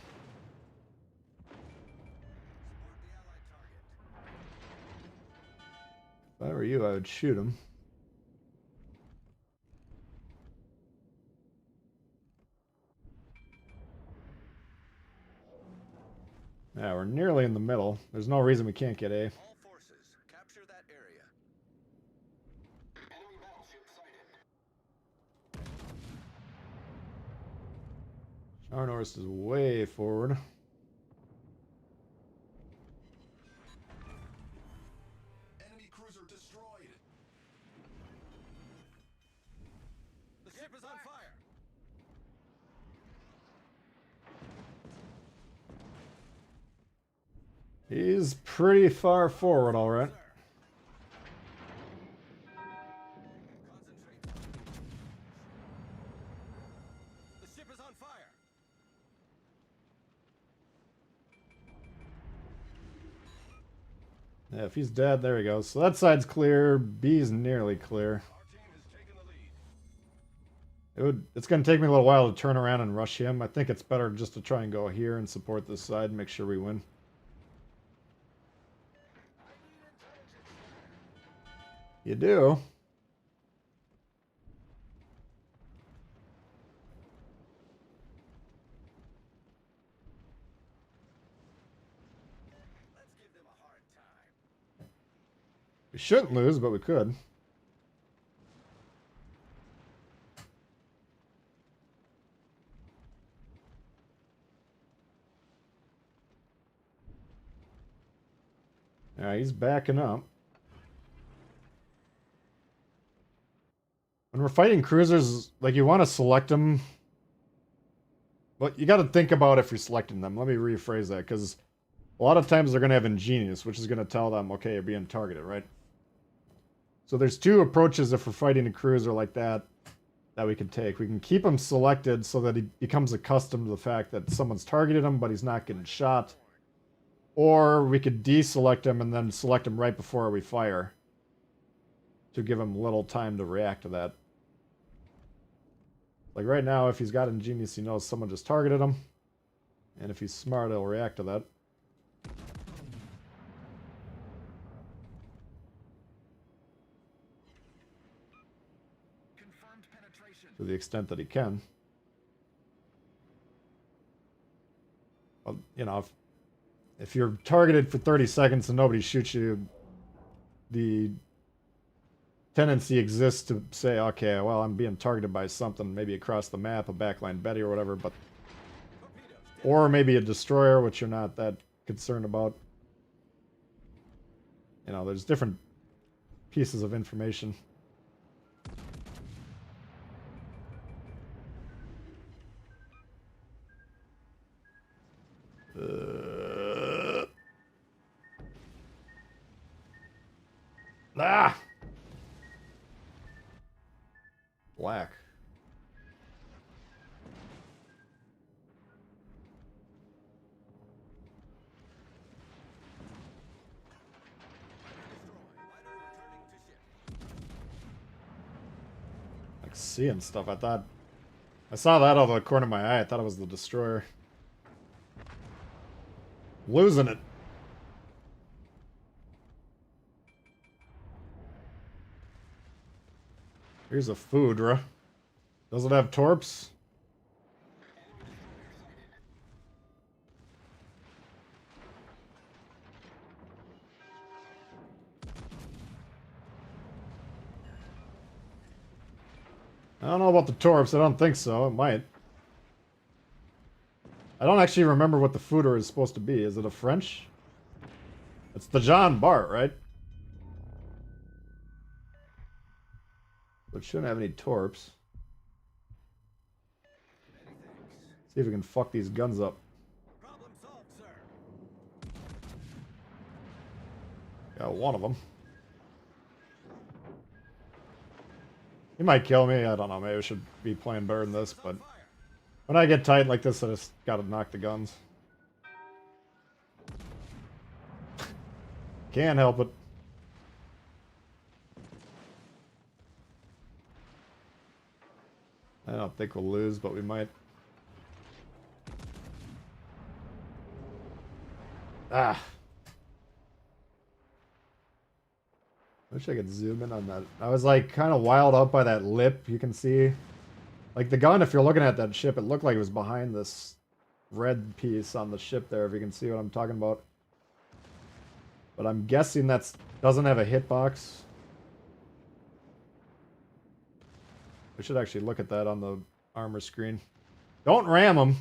If I were you, I would shoot him. Yeah, we're nearly in the middle. There's no reason we can't get A. All forces, capture that area. Enemy battleship sighted. Charnorst is way forward. Enemy cruiser destroyed. The ship is on fire. He's pretty far forward, all right. Concentrate. The ship is on fire. Yeah, if he's dead, there he goes. So that side's clear. B's nearly clear. Our team has taken the lead. It's going to take me a little while to turn around and rush him. I think it's better just to try and go here and support this side and make sure we win. You do. Let's give them a hard time. We shouldn't lose, but we could. Alright, he's backing up. When we're fighting cruisers, like, you want to select them. But you got to think about if you're selecting them. Let me rephrase that, because a lot of times they're going to have Ingenious, which is going to tell them, okay, you're being targeted, right? So there's two approaches if we're fighting a cruiser like that we can take. We can keep him selected so that he becomes accustomed to the fact that someone's targeted him, but he's not getting shot. Or we could deselect him and then select him right before we fire to give him little time to react to that. Like right now, if he's got Ingenious, he knows someone just targeted him. And if he's smart, he'll react to that. Confirmed penetration. To the extent that he can. Well, you know, if you're targeted for 30 seconds and nobody shoots you, the tendency exists to say, okay, well, I'm being targeted by something, maybe across the map, a backline Betty or whatever, but or maybe a destroyer, which you're not that concerned about. You know, there's different pieces of information. Ah! Black. Like seeing stuff. I saw that out of the corner of my eye. I thought it was the destroyer. Losing it. Here's a Foudre. Does it have torps? I don't know about the torps. I don't think so. It might. I don't actually remember what the Foudre is supposed to be. Is it a French? It's the Jean Bart, right? But it shouldn't have any torps. See if we can fuck these guns up. Problem solved, sir. Got one of them. He might kill me. I don't know. Maybe I should be playing better than this, but when I get tight like this, I just gotta knock the guns. Can't help it. I don't think we'll lose, but we might. Ah. Wish I could zoom in on that. I was like kind of wild up by that lip. You can see, like the gun, if you're looking at that ship, it looked like it was behind this red piece on the ship there, if you can see what I'm talking about. But I'm guessing that doesn't have a hitbox. We should actually look at that on the armor screen. Don't ram them.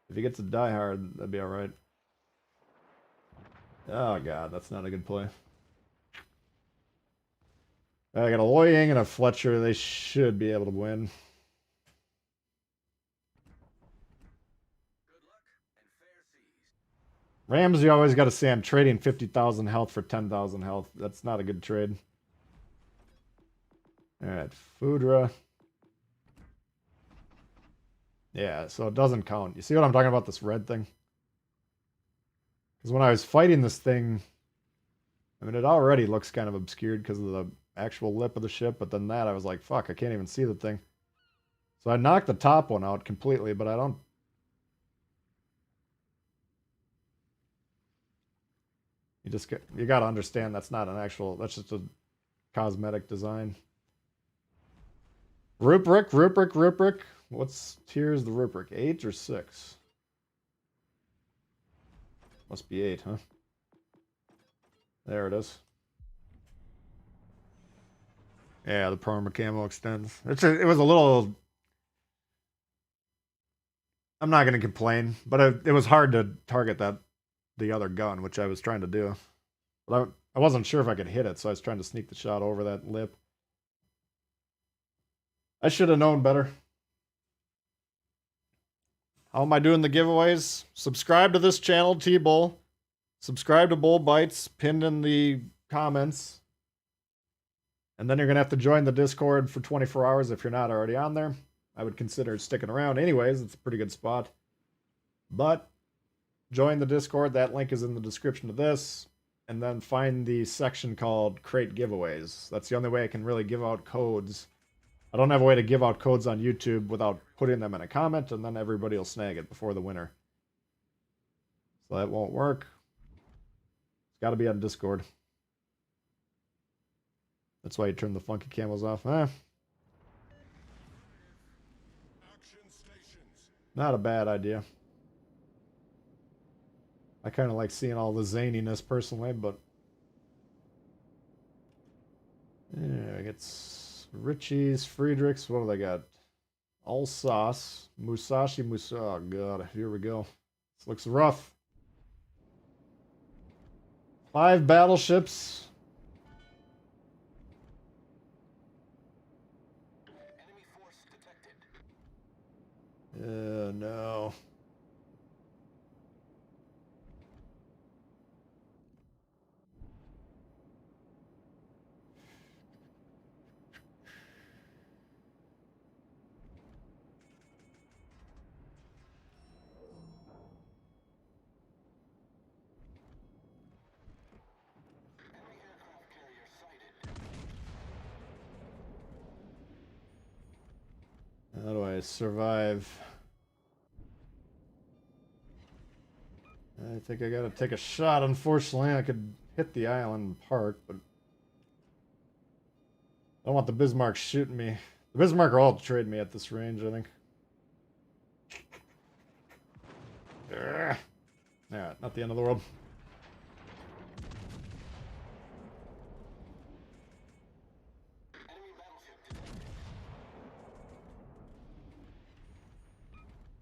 If he gets a die hard, that'd be alright. Oh god, that's not a good play. I got a Loy Yang and a Fletcher. They should be able to win. Good luck and fair seas. Rams, you always got to say I'm trading 50,000 health for 10,000 health. That's not a good trade. Alright, Foudre. Yeah, so it doesn't count. You see what I'm talking about, this red thing? Because when I was fighting this thing, I mean, it already looks kind of obscured because of the actual lip of the ship, but then that, I was like, fuck, I can't even see the thing. So I knocked the top one out completely, but I don't... You got to understand that's not an actual. That's just a cosmetic design. Rubric. What's tier is the rubric? 8 or 6? Must be 8, huh? There it is. Yeah, the Parma camo extends. It was a little. I'm not gonna complain, but it was hard to target the other gun, which I was trying to do. But I wasn't sure if I could hit it, so I was trying to sneak the shot over that lip. I should have known better. How am I doing the giveaways? Subscribe to this channel, Tbull. Subscribe to Bull Bites, pinned in the comments. And then you're going to have to join the Discord for 24 hours if you're not already on there. I would consider sticking around anyways. It's a pretty good spot. But join the Discord. That link is in the description of this. And then find the section called Crate Giveaways. That's the only way I can really give out codes. I don't have a way to give out codes on YouTube without putting them in a comment, and then everybody will snag it before the winner. So that won't work. It's got to be on Discord. That's why you turn the funky camos off. Not a bad idea. I kind of like seeing all the zaniness personally, but yeah, I get Richie's, Friedrichs. What do they got? Alsace, Musashi, Oh god, here we go. This looks rough. 5 battleships. Enemy force detected. No. Enemy aircraft carrier sighted. How do I survive? I think I gotta take a shot. Unfortunately, I could hit the island and park, but I don't want the Bismarck shooting me. The Bismarck will all trade me at this range, I think. Alright, not the end of the world. Enemy battleship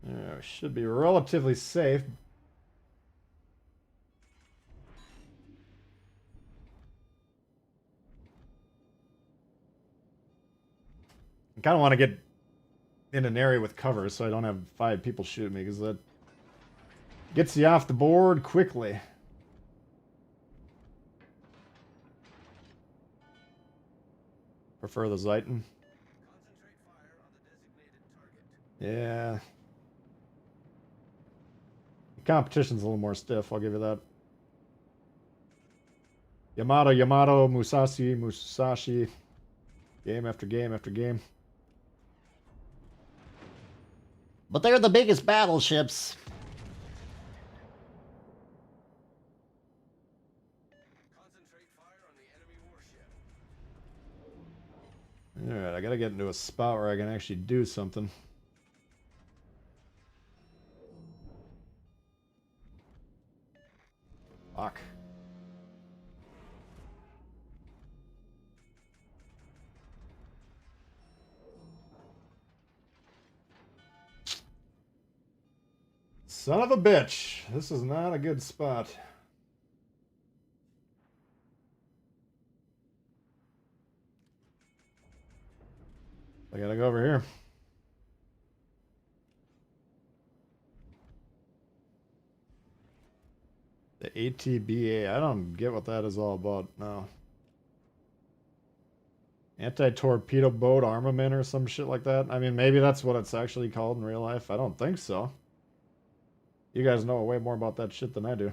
detected. We should be relatively safe. I kind of want to get in an area with cover so I don't have 5 people shoot me, because that gets you off the board quickly. Prefer the Zeiton. Concentrate fire on the designated target. Yeah. The competition's a little more stiff, I'll give you that. Yamato, Musashi. Game after game after game. But they're the biggest battleships. Concentrate fire on the enemy warship. Alright, I gotta get into a spot where I can actually do something. Fuck. Son of a bitch. This is not a good spot. I gotta go over here. The ATBA. I don't get what that is all about. No. Anti-torpedo boat armament or some shit like that. I mean, maybe that's what it's actually called in real life. I don't think so. You guys know way more about that shit than I do.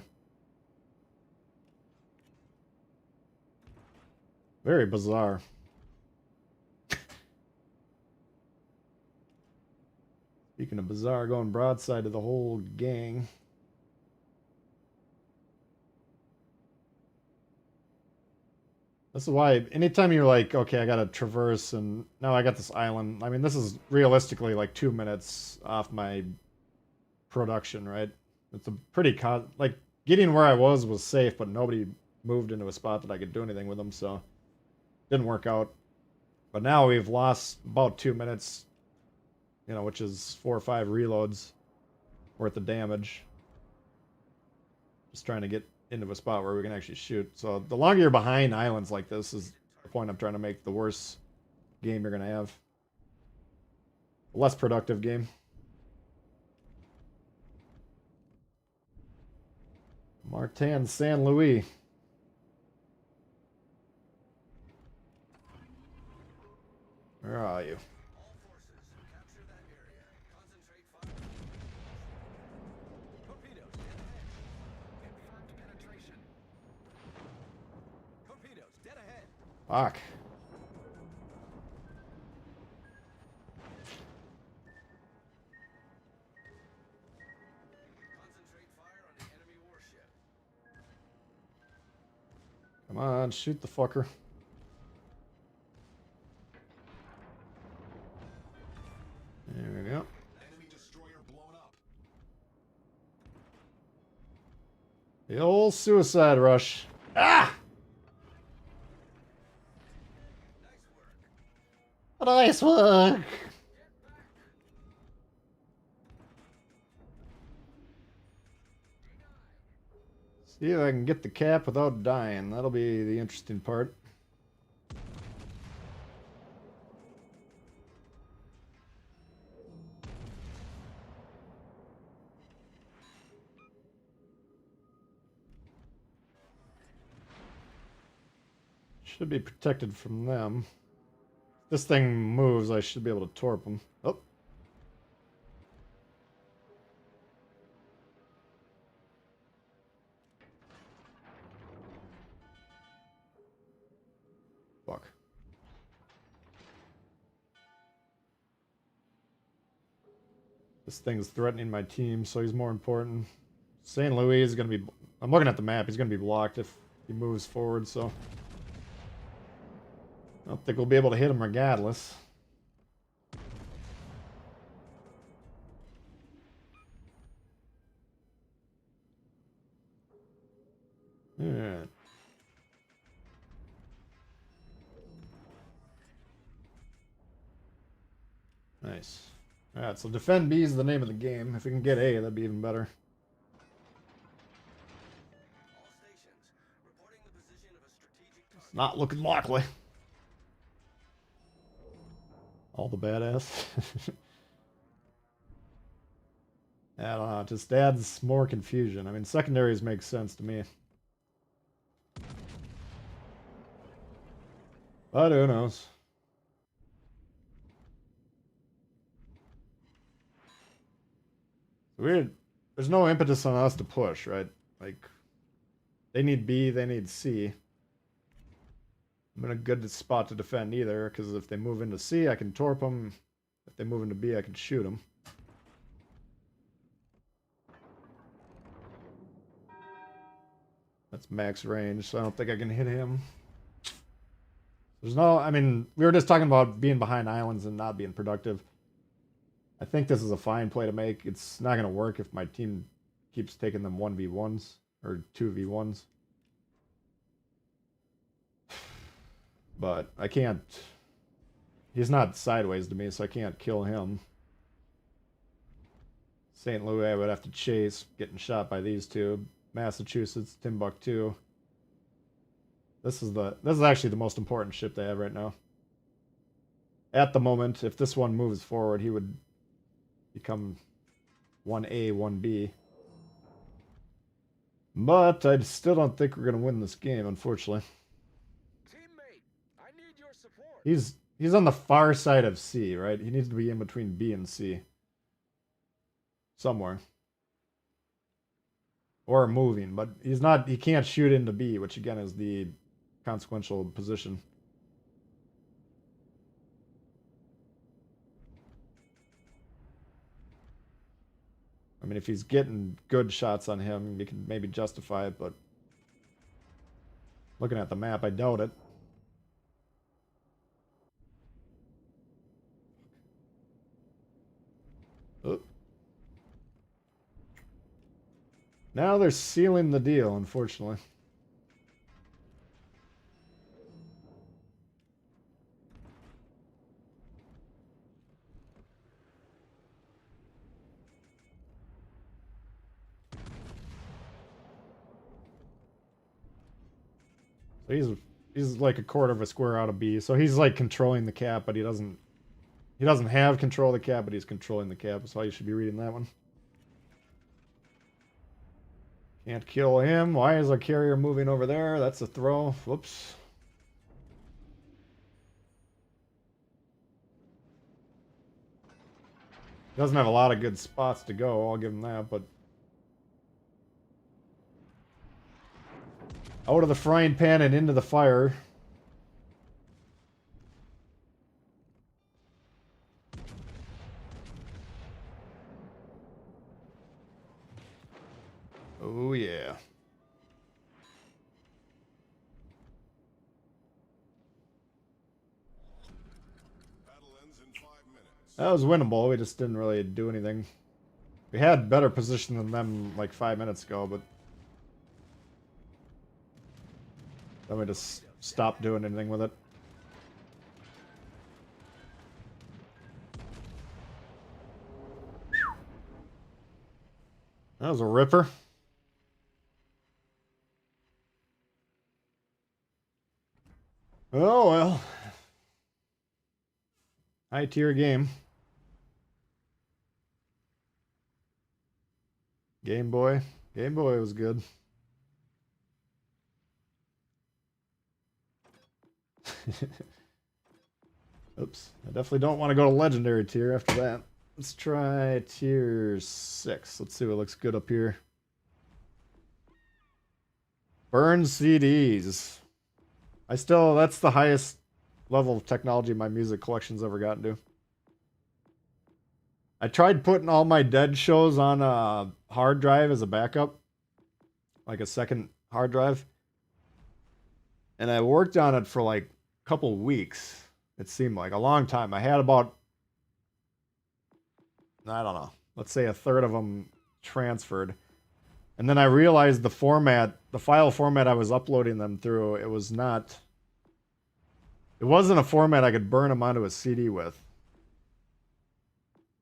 Very bizarre. Speaking of bizarre, going broadside to the whole gang. This is why anytime you're like, okay, I gotta traverse and now I got this island. I mean, this is realistically like 2 minutes off my production, right? It's a pretty like getting where I was safe, but nobody moved into a spot that I could do anything with them, so didn't work out. But now we've lost about 2 minutes, you know, which is 4 or 5 reloads worth of damage. Just trying to get into a spot where we can actually shoot. So the longer you're behind islands like this is the point I'm trying to make, the worse game you're going to have. A less productive game. Martin San Luis. Where are you? All forces, capture that area. Concentrate fire. Torpedoes, dead ahead. Confirmed penetration. Torpedoes, dead ahead. Fuck. Concentrate fire on the enemy warship. Come on, shoot the fucker. There we go. Enemy destroyer blown up. The old suicide rush. Ah! Nice work. Nice work. See if I can get the cap without dying. That'll be the interesting part. Should be protected from them. If this thing moves, I should be able to torp them. Oh. Fuck. This thing's threatening my team, so he's more important. St. Louis is going to be... I'm looking at the map. He's going to be blocked if he moves forward, so... I don't think we'll be able to hit him regardless. Alright. Nice. Alright, so defend B is the name of the game. If we can get A, that'd be even better. All stations, reporting the position of a strategic target. Not looking likely. All the badass. I don't know, it just adds more confusion. I mean, secondaries make sense to me. But who knows? Weird. There's no impetus on us to push, right? Like, they need B, they need C. I'm in a good spot to defend either, because if they move into C, I can torp them. If they move into B, I can shoot them. That's max range, so I don't think I can hit him. There's no... I mean, we were just talking about being behind islands and not being productive. I think this is a fine play to make. It's not going to work if my team keeps taking them 1v1s or 2v1s. But I can't... He's not sideways to me, so I can't kill him. St. Louis, I would have to chase, getting shot by these two. Massachusetts, Timbuktu. This is actually the most important ship they have right now. At the moment, if this one moves forward, he would become 1A, 1B. But I still don't think we're going to win this game, unfortunately. Teammate, I need your support. He's on the far side of C, right? He needs to be in between B and C. Somewhere. Or moving, but he can't shoot into B, which again is the consequential position. I mean, if he's getting good shots on him, you can maybe justify it, but looking at the map, I doubt it. Now they're sealing the deal, unfortunately. So he's like a quarter of a square out of B. So he's like controlling the cap, but he doesn't have control of the cap, but he's controlling the cap. That's why you should be reading that one. Can't kill him. Why is our carrier moving over there? That's a throw. Whoops. Doesn't have a lot of good spots to go, I'll give him that, but... Out of the frying pan and into the fire. Oh, yeah. Battle ends in 5 minutes. That was winnable, we just didn't really do anything. We had better position than them like 5 minutes ago, but... Then we just stopped doing anything with it. That was a ripper. Oh well. High tier game. Game Boy. Game Boy was good. Oops. I definitely don't want to go to legendary tier after that. Let's try tier 6. Let's see what looks good up here. Burn CDs. That's the highest level of technology my music collection's ever gotten to. I tried putting all my dead shows on a hard drive as a backup. Like a second hard drive. And I worked on it for like a couple weeks. It seemed like a long time. I had about, I don't know, let's say a third of them transferred. And then I realized the file format I was uploading them through, it wasn't a format I could burn them onto a CD with.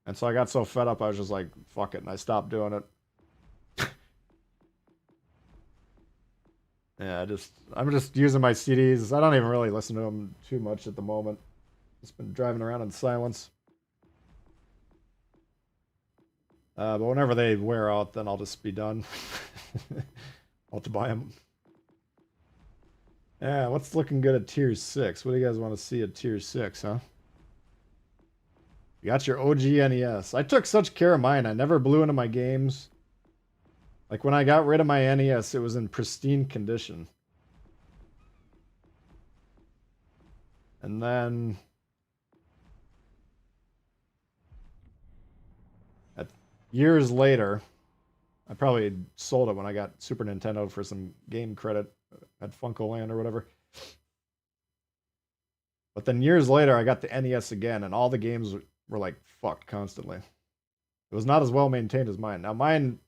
And so I got so fed up, I was just like, fuck it, and I stopped doing it. Yeah, I'm just using my CDs. I don't even really listen to them too much at the moment. Just been driving around in silence. But whenever they wear out, then I'll just be done. I'll have to buy them. Yeah, what's looking good at tier 6? What do you guys want to see at tier 6, huh? You got your OG NES. I took such care of mine. I never blew into my games. Like when I got rid of my NES, it was in pristine condition. And then... years later, I probably sold it when I got Super Nintendo for some game credit at FuncoLand or whatever. But then years later, I got the NES again, and all the games were like fucked constantly. It was not as well maintained as mine. Now mine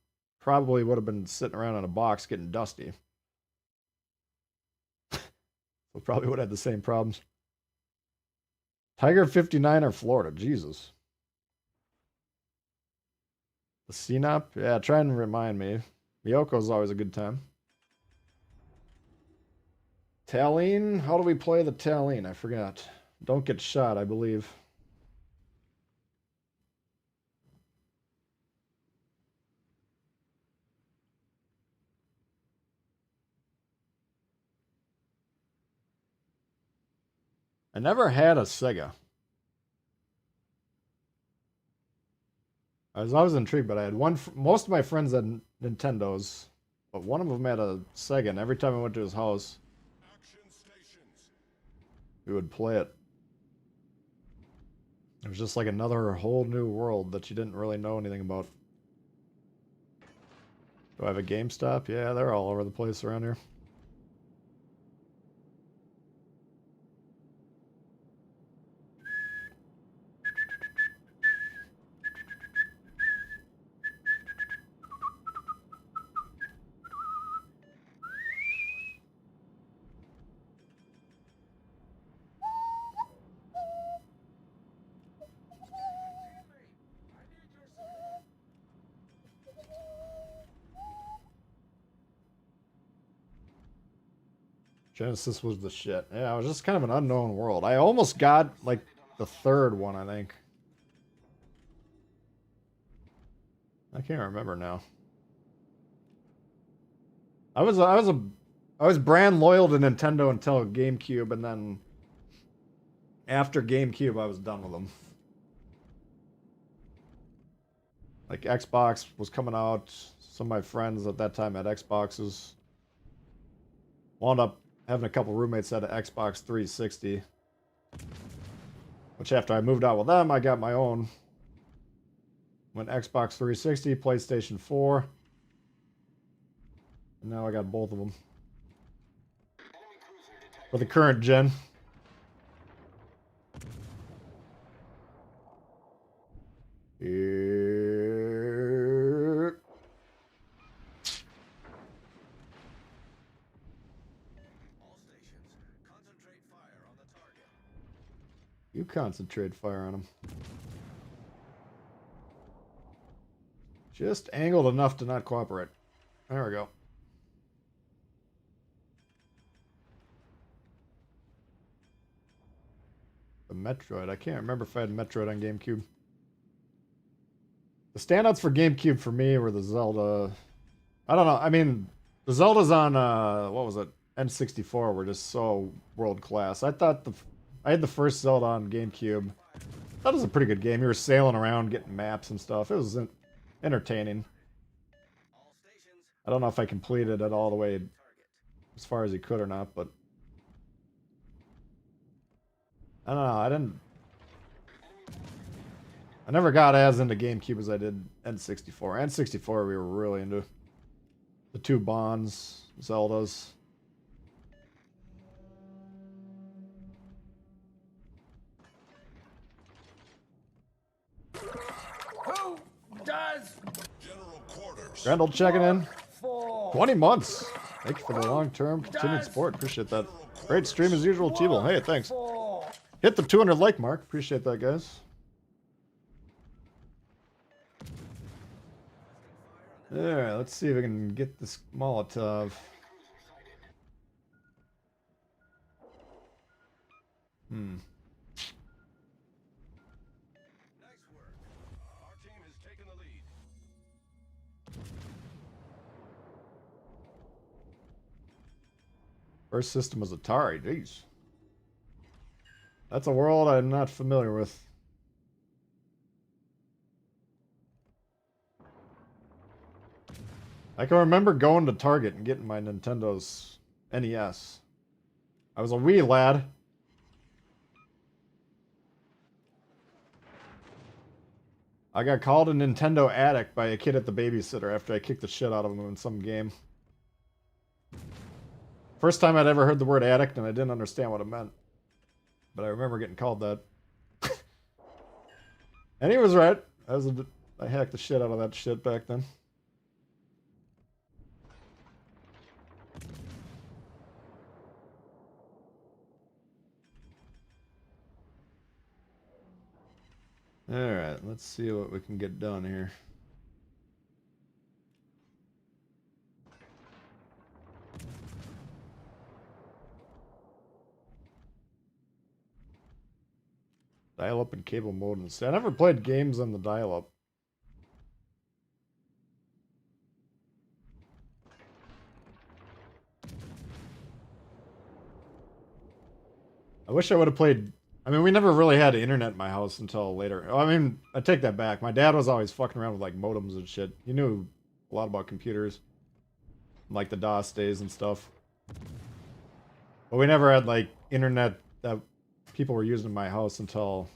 probably would have been sitting around in a box getting dusty. So probably would have had the same problems. Tiger 59 or Florida, Jesus. The CNOP? Yeah, try and remind me. Miyoko's always a good time. Talene? How do we play the Talene? I forgot. Don't get shot, I believe. I never had a Sega. I was always intrigued, but I had most of my friends had Nintendos, but one of them had a Sega, and every time I went to his house, we would play it. It was just like another whole new world that you didn't really know anything about. Do I have a GameStop? Yeah, they're all over the place around here. Genesis was the shit. Yeah, it was just kind of an unknown world. I almost got like the third one, I think. I can't remember now. I was brand loyal to Nintendo until GameCube, and then after GameCube, I was done with them. Like Xbox was coming out. Some of my friends at that time had Xboxes. Wound up having a couple roommates that had an Xbox 360. Which after I moved out with them, I got my own. Went Xbox 360, PlayStation 4. And now I got both of them. For the current gen. Here. All stations, concentrate fire on the target. You concentrate fire on them. Just angled enough to not cooperate. There we go. The Metroid. I can't remember if I had Metroid on GameCube. The standouts for GameCube for me were the Zelda. I don't know. I mean, the Zeldas on what was it? N64 were just so world class. I thought I had the first Zelda on GameCube. That was a pretty good game. You were sailing around, getting maps and stuff. It was entertaining. All stations, I don't know if I completed it all the way as far as you could or not, but I don't know. I never got as into GameCube as I did N64. N64 we were really into. The two Bonds, Zeldas. Who does? General quarters. Grendel checking in. For 20 months. Thank you for the long-term continued support. Appreciate that. Great stream as usual, Tbull. Hey, thanks. for Hit the 200 like mark. Appreciate that, guys. Alright, let's see if we can get this Molotov. nice work. Our team has taken the lead. First system was Atari. Jeez. That's a world I'm not familiar with. I can remember going to Target and getting my Nintendo's NES. I was a wee lad. I got called a Nintendo addict by a kid at the babysitter after I kicked the shit out of him in some game. First time I'd ever heard the word addict, and I didn't understand what it meant. But I remember getting called that. And he was right. I hacked the shit out of that shit back then. Alright, let's see what we can get done here. Dial-up and cable modems. I never played games on the dial-up. I wish I would have played... I mean, we never really had internet in my house until later. I mean, I take that back. My dad was always fucking around with, like, modems and shit. He knew a lot about computers. Like the DOS days and stuff. But we never had, like, internet that people were using in my house until...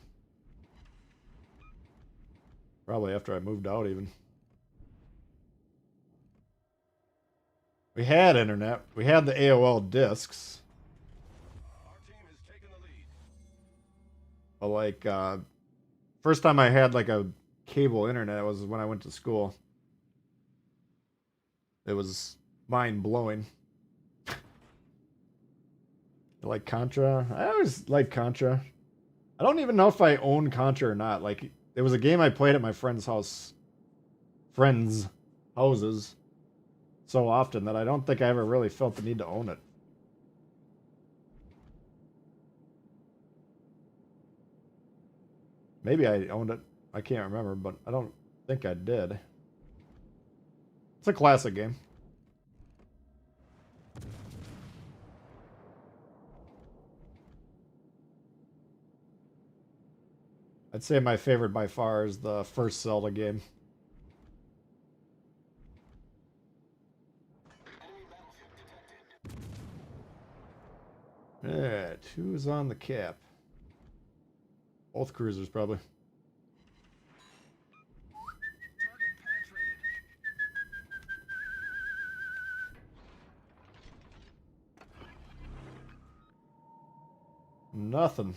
probably after I moved out, even. We had internet. We had the AOL discs. Our team has taken the lead. But like, first time I had like a cable internet was when I went to school. It was mind-blowing. Like Contra? I always liked Contra. I don't even know if I own Contra or not. Like, it was a game I played at my friend's house. Friends' houses. So often that I don't think I ever really felt the need to own it. Maybe I owned it. I can't remember, but I don't think I did. It's a classic game. I'd say my favorite by far is the first Zelda game. Alright, who's on the cap? Both cruisers, probably. Nothing.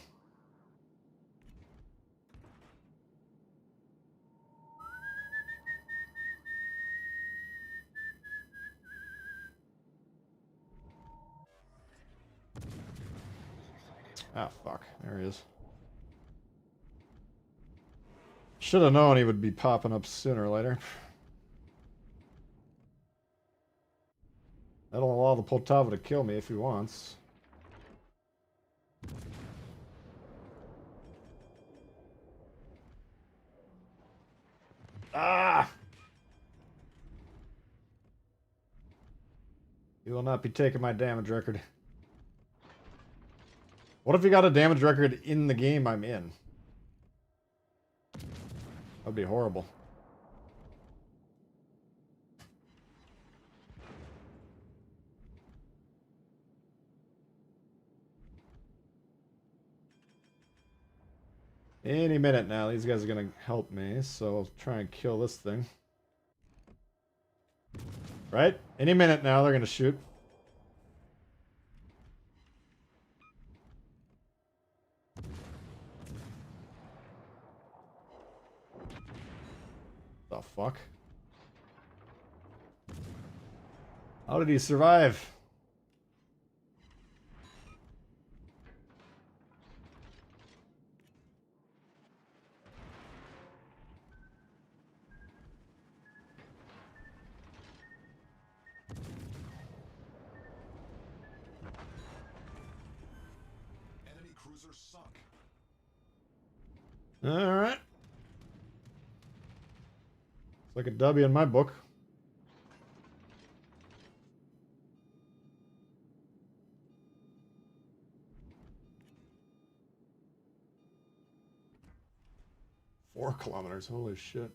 Ah, fuck. There he is. Should have known he would be popping up sooner or later. That'll allow the Poltava to kill me if he wants. Ah! He will not be taking my damage record. What if he got a damage record in the game I'm in? That'd be horrible. Any minute now, these guys are gonna help me, so I'll try and kill this thing. Right? Any minute now, they're gonna shoot. The fuck? How did he survive? Enemy cruiser sunk. Alright. It's like a W in my book. Four kilometers, holy shit.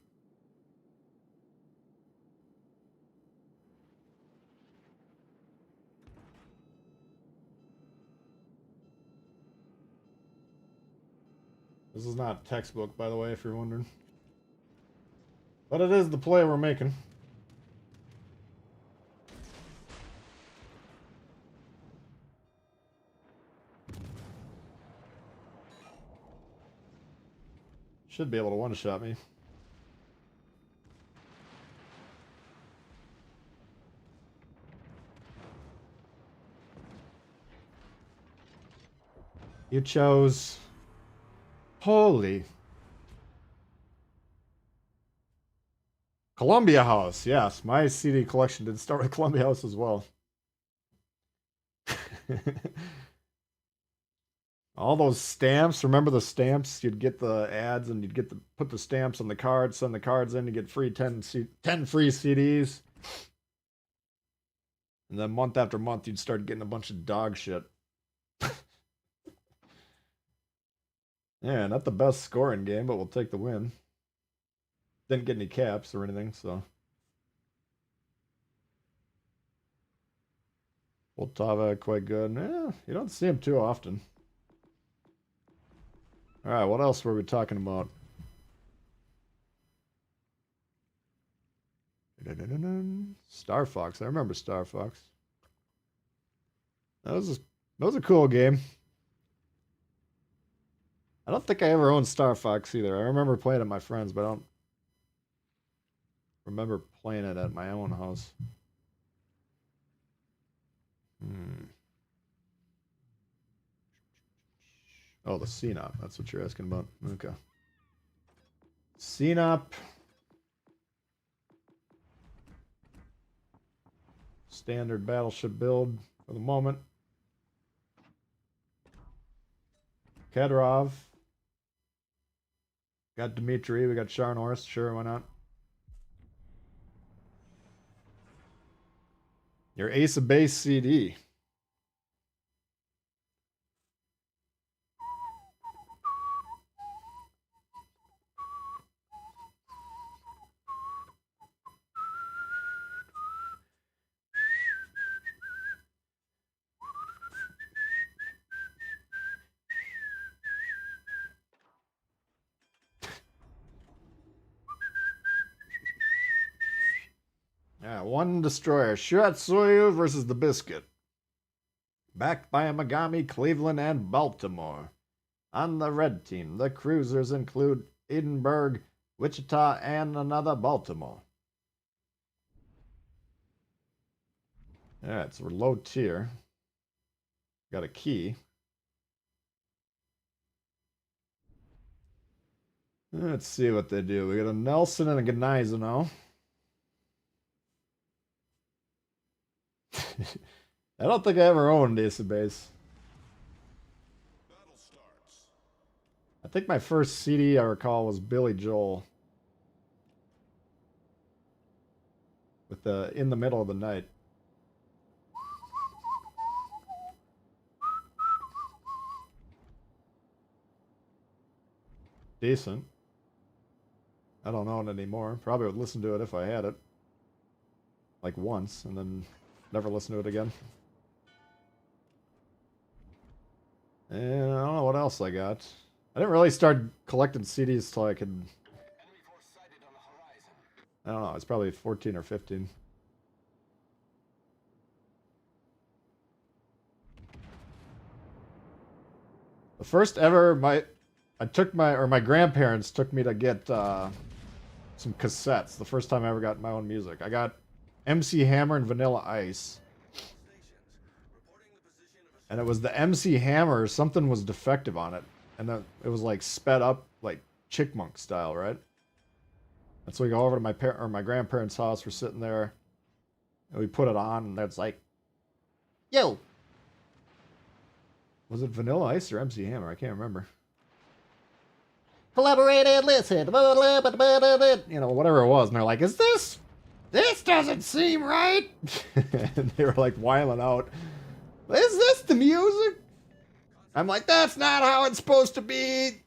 This is not textbook, by the way, if you're wondering. But it is the play we're making. Should be able to one-shot me. You chose... Holy... Columbia House, yes. My CD collection did start with Columbia House as well. All those stamps, remember the stamps? You'd get the ads and you'd get the put the stamps on the cards, send the cards in, you get free 10 free CDs. And then month after month you'd start getting a bunch of dog shit. Yeah, not the best scoring game, but we'll take the win. Didn't get any caps or anything, so. Poltava quite good. Yeah, you don't see him too often. Alright, what else were we talking about? Star Fox. I remember Star Fox. That was a cool game. I don't think I ever owned Star Fox either. I remember playing it at my friends, but I don't remember playing it at my own house. Oh, the CNOP. That's what you're asking about. Okay. CNOP. Standard battleship build for the moment. Kadyrov. Got Dimitri, we got Sharnorst, sure, why not? Your Ace of Base CD. Yeah, one destroyer. Shiratsuyu versus the Biscuit. Backed by Amagami, Cleveland, and Baltimore. On the red team, the cruisers include Edinburgh, Wichita, and another Baltimore. Alright, so we're low tier. Got a key. Let's see what they do. We got a Nelson and a Gneisenau. I don't think I ever owned Ace of Base. Battle starts. I think my first CD I recall was Billy Joel. With the In the Middle of the Night. Decent. I don't own it anymore. Probably would listen to it if I had it. Like once, and then never listen to it again. And I don't know what else I got. I didn't really start collecting CDs till I could... Enemy force sighted on the horizon. I don't know, it's probably 14 or 15. The first ever, my grandparents took me to get some cassettes. The first time I ever got my own music. I got MC Hammer and Vanilla Ice. And it was the MC Hammer, something was defective on it. And then it was like sped up, like Chickmunk style, right? And so we go over to my grandparents' house, we're sitting there, and we put it on, and that's like, yo! Was it Vanilla Ice or MC Hammer? I can't remember. Collaborate and listen. You know, whatever it was, and they're like, is this? This doesn't seem right! And they were like whiling out. Is this the music? I'm like, that's not how it's supposed to be.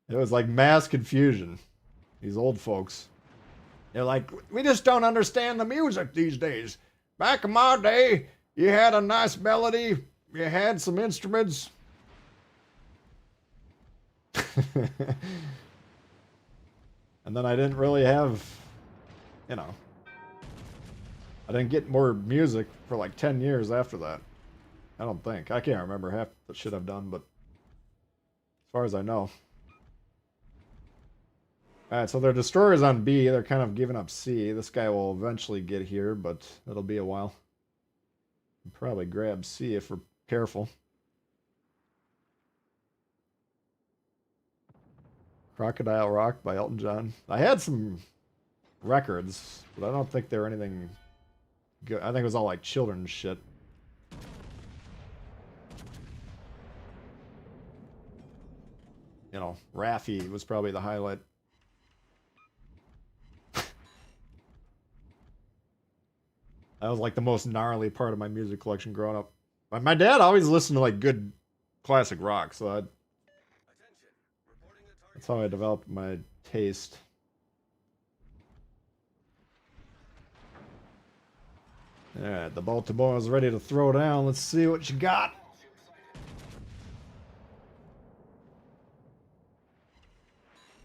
It was like mass confusion. These old folks. They're like, we just don't understand the music these days. Back in my day, you had a nice melody, you had some instruments. And then I didn't really have, you know, I didn't get more music for like 10 years after that. I don't think. I can't remember half the shit I've done, but as far as I know. Alright, so their destroyer's on B. They're kind of giving up C. This guy will eventually get here, but it'll be a while. We'll probably grab C if we're careful. Crocodile Rock by Elton John. I had some records, but I don't think they were anything good. I think it was all like children's shit. You know, Raffi was probably the highlight. That was like the most gnarly part of my music collection growing up. My dad always listened to like good classic rock, so that's how I developed my taste. Alright, the Baltimore is ready to throw down. Let's see what you got.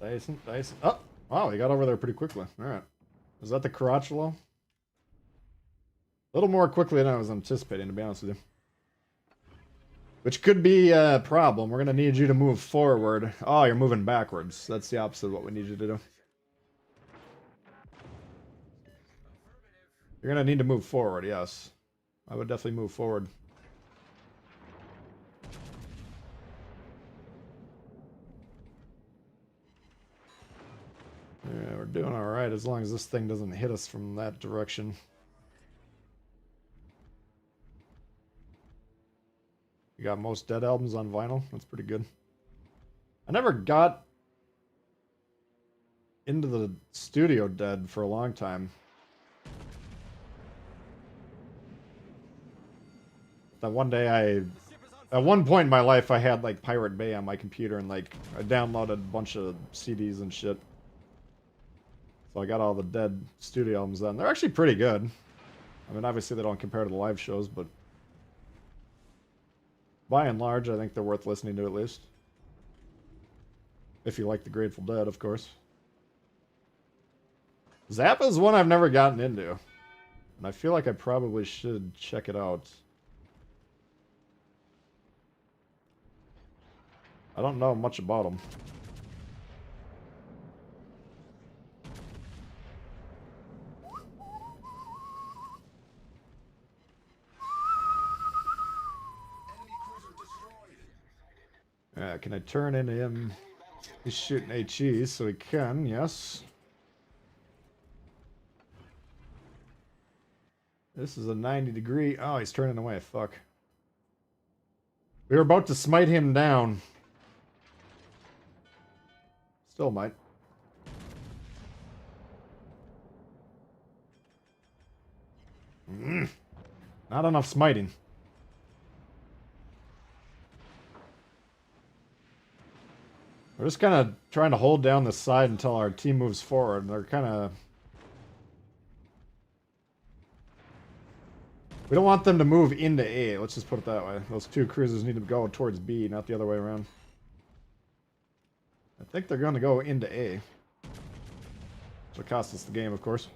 Dyson. Oh, wow, he got over there pretty quickly. Alright. Was that the Caracciolo? A little more quickly than I was anticipating, to be honest with you. Which could be a problem. We're going to need you to move forward. Oh, you're moving backwards. That's the opposite of what we need you to do. You're going to need to move forward, yes. I would definitely move forward. Yeah, we're doing alright as long as this thing doesn't hit us from that direction. You got most Dead albums on vinyl. That's pretty good. I never got into the studio dead for a long time. That one day at one point in my life, I had like Pirate Bay on my computer and like I downloaded a bunch of CDs and shit. So I got all the dead studio albums then. They're actually pretty good. I mean, obviously they don't compare to the live shows, but by and large, I think they're worth listening to at least. If you like the Grateful Dead, of course. Zappa is one I've never gotten into. And I feel like I probably should check it out. I don't know much about them. Can I turn into him? He's shooting HE, so he can, yes. This is a 90-degree. Oh, he's turning away. Fuck. We were about to smite him down. Still might. Not enough smiting. We're just kind of trying to hold down the side until our team moves forward. They're kind of... We don't want them to move into A. Let's just put it that way. Those two cruisers need to go towards B, not the other way around. I think they're going to go into A. Which will cost us the game, of course.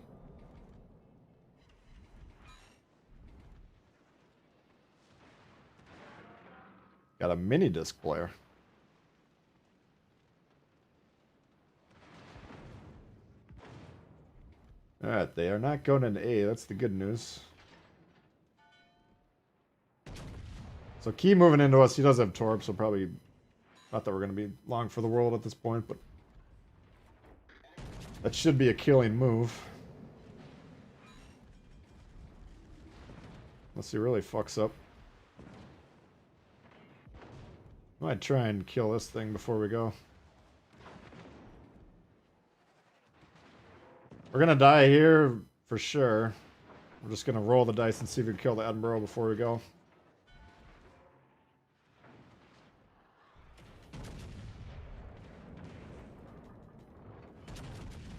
Got a mini disc player. Alright, they are not going into A. That's the good news. So Key moving into us. He does have Torp, so probably... Not that we're going to be long for the world at this point, but... That should be a killing move. Unless he really fucks up. I might try and kill this thing before we go. We're gonna die here for sure. We're just gonna roll the dice and see if we can kill the Edinburgh before we go.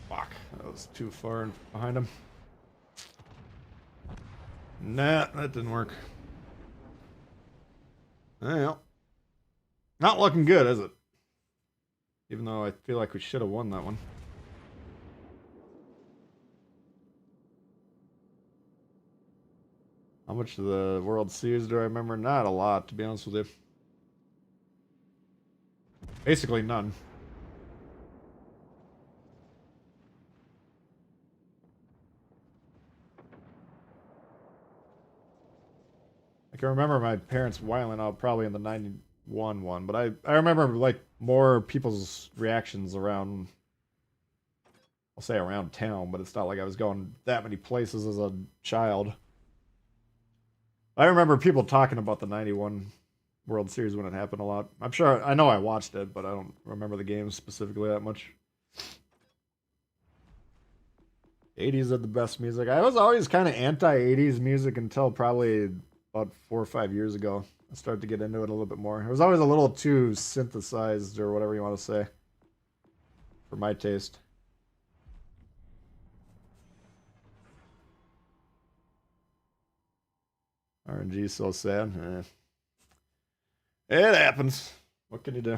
Fuck, that was too far behind him. Nah, that didn't work. Well, not looking good, is it? Even though I feel like we should have won that one. How much of the World Series do I remember? Not a lot, to be honest with you. Basically none. I can remember my parents wiling out probably in the 91 one, but I remember like more people's reactions around, I'll say around town, but it's not like I was going that many places as a child. I remember people talking about the 91 World Series when it happened a lot. I'm sure, I know I watched it, but I don't remember the games specifically that much. 80s are the best music. I was always kind of anti-80s music until probably about 4 or 5 years ago. I started to get into it a little bit more. It was always a little too synthesized, or whatever you want to say, for my taste. RNG so sad. It happens. What can you do?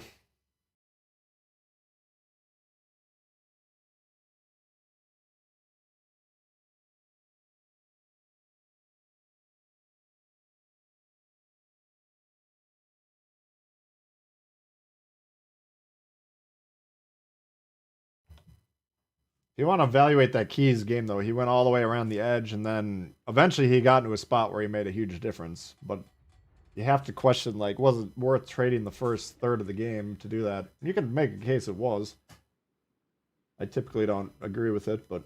If you want to evaluate that Keys game, though, he went all the way around the edge, and then eventually he got into a spot where he made a huge difference. But you have to question, like, was it worth trading the first third of the game to do that? You can make a case it was. I typically don't agree with it, but...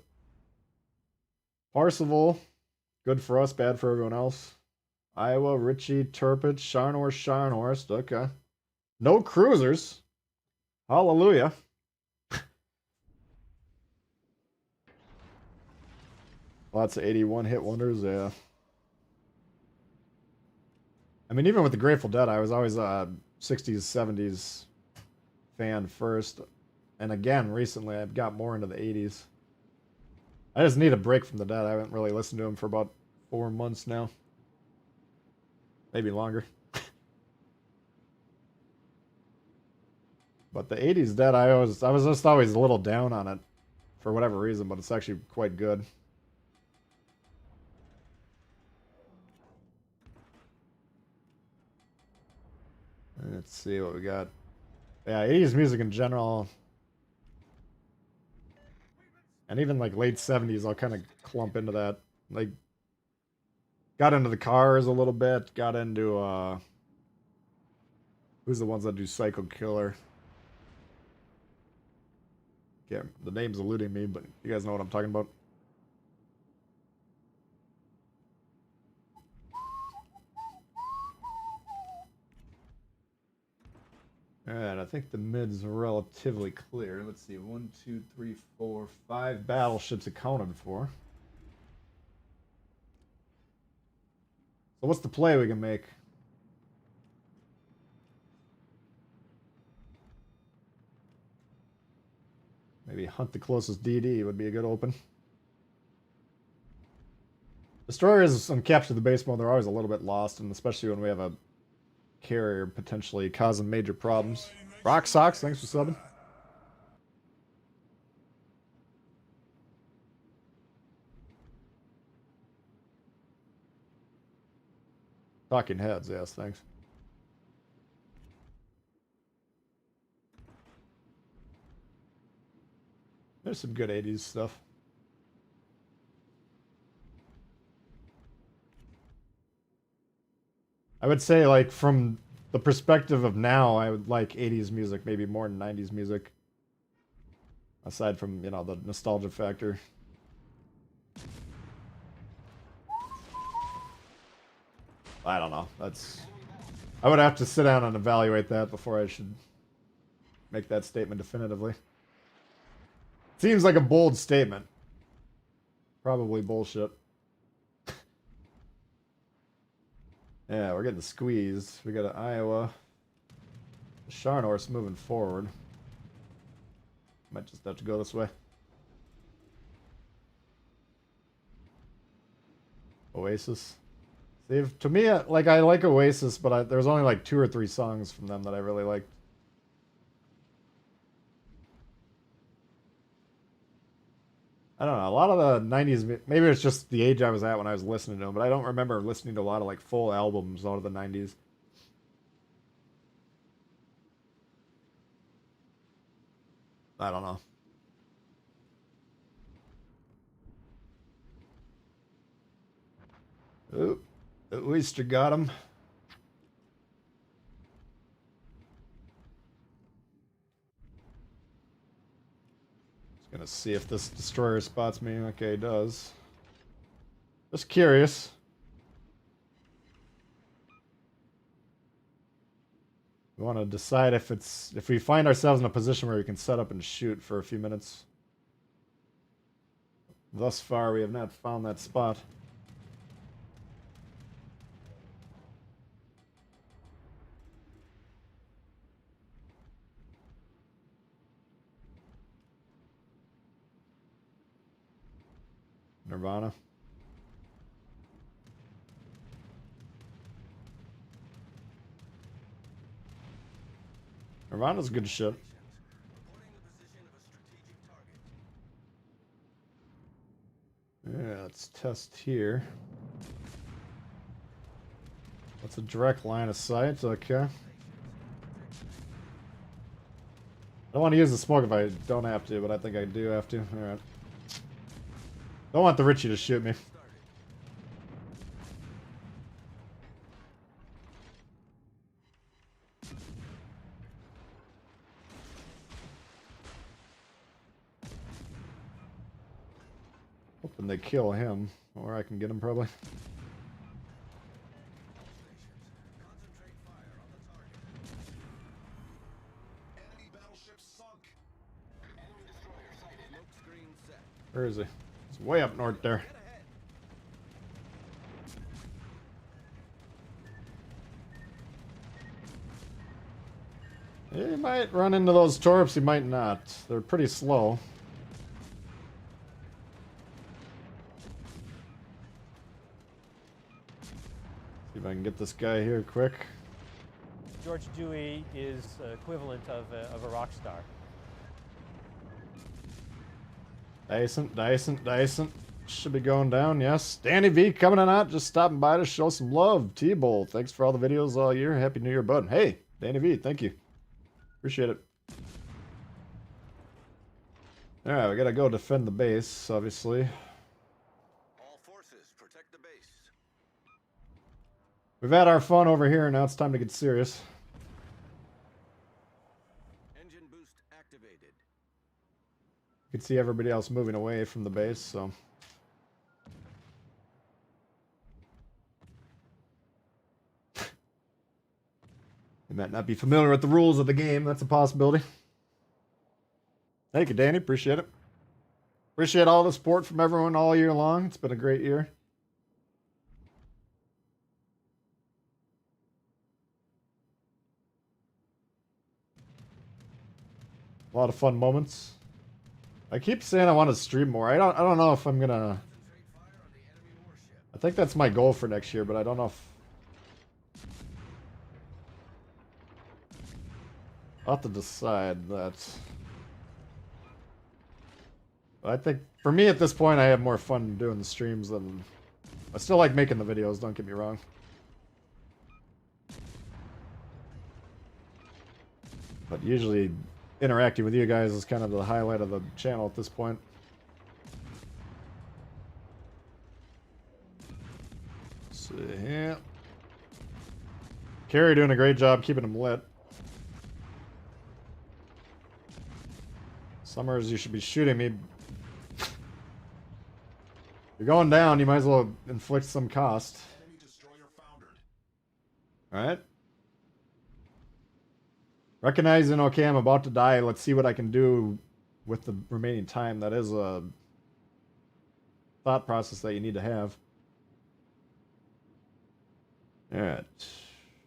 Parsival, good for us, bad for everyone else. Iowa, Ritchie, Turpich, Sharnhorst. Okay. No cruisers. Hallelujah. Lots of 81 hit wonders, yeah. I mean, even with the Grateful Dead, I was always a 60s, 70s fan first. And again, recently, I've got more into the 80s. I just need a break from the Dead. I haven't really listened to them for about 4 months now. Maybe longer. But the 80s Dead, I was just always a little down on it for whatever reason, but it's actually quite good. Let's see what we got. Yeah, 80s music in general. And even like late 70s, I'll kind of clump into that. Like, got into the Cars a little bit. Got into, who's the ones that do Psycho Killer? Yeah, the name's eluding me, but you guys know what I'm talking about. Alright, I think the mid's relatively clear. Let's see, 1, 2, 3, 4, 5 battleships accounted for. So what's the play we can make? Maybe hunt the closest DD would be a good open. Destroyers on capture the base mode, they're always a little bit lost, and especially when we have a carrier potentially causing major problems. Rock Socks, thanks for subbing. Talking Heads, yes, thanks. There's some good 80s stuff. I would say, like, from the perspective of now, I would like 80s music maybe more than 90s music. Aside from, you know, the nostalgia factor. I don't know. I would have to sit down and evaluate that before I should make that statement definitively. Seems like a bold statement. Probably bullshit. Yeah, we're getting squeezed. We got an Iowa. Sharnor's moving forward. Might just have to go this way. Oasis. See, to me, like, I like Oasis, but there's only like 2 or 3 songs from them that I really liked. I don't know, a lot of the 90s, maybe it's just the age I was at when I was listening to them, but I don't remember listening to a lot of like full albums out of the 90s. I don't know. Oop, at least you got him. Gonna see if this destroyer spots me. Okay, it does. Just curious. We want to decide if we find ourselves in a position where we can set up and shoot for a few minutes. Thus far, we have not found that spot. Nirvana. Nirvana's good shit. Yeah, let's test here. That's a direct line of sight, okay. I don't want to use the smoke if I don't have to, but I think I do have to. Alright. Don't want the Richie to shoot me. Hoping they kill him, or I can get him probably. Enemy battleships Where is he? He's way up north there. Get ahead. He might run into those torps, he might not. They're pretty slow. See if I can get this guy here quick. George Dewey is equivalent of a rock star. Decent, decent, decent. Should be going down, yes. Danny V coming in hot, just stopping by to show some love. Tbull, thanks for all the videos all year. Happy New Year, bud. Hey, Danny V, thank you. Appreciate it. Alright, we gotta go defend the base, obviously. All forces, protect the base. We've had our fun over here, now it's time to get serious. Engine boost activated. You can see everybody else moving away from the base, so. You might not be familiar with the rules of the game, that's a possibility. Thank you, Danny, appreciate it. Appreciate all the support from everyone all year long. It's been a great year. A lot of fun moments. I keep saying I want to stream more. I don't know if I'm gonna. Concentrate fire on the enemy warship. I think that's my goal for next year, but I don't know if. I'll have to decide that. But I think for me at this point, I have more fun doing the streams than. I still like making the videos. Don't get me wrong. But usually, interacting with you guys is kind of the highlight of the channel at this point. Let's see here. Carrie doing a great job keeping them lit. Summers, you should be shooting me. You're going down, you might as well inflict some cost. Enemy destroyer foundered. Alright. Recognizing, okay, I'm about to die. Let's see what I can do with the remaining time. That is a thought process that you need to have. Alright.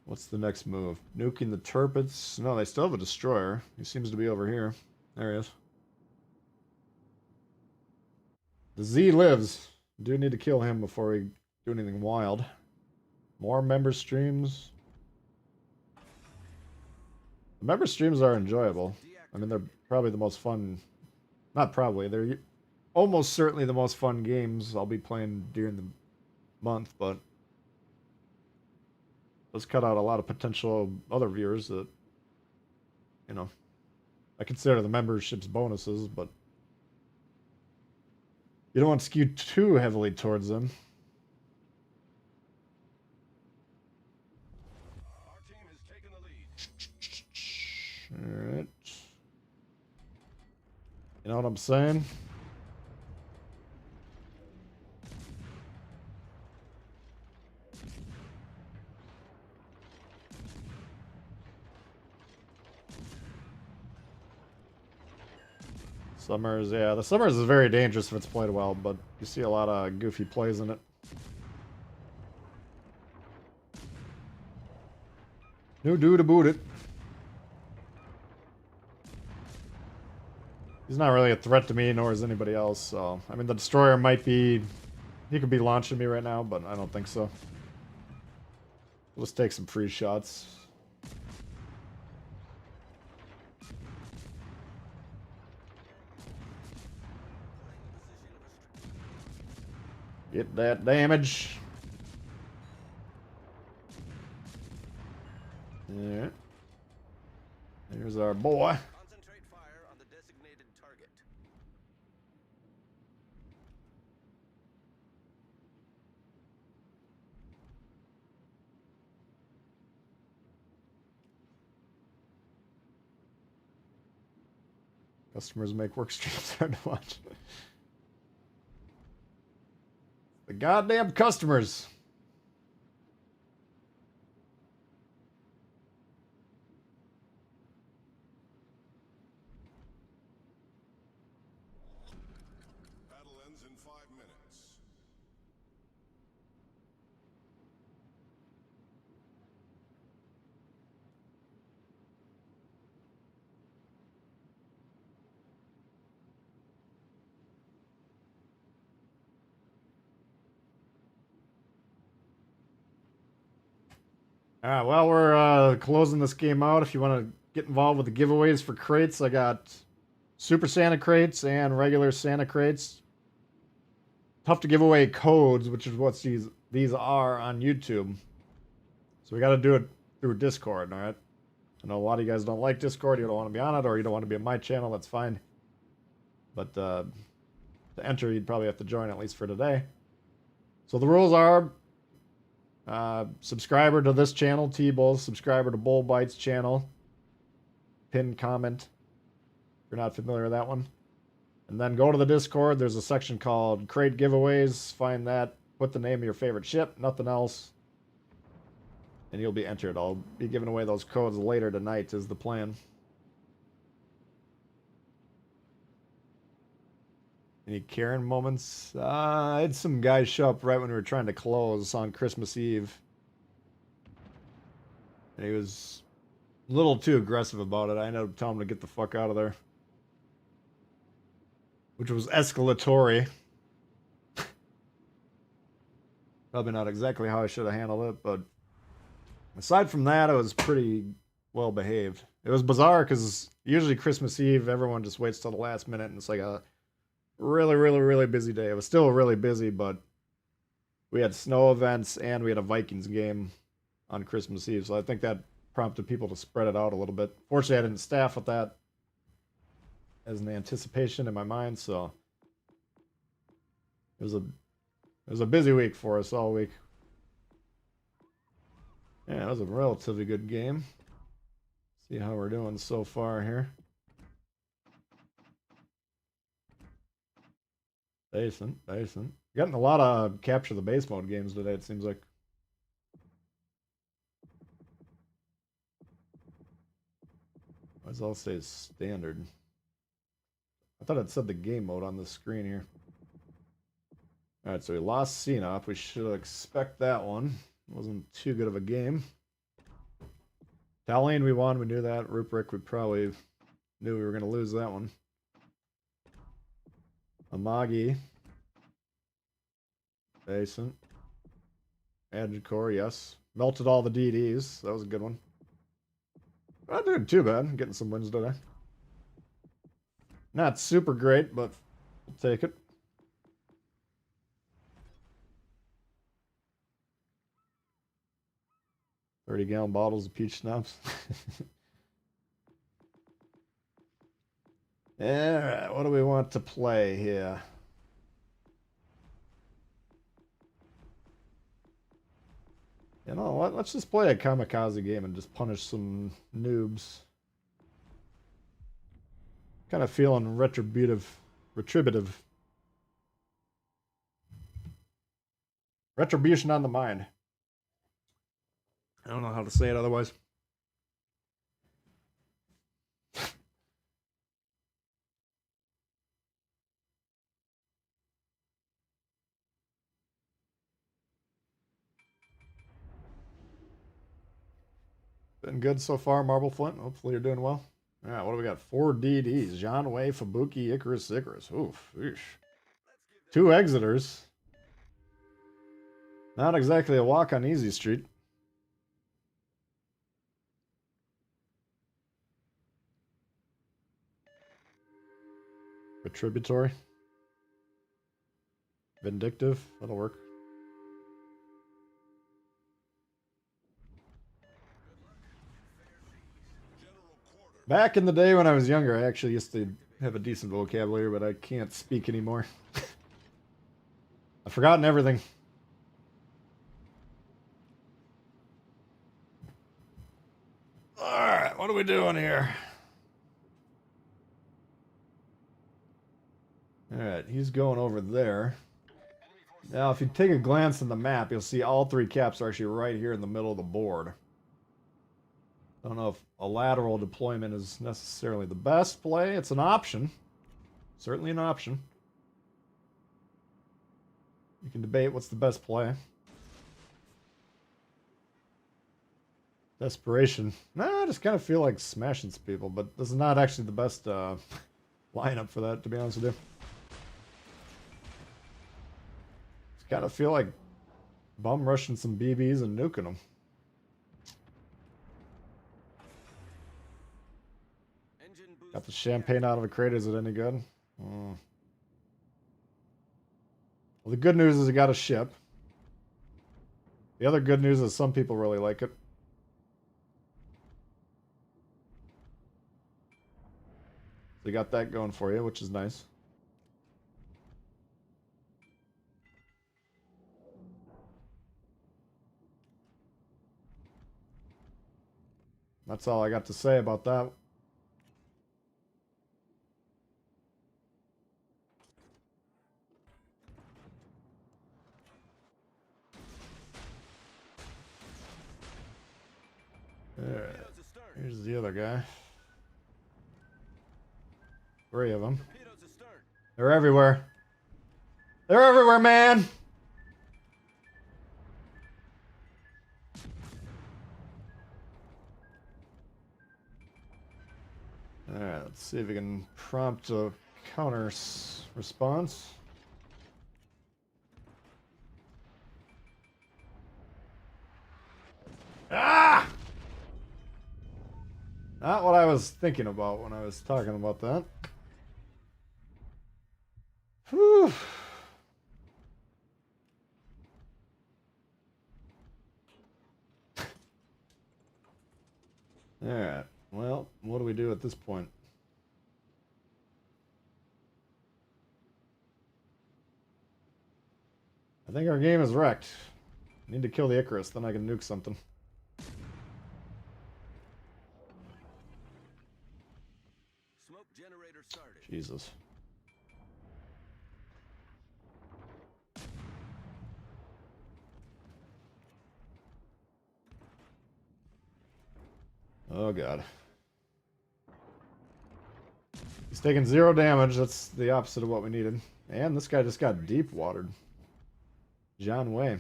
What's the next move? Nuking the turrets. No, they still have a destroyer. He seems to be over here. There he is. The Z lives. Do need to kill him before we do anything wild. More member streams. The member streams are enjoyable. I mean, they're probably the most fun. Not probably. They're almost certainly the most fun games I'll be playing during the month, but let's cut out a lot of potential other viewers that, you know, I consider the memberships bonuses, but you don't want to skew too heavily towards them. Our team has taken the lead. Alright. You know what I'm saying? Summers, yeah, the Summers is very dangerous if it's played well, but you see a lot of goofy plays in it. No dude to boot it. He's not really a threat to me, nor is anybody else, so... I mean, the Destroyer might be... He could be launching me right now, but I don't think so. We'll just take some free shots. Get that damage. Yeah. There's our boy. Concentrate fire on the designated target. Customers make work streams hard to watch. The goddamn customers. Alright, well, we're closing this game out. If you want to get involved with the giveaways for crates, I got Super Santa crates and regular Santa crates. Tough to give away codes, which is what these are on YouTube. So we got to do it through Discord, alright? I know a lot of you guys don't like Discord, you don't want to be on it, or you don't want to be on my channel, that's fine. But to enter, you'd probably have to join, at least for today. So the rules are... subscriber to this channel, Tbull, subscriber to Bull Bites channel, pin comment, if you're not familiar with that one. And then go to the Discord, there's a section called Crate Giveaways, find that, put the name of your favorite ship, nothing else, and you'll be entered. I'll be giving away those codes later tonight is the plan. Any Karen moments? I had some guys show up right when we were trying to close on Christmas Eve. And he was a little too aggressive about it. I ended up telling him to get the fuck out of there. Which was escalatory. Probably not exactly how I should have handled it, but aside from that, it was pretty well behaved. It was bizarre because usually Christmas Eve, everyone just waits till the last minute and it's like a really busy day. It was still really busy, but we had snow events and we had a Vikings game on Christmas Eve, so I think that prompted people to spread it out a little bit. Fortunately, I didn't staff with that as an anticipation in my mind, so it was a busy week for us all week. Yeah, it was a relatively good game. See how we're doing so far here. Decent. Getting a lot of capture the base mode games today, it seems like. Why does it all say standard? I thought it said the game mode on the screen here. Alright, so we lost CNOP. We should expect that one. Wasn't too good of a game. Talene we won, we knew that. Ruprecht we probably knew we were going to lose that one. Amagi. Decent. Agicore, yes. Melted all the DDs. That was a good one. Not doing too bad. Getting some wins today. Not super great, but we'll take it. $30-gallon bottles of peach schnapps. Alright, what do we want to play here? You know what? Let's just play a kamikaze game and just punish some noobs. Kind of feeling retributive. Retribution on the mind. I don't know how to say it otherwise. Been good so far, Marble Flint. Hopefully you're doing well. All right, what do we got? 4 DDs. John Way, Fubuki, Icarus. Oof. Eesh. 2 Exiters. Not exactly a walk on easy street. Retributory. Vindictive. That'll work. Back in the day when I was younger, I actually used to have a decent vocabulary, but I can't speak anymore. I've forgotten everything. Alright, what are we doing here? Alright, he's going over there. Now, if you take a glance in the map, you'll see all 3 caps are actually right here in the middle of the board. I don't know if a lateral deployment is necessarily the best play. It's an option. Certainly an option. You can debate what's the best play. Desperation. Nah, I just kind of feel like smashing some people, but this is not actually the best lineup for that, to be honest with you. Just kind of feel like bum rushing some BBs and nuking them. Got the champagne out of a crate. Is it any good? Well, the good news is it got a ship. The other good news is some people really like it. So you got that going for you, which is nice. That's all I got to say about that. Alright, here's the other guy. 3 of them. They're everywhere. They're everywhere, man! Alright, let's see if we can prompt a counter response. Ah! Not what I was thinking about when I was talking about that. Whew. Alright, well, what do we do at this point? I think our game is wrecked. Need to kill the Icarus, then I can nuke something. Smoke generator started. Jesus. Oh god. He's taking 0 damage. That's the opposite of what we needed. And this guy just got deep watered. John Way.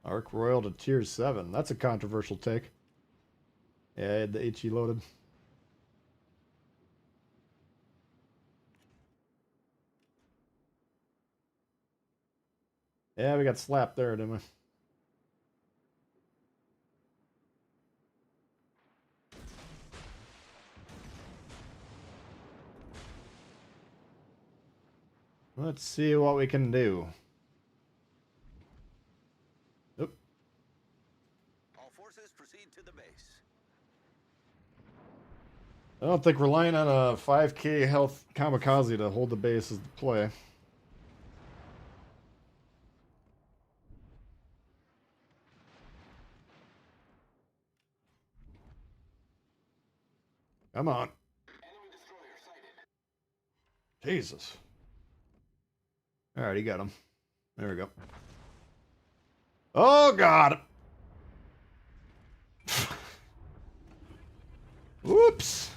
Arc Royal to tier 7. That's a controversial take. Yeah, I had the HE loaded. Yeah, we got slapped there, didn't we? Let's see what we can do. Oop. All forces proceed to the base. I don't think relying on a 5k health kamikaze to hold the base is the play. Come on. Jesus. Alright, he got him. There we go. Oh, God! Whoops!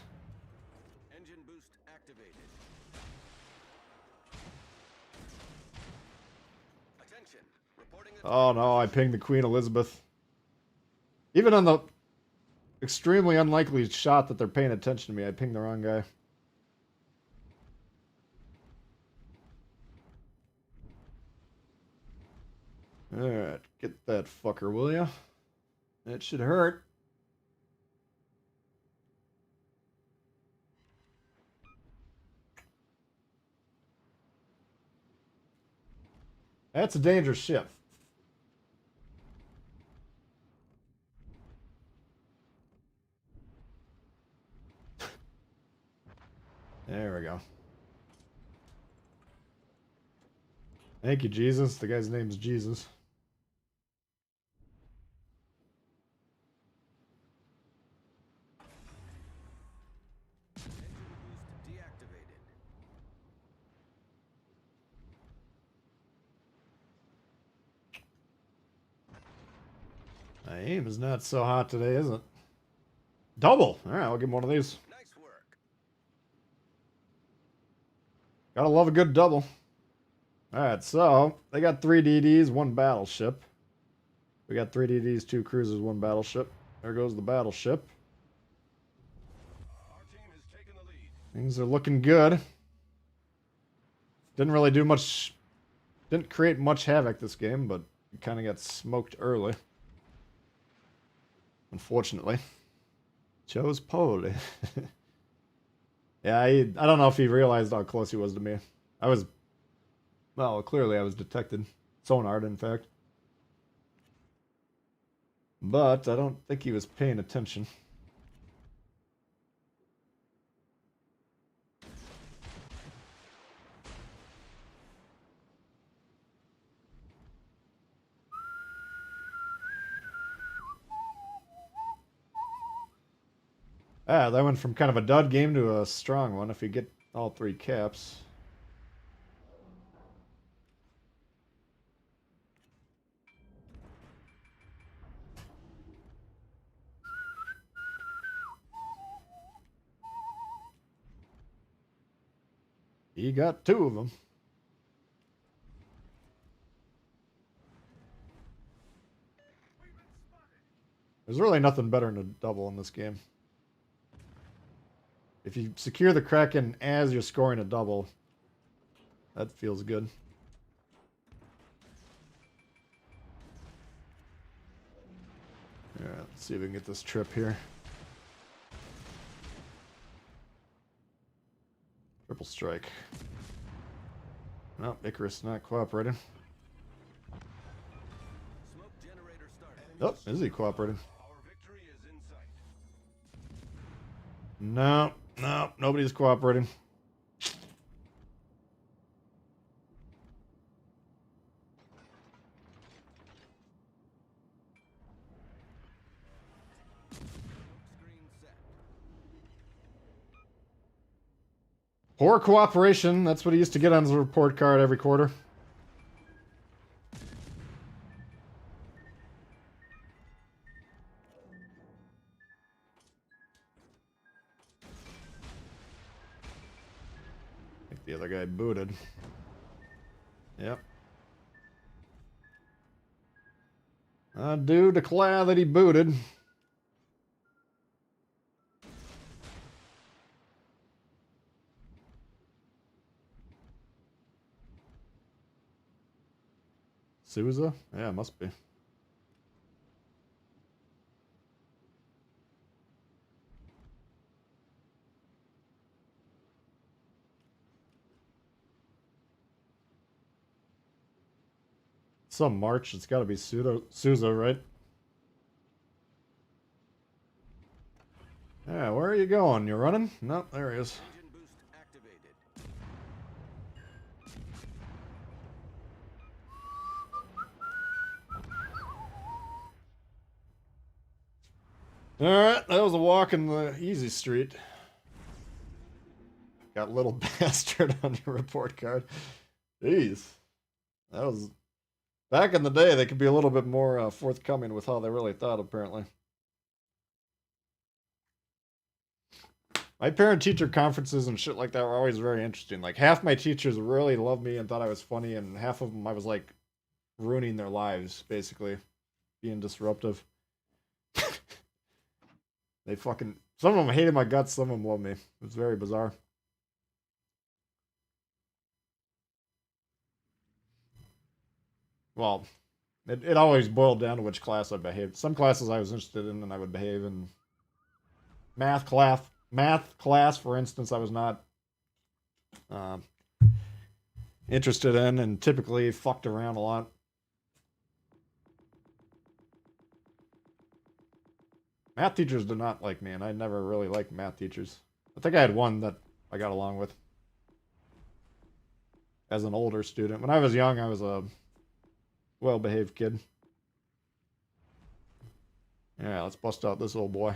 Engine boost activated. Attention. Reporting Oh no, I pinged the Queen Elizabeth. Even on the extremely unlikely shot that they're paying attention to me, I pinged the wrong guy. Alright, get that fucker, will ya? That should hurt. That's a dangerous ship. There we go. Thank you, Jesus. The guy's name's Jesus. engine boost deactivated. My aim is not so hot today, is it? Double! Alright, I'll give him one of these. Nice work. Gotta love a good double. Alright, so they got 3 DDs, 1 battleship. We got 3 DDs, 2 cruisers, 1 battleship. There goes the battleship. Our team has taken the lead. Things are looking good. Didn't really do much, didn't create much havoc this game, but kind of got smoked early. Unfortunately. Chose poorly. Yeah, I don't know if he realized how close he was to me. Well, clearly I was detected. Sonar, in fact. But I don't think he was paying attention. Ah, that went from kind of a dud game to a strong one if you get all 3 caps. He got 2 of them. There's really nothing better than a double in this game. If you secure the Kraken as you're scoring a double, that feels good. Alright, let's see if we can get this trip here. Triple strike. No, Icarus not cooperating. Smoke generator started. Oh, is he cooperating? Our victory is in sight. No, nobody's cooperating. Screen set. Poor cooperation, that's what he used to get on his report card every quarter. I think the other guy booted. Yep. I do declare that he booted. Souza? Yeah, must be. Some March, it's gotta be Souza, right? Yeah, where are you going? You running? No, there he is. Engine boost activated. Alright, that was a walk in the easy street. Got little bastard on your report card. Jeez. That was... Back in the day, they could be a little bit more forthcoming with how they really thought, apparently. My parent-teacher conferences and shit like that were always very interesting. Like, half my teachers really loved me and thought I was funny, and half of them I was, like, ruining their lives, basically. Being disruptive. They fucking... Some of them hated my guts, some of them loved me. It was very bizarre. Well, it always boiled down to which class I behaved. Some classes I was interested in and I would behave in. Math class, for instance, I was not interested in and typically fucked around a lot. Math teachers did not like me, and I never really liked math teachers. I think I had one that I got along with as an older student. When I was young, I was a well-behaved kid. Yeah, let's bust out this old boy.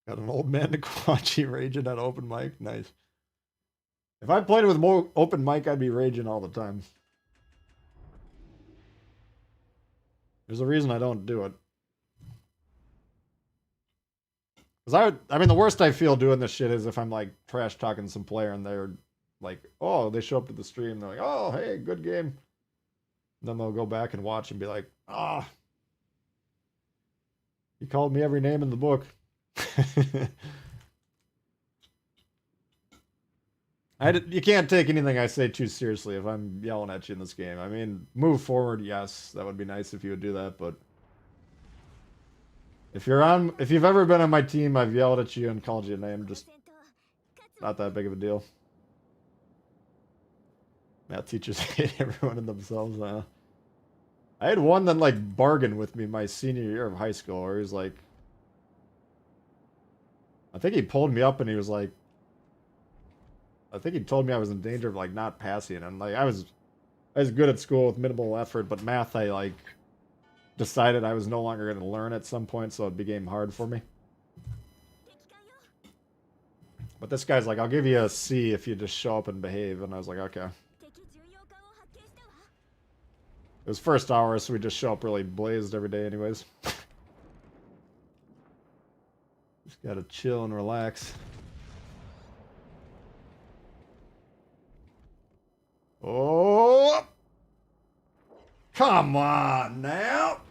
Got an old man to Kawachi raging at open mic. Nice. If I played with more open mic, I'd be raging all the time. There's a reason I don't do it. Because I mean, the worst I feel doing this shit is if I'm like trash talking some player and they're like, oh, they show up to the stream, they're like, oh, hey, good game. And then they'll go back and watch and be like, ah, he called me every name in the book. You can't take anything I say too seriously if I'm yelling at you in this game. I mean, move forward, yes, that would be nice if you would do that, but if you've ever been on my team, I've yelled at you and called you a name, just not that big of a deal. Math teachers hate everyone and themselves now. I had one that like bargained with me my senior year of high school, where he was like, I think he pulled me up and he was like, I think he told me I was in danger of like not passing, and like I was good at school with minimal effort, but math I like decided I was no longer going to learn at some point, so it became hard for me. But this guy's like, I'll give you a C if you just show up and behave, and I was like, okay. It was first hour, so we just show up really blazed every day anyways. Just gotta chill and relax. Oh! Come on now!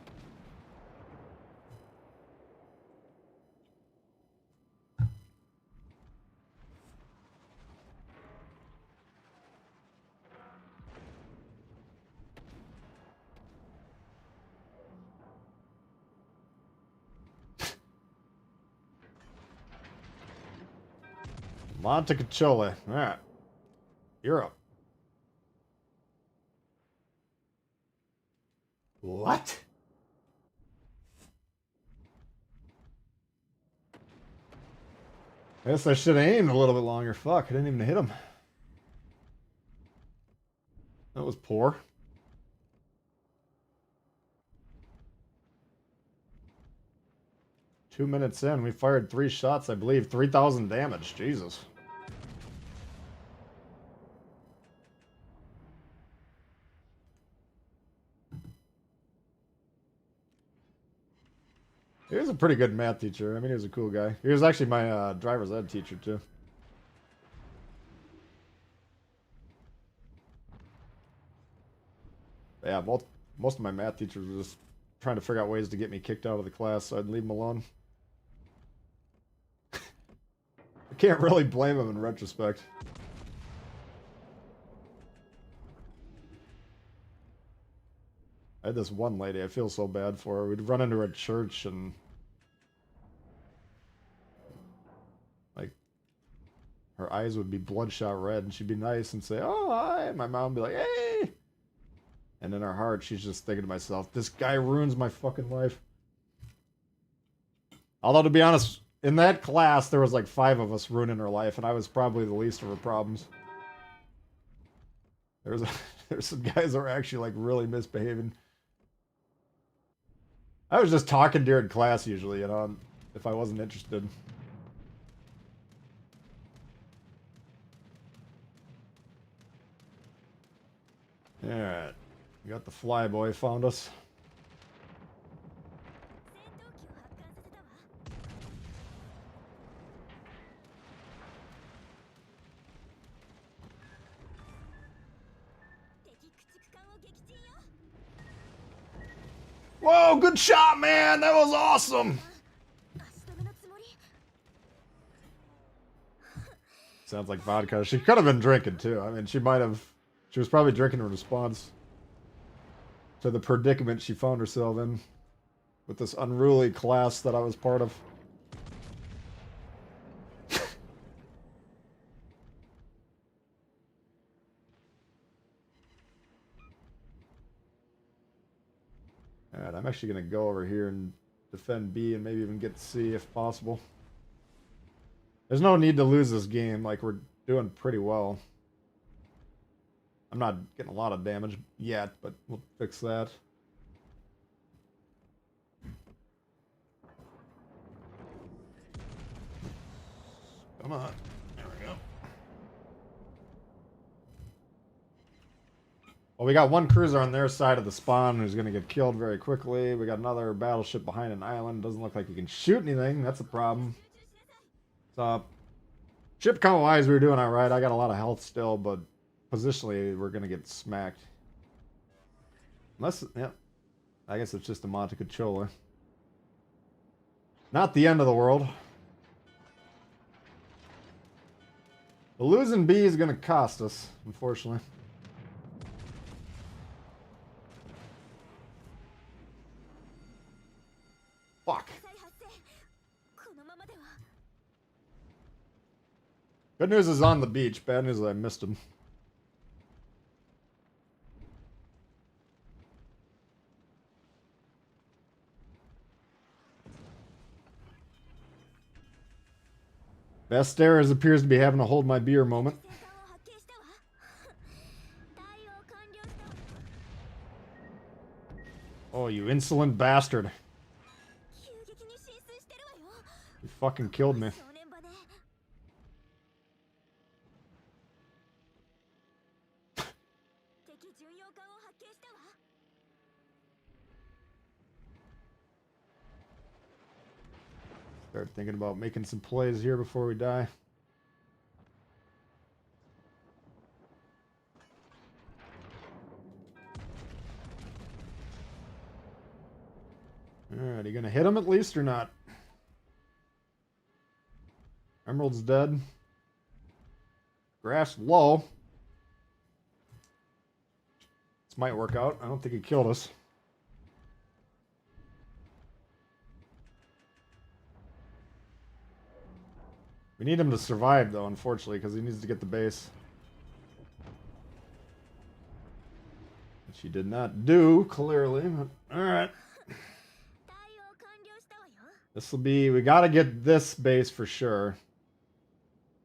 Montecachole. Alright. You're up. What? I guess I should have aimed a little bit longer. Fuck, I didn't even hit him. That was poor. Two minutes in, we fired 3 shots, I believe. 3,000 damage. Jesus. He was a pretty good math teacher. I mean, he was a cool guy. He was actually my driver's ed teacher, too. Yeah, most of my math teachers were just trying to figure out ways to get me kicked out of the class, so I'd leave them alone. I can't really blame them in retrospect. I had this one lady, I feel so bad for her. We'd run into her at church and like her eyes would be bloodshot red and she'd be nice and say, oh, hi. And my mom would be like, hey. And in her heart, she's just thinking to myself, this guy ruins my fucking life. Although, to be honest, in that class, there was like 5 of us ruining her life, and I was probably the least of her problems. There's some guys that were actually like really misbehaving. I was just talking during class usually, you know, if I wasn't interested. Alright. We got the flyboy found us. Whoa, good shot, man! That was awesome! Sounds like vodka. She could have been drinking, too. I mean, she was probably drinking in response to the predicament she found herself in with this unruly class that I was part of. Alright, I'm actually going to go over here and defend B and maybe even get C if possible. There's no need to lose this game, like we're doing pretty well. I'm not getting a lot of damage yet, but we'll fix that. Come on. There we go. Well, we got one cruiser on their side of the spawn who's going to get killed very quickly. We got another battleship behind an island. Doesn't look like we can shoot anything. That's a problem. What's up? Ship count wise, we were doing alright. I got a lot of health still, but positionally, we're gonna get smacked. Unless, yeah. I guess it's just a Monte Controller. Not the end of the world. But losing B is gonna cost us, unfortunately. Fuck. Good news is on the beach. Bad news is I missed him. Basteras appears to be having a hold my beer moment. Oh, you insolent bastard. You fucking killed me. Start thinking about making some plays here before we die. Alright, are you gonna hit him at least or not? Emerald's dead. Grass low. This might work out. I don't think he killed us. We need him to survive, though, unfortunately, because he needs to get the base. Which he did not do, clearly. But, alright. This will be... We gotta get this base for sure.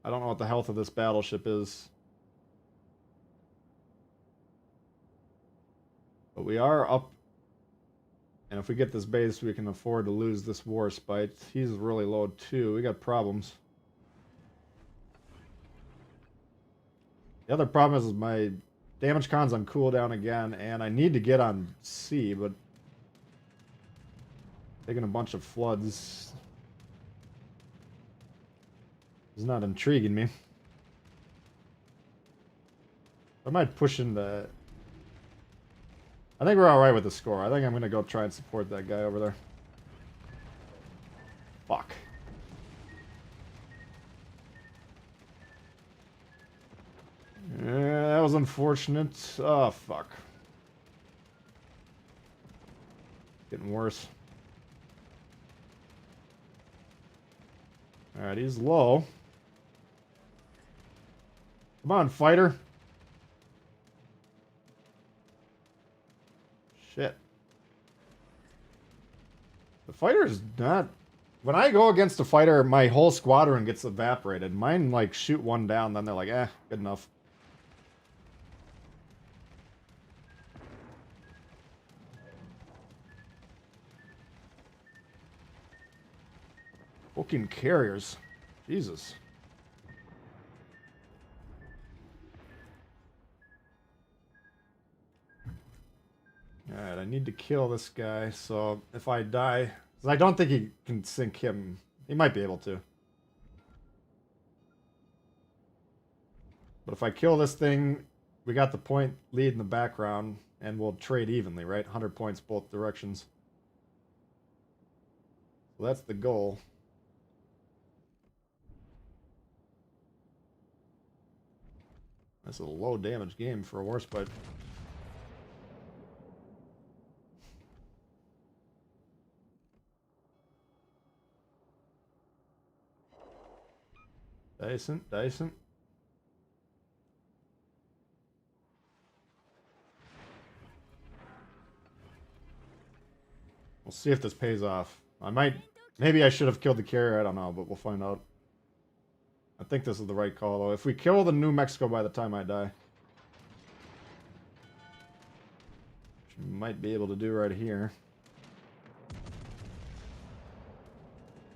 I don't know what the health of this battleship is. But we are up. And if we get this base, we can afford to lose this war spite. He's really low, too. We got problems. The other problem is my damage con's on cooldown again, and I need to get on C, but taking a bunch of floods is not intriguing me. I might push into... I think we're alright with the score. I think I'm going to go try and support that guy over there. Fuck. Yeah, that was unfortunate. Oh, fuck. Getting worse. Alright, he's low. Come on, fighter. Shit. The fighter's not... When I go against a fighter, my whole squadron gets evaporated. Mine, like, shoot one down, then they're like, eh, good enough. Fucking carriers. Jesus. Alright, I need to kill this guy, so if I die... 'Cause I don't think he can sink him. He might be able to. But if I kill this thing, we got the point lead in the background, and we'll trade evenly, right? 100 points both directions. So that's the goal. That's a low damage game for a warspite. Decent, decent. We'll see if this pays off. I might... Maybe I should have killed the carrier, I don't know, but we'll find out. I think this is the right call, though. If we kill the New Mexico by the time I die... Which we might be able to do right here.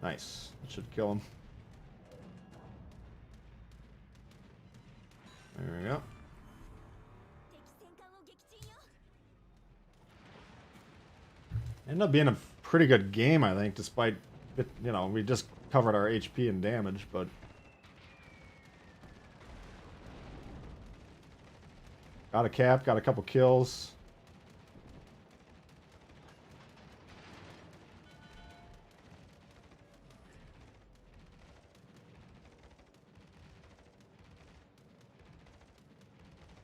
Nice. That should kill him. There we go. Ended up being a pretty good game, I think, despite, you know, we just covered our HP and damage, but Got a cap, got a couple kills.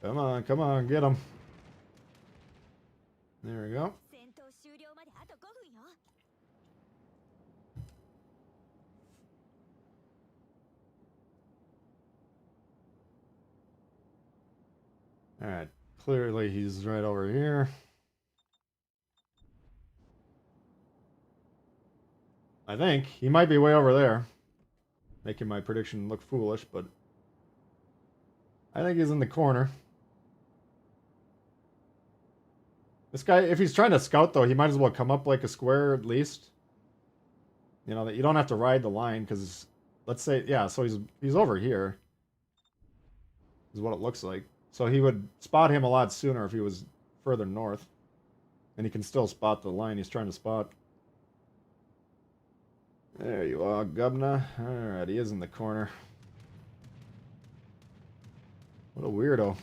Come on, get him. There we go. Alright, clearly he's right over here. I think. He might be way over there. Making my prediction look foolish, but I think he's in the corner. This guy, if he's trying to scout though, he might as well come up like a square at least. You know, that you don't have to ride the line, because let's say, yeah, so he's over here. Is what it looks like. So he would spot him a lot sooner if he was further north. And he can still spot the line he's trying to spot. There you are, Governor. Alright, he is in the corner. What a weirdo.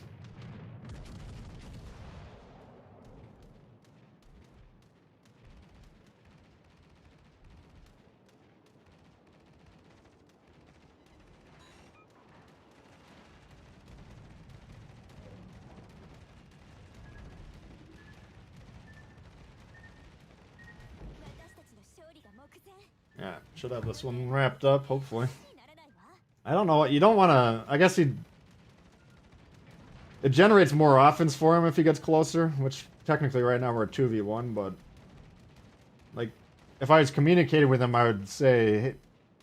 Yeah, should have this one wrapped up, hopefully. I don't know, you don't want to... I guess it generates more offense for him if he gets closer, which technically right now we're a 2v1, but... Like, if I was communicating with him, I would say, hey,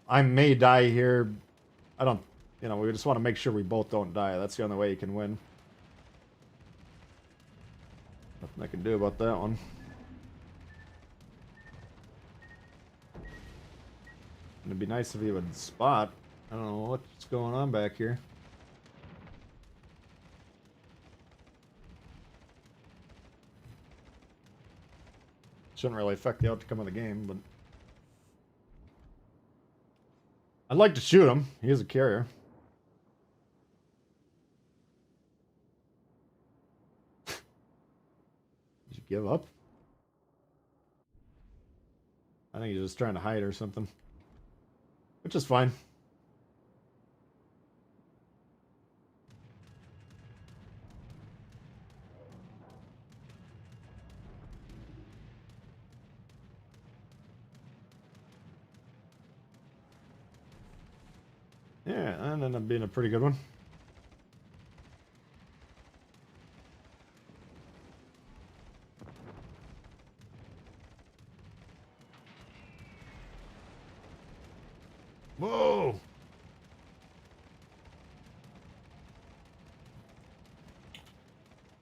I may die here. I don't... You know, we just want to make sure we both don't die. That's the only way you can win. Nothing I can do about that one. It'd be nice if he would spot. I don't know what's going on back here. Shouldn't really affect the outcome of the game, but... I'd like to shoot him. He is a carrier. Did you give up? I think he's just trying to hide or something. Which is fine. Yeah, and ended up being a pretty good one. Whoa!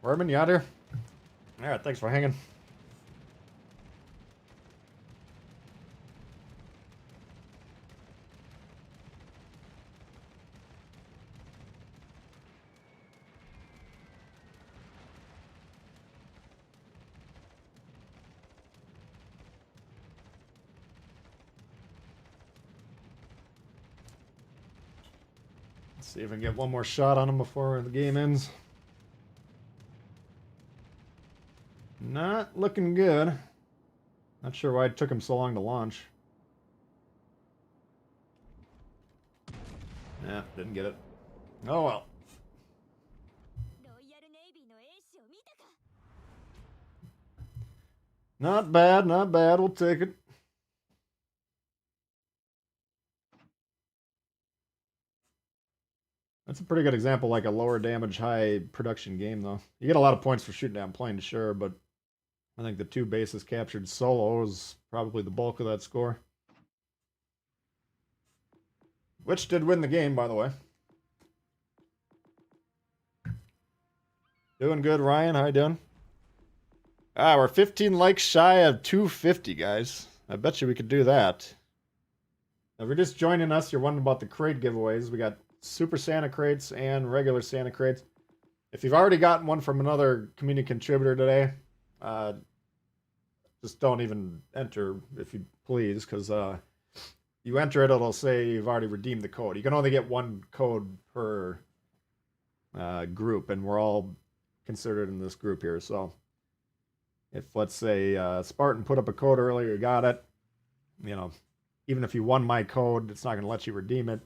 Werman, you out here? Alright, thanks for hanging. See if I can get one more shot on him before the game ends. Not looking good. Not sure why it took him so long to launch. Yeah, didn't get it. Oh well. Not bad, not bad. We'll take it. That's a pretty good example, like a lower damage, high production game, though. You get a lot of points for shooting down plane, sure, but I think the 2 bases captured solo is probably the bulk of that score. Which did win the game, by the way. Doing good, Ryan. How you doing? Ah, we're 15 likes shy of 250, guys. I bet you we could do that. Now, if you're just joining us, you're wondering about the crate giveaways. We got Super Santa crates and regular Santa crates. If you've already gotten one from another community contributor today, just don't even enter, if you please, because you enter it, it'll say you've already redeemed the code. You can only get one code per group, and we're all considered in this group here. So if, let's say, Spartan put up a code earlier, you got it. You know, even if you won my code, it's not going to let you redeem it.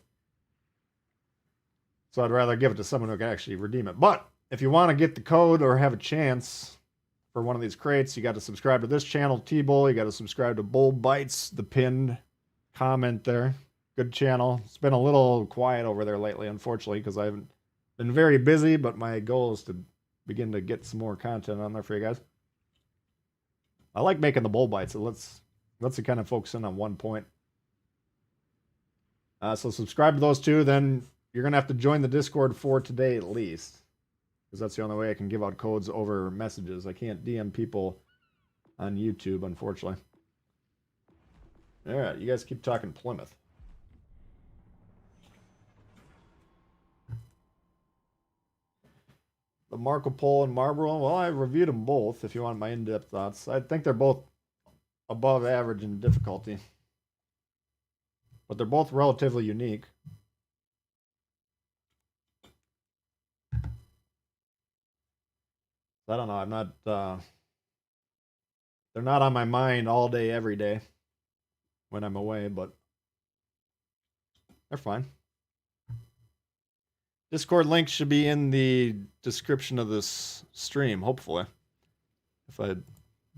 So I'd rather give it to someone who can actually redeem it. But if you want to get the code or have a chance for one of these crates, you got to subscribe to this channel, Tbull. You got to subscribe to Bull Bites, the pinned comment there. Good channel. It's been a little quiet over there lately, unfortunately, because I haven't been very busy, but my goal is to begin to get some more content on there for you guys. I like making the Bull Bites. It lets you kind of focus in on one point. So subscribe to those two, then you're going to have to join the Discord for today at least. Because that's the only way I can give out codes over messages. I can't DM people on YouTube, unfortunately. Alright, you guys keep talking Plymouth. The Marco Polo and Marlboro, well, I reviewed them both if you want my in-depth thoughts. I think they're both above average in difficulty. But they're both relatively unique. I don't know, I'm not, they're not on my mind all day, every day when I'm away, but they're fine. Discord link should be in the description of this stream, hopefully, if I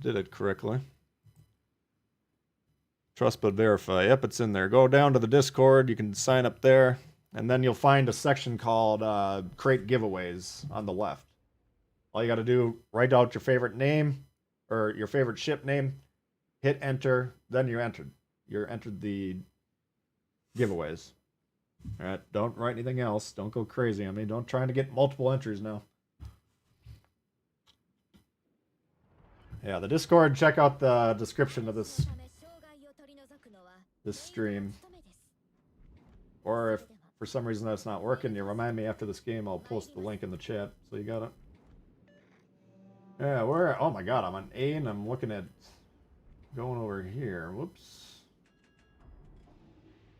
did it correctly. Trust but verify. Yep, it's in there. Go down to the Discord. You can sign up there, and then you'll find a section called Crate Giveaways on the left. All you got to do, write out your favorite name or your favorite ship name, hit enter, then you're entered. You're entered the giveaways. All right, don't write anything else. Don't go crazy on me. Don't try to get multiple entries now. Yeah, the Discord, check out the description of this stream. Or if for some reason that's not working, you remind me after this game, I'll post the link in the chat. So you got it. Yeah, where? Oh my god, I'm on A and I'm looking at going over here. Whoops.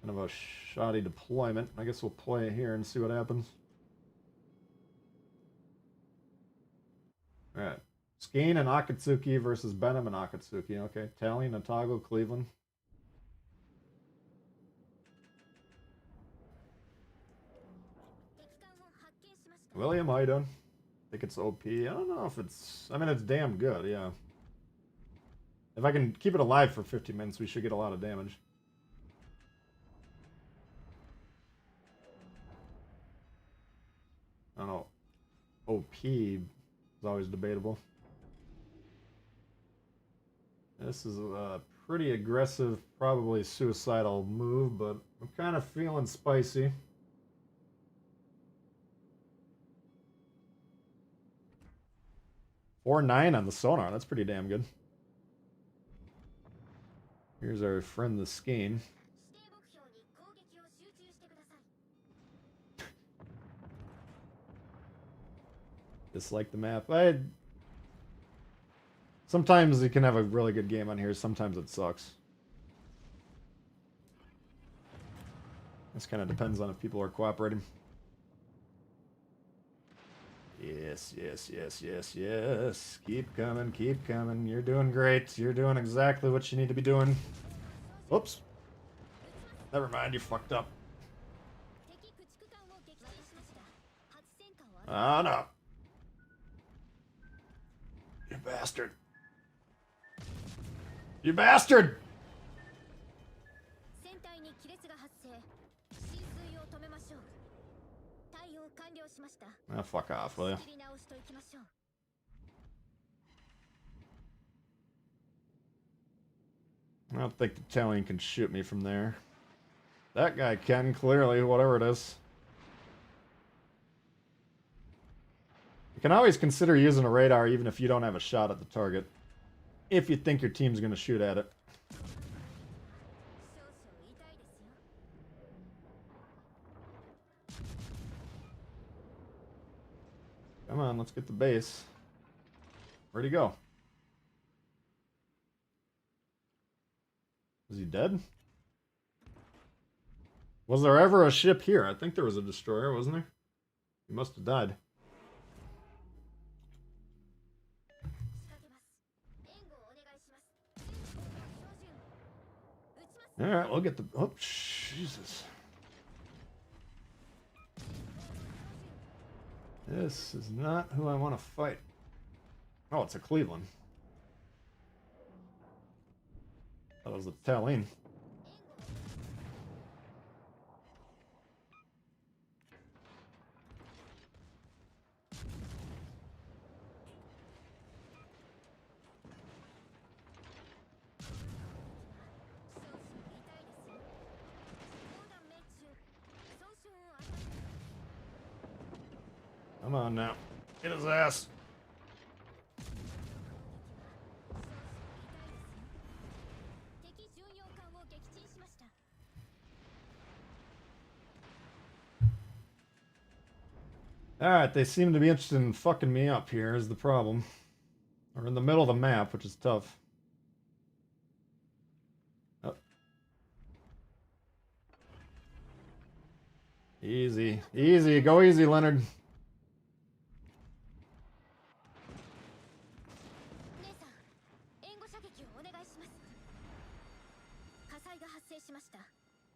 Kind of a shoddy deployment. I guess we'll play it here and see what happens. Alright. Skeen and Akatsuki versus Benham and Akatsuki. Okay. Tallinn, Otago, Cleveland. William, how you doing? I think it's OP. I don't know if it's... I mean, it's damn good, yeah. If I can keep it alive for 50 minutes, we should get a lot of damage. I don't know. OP is always debatable. This is a pretty aggressive, probably suicidal move, but I'm kind of feeling spicy. .49 on the sonar. That's pretty damn good. Here's our friend the Skeen. Dislike the map. Sometimes you can have a really good game on here. Sometimes it sucks. This kind of depends on if people are cooperating. Yes, yes, yes, yes, yes. Keep coming, keep coming. You're doing great. You're doing exactly what you need to be doing. Oops. Never mind, you fucked up. Ah, no. You bastard. You bastard! Ah, fuck off, will you? I don't think the Italian can shoot me from there. That guy can, clearly, whatever it is. You can always consider using a radar even if you don't have a shot at the target. If you think your team's going to shoot at it. Come on, let's get the base. Where'd he go? Is he dead? Was there ever a ship here? I think there was a destroyer, wasn't there? He must have died. Alright, we'll get the... Oh, Jesus. This is not who I want to fight. Oh, it's a Cleveland. That was a Tallinn. Come on now. Get his ass. Alright, they seem to be interested in fucking me up here is the problem. We're in the middle of the map, which is tough. Oh. Easy. Easy. Go easy, Leonard.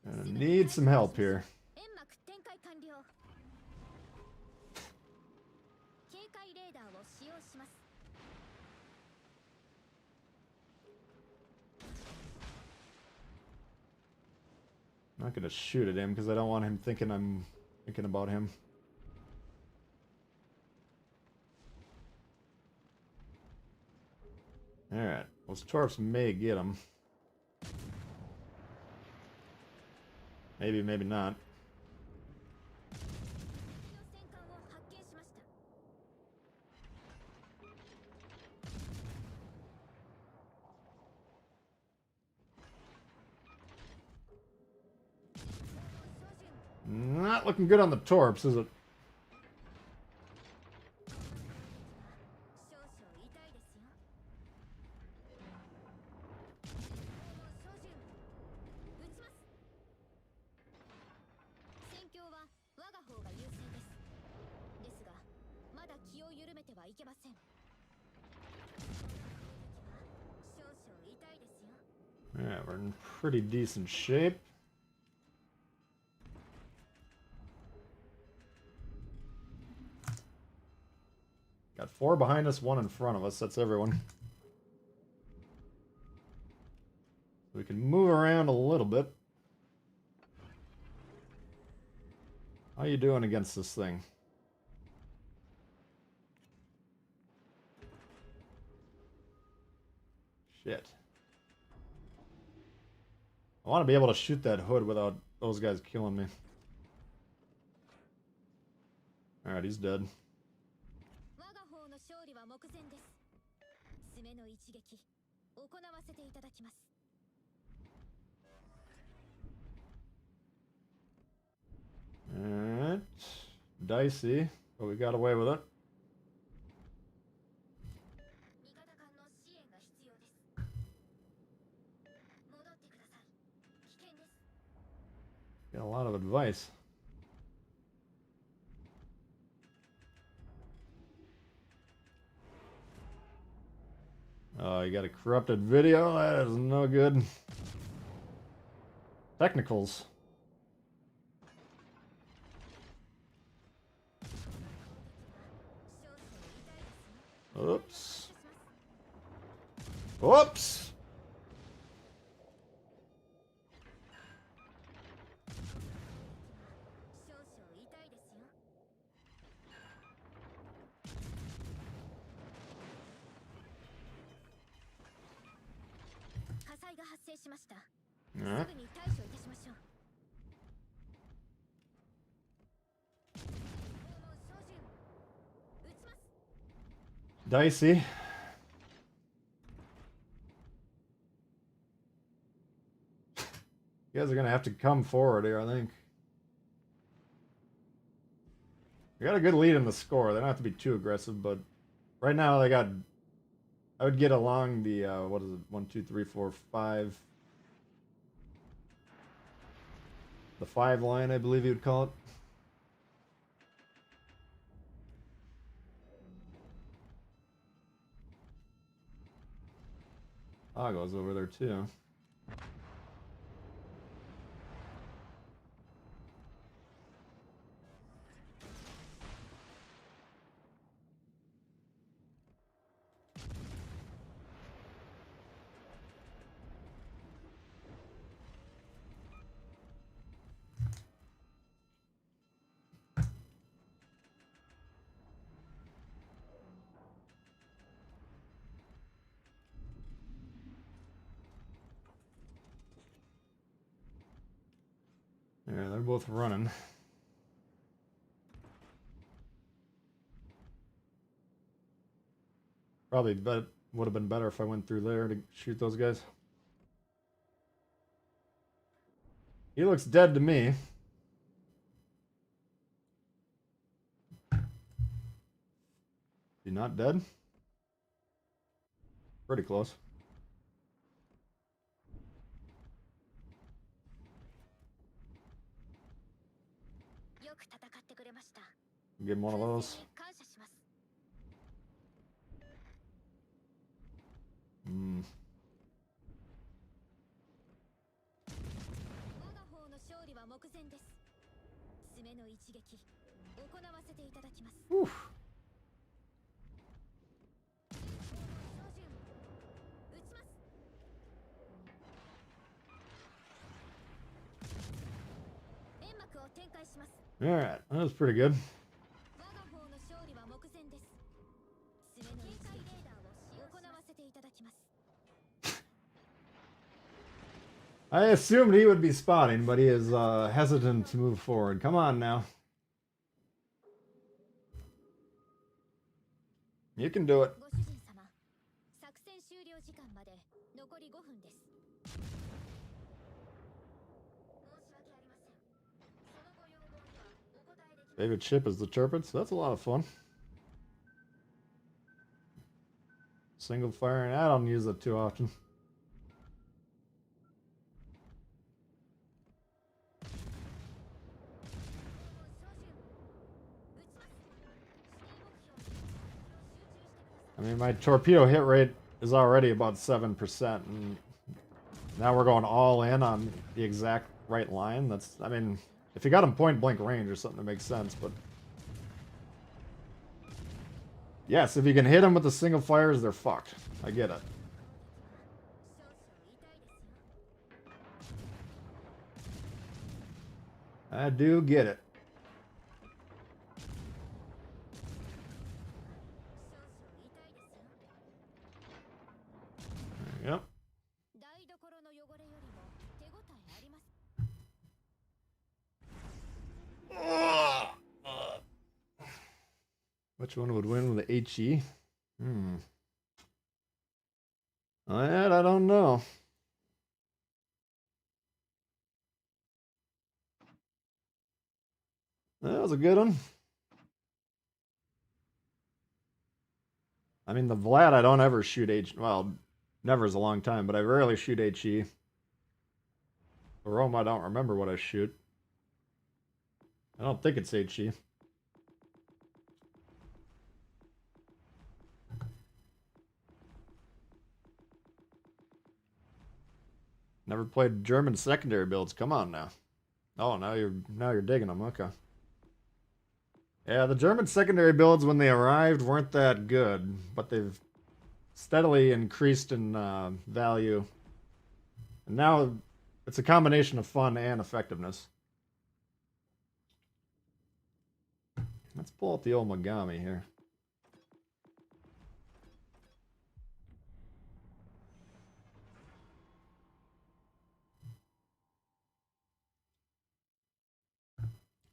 I need some help here. I'm not gonna shoot at him because I don't want him thinking I'm thinking about him. Alright, those torps may get him. Maybe, maybe not. Not looking good on the torps, is it? Yeah, we're in pretty decent shape. Got 4 behind us, 1 in front of us. That's everyone. We can move around a little bit. How you doing against this thing? Shit. I want to be able to shoot that hood without those guys killing me. Alright, he's dead. Alright. Dicey, but we got away with it. Got a lot of advice. Oh, you got a corrupted video? That is no good. Technicals. Oops. Whoops! Alright. Dicey. You guys are gonna have to come forward here, I think. We got a good lead in the score. They don't have to be too aggressive, but right now they got... I would get along the, what is it? 1, 2, 3, 4, 5. The 5 line, I believe you would call it. Ago's over there too. Yeah, they're both running. Probably would have been better if I went through there to shoot those guys. He looks dead to me. He not dead? Pretty close. Give him one of those. Hmm. Whew. Alright, that was pretty good. I assumed he would be spotting, but he is hesitant to move forward. Come on now. You can do it. Favorite ship is the Turpits. That's a lot of fun. Single firing. I don't use it too often. I mean, my torpedo hit rate is already about 7%, and now we're going all in on the exact right line. That's, I mean, if you got him point blank range or something, it makes sense, but yes, if you can hit them with the single fires, they're fucked. I get it. I do get it. Yep. Which one would win with the HE? I don't know. That was a good one. I mean, the Vlad, I don't ever shoot H. Well, never is a long time, but I rarely shoot HE. The Rome, I don't remember what I shoot. I don't think it's HE. Never played German secondary builds. Come on now. Oh, now you're digging them. Okay. Yeah, the German secondary builds when they arrived weren't that good, but they've steadily increased in value. And now it's a combination of fun and effectiveness. Let's pull out the old Megami here.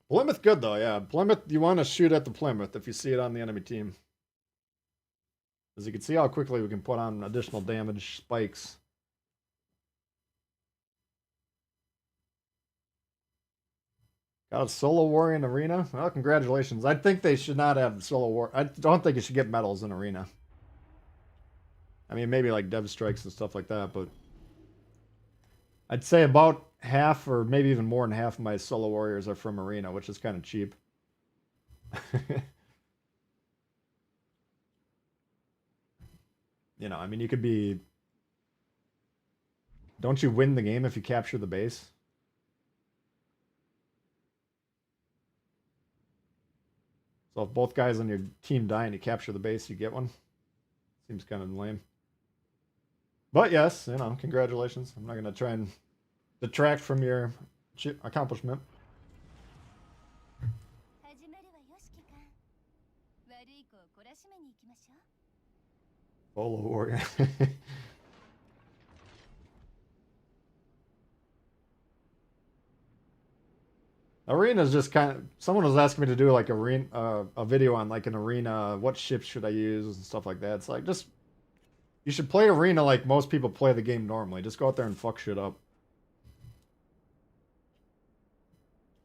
Plymouth good though, yeah. Plymouth, you want to shoot at the Plymouth if you see it on the enemy team. As you can see how quickly we can put on additional damage spikes. Got a solo warrior in arena? Well, congratulations. I think they should not have solo war. I don't think you should get medals in arena. I mean, maybe like dev strikes and stuff like that, but I'd say about half or maybe even more than half of my solo warriors are from arena, which is kind of cheap. You know, I mean, you could be... Don't you win the game if you capture the base? So if both guys on your team die and you capture the base, you get one? Seems kind of lame. But yes, you know, congratulations. I'm not going to try and detract from your accomplishment. Solo warrior. Arena's just kind of. Someone was asking me to do like a video on like an arena. What ships should I use and stuff like that. It's like just you should play arena like most people play the game normally. Just go out there and fuck shit up.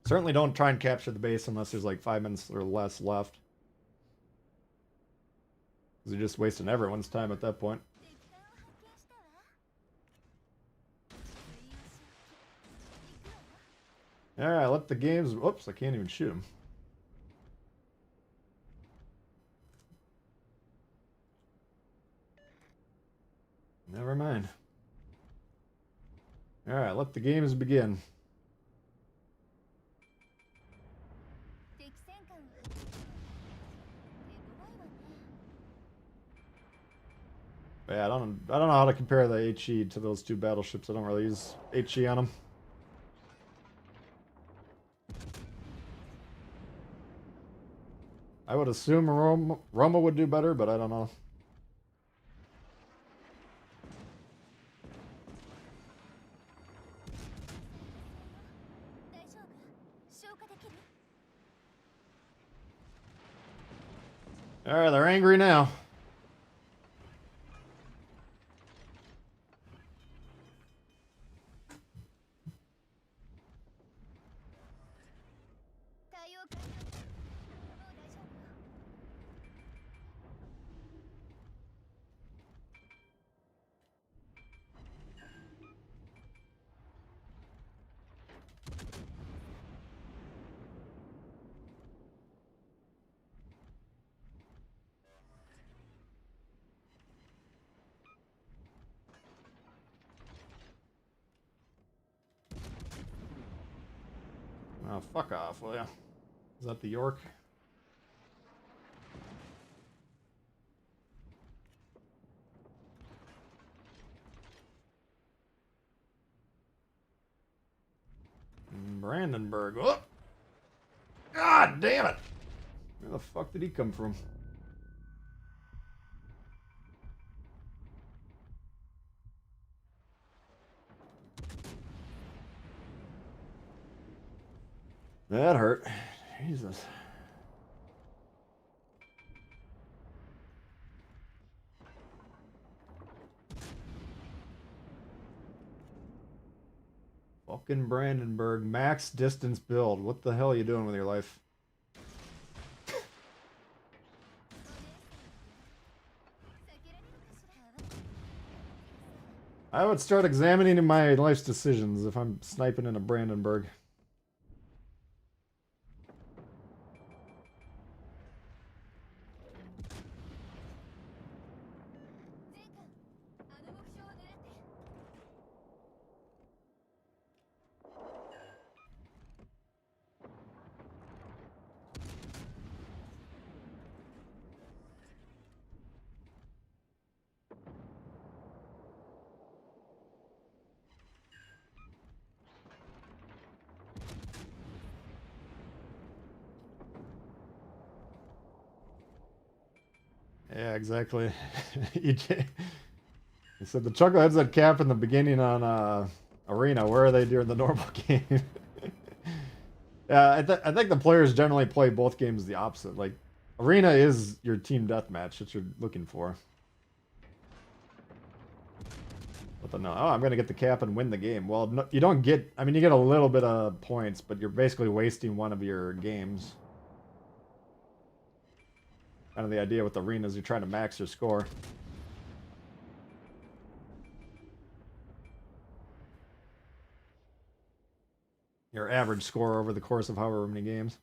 Certainly don't try and capture the base unless there's like 5 minutes or less left. Because you're just wasting everyone's time at that point. Alright, let the games... Oops, I can't even shoot him. Never mind. Alright, let the games begin. Yeah, I don't know how to compare the HE to those two battleships. I don't really use HE on them. I would assume Roma would do better, but I don't know. Alright, they're angry now. Oh, fuck off, will ya? Is that the York? Brandenburg. Oh! God damn it! Where the fuck did he come from? That hurt. Jesus. Fucking Brandenburg. Max distance build. What the hell are you doing with your life? I would start examining my life's decisions if I'm sniping in a Brandenburg. Yeah, exactly. He said the chuckleheads that cap in the beginning on Arena, where are they during the normal game? Yeah, I think the players generally play both games the opposite. Like, Arena is your team deathmatch that you're looking for. But no, oh, I'm going to get the cap and win the game. Well, no, you don't get, I mean, you get a little bit of points, but you're basically wasting one of your games. Kind of the idea with Arena is you're trying to max your score. Your average score over the course of however many games.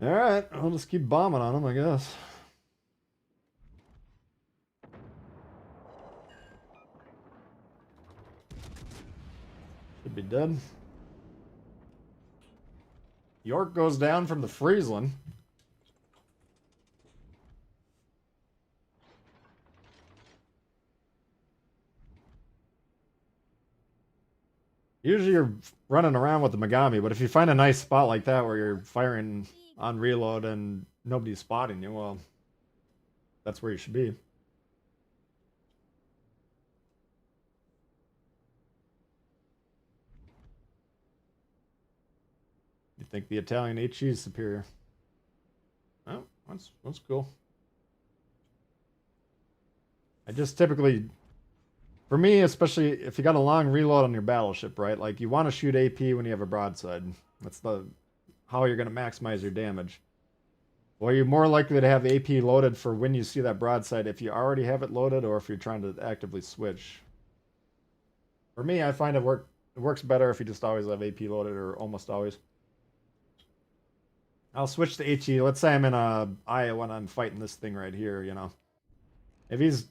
Alright, I'll just keep bombing on them, I guess. Should be dead. York goes down from the Friesland. Usually you're running around with the Megami, but if you find a nice spot like that where you're firing on reload and nobody's spotting you, well, that's where you should be. think the Italian HE is superior. Oh, that's cool. I just typically, for me, especially if you got a long reload on your battleship, right? Like you want to shoot AP when you have a broadside. That's how you're going to maximize your damage. Well, you're more likely to have AP loaded for when you see that broadside if you already have it loaded or if you're trying to actively switch. For me, I find it works better if you just always have AP loaded or almost always. I'll switch to HE. Let's say I'm in a Iowa and I'm fighting this thing right here, you know. If he's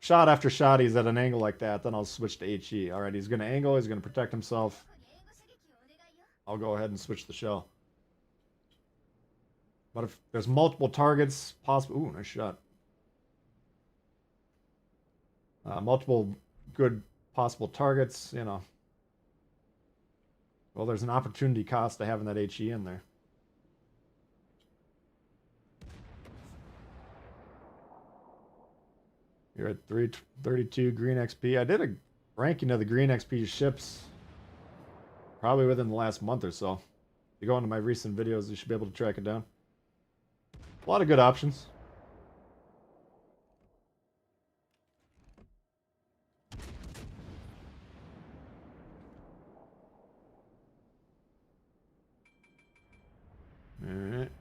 shot after shot, he's at an angle like that, then I'll switch to HE. Alright, he's going to angle, he's going to protect himself. I'll go ahead and switch the shell. But if there's multiple targets, possible... Ooh, nice shot. Multiple good possible targets, you know. Well, there's an opportunity cost to having that HE in there. You're at 332 green XP. I did a ranking of the green XP ships probably within the last month or so. If you go into my recent videos, you should be able to track it down. A lot of good options. Alright.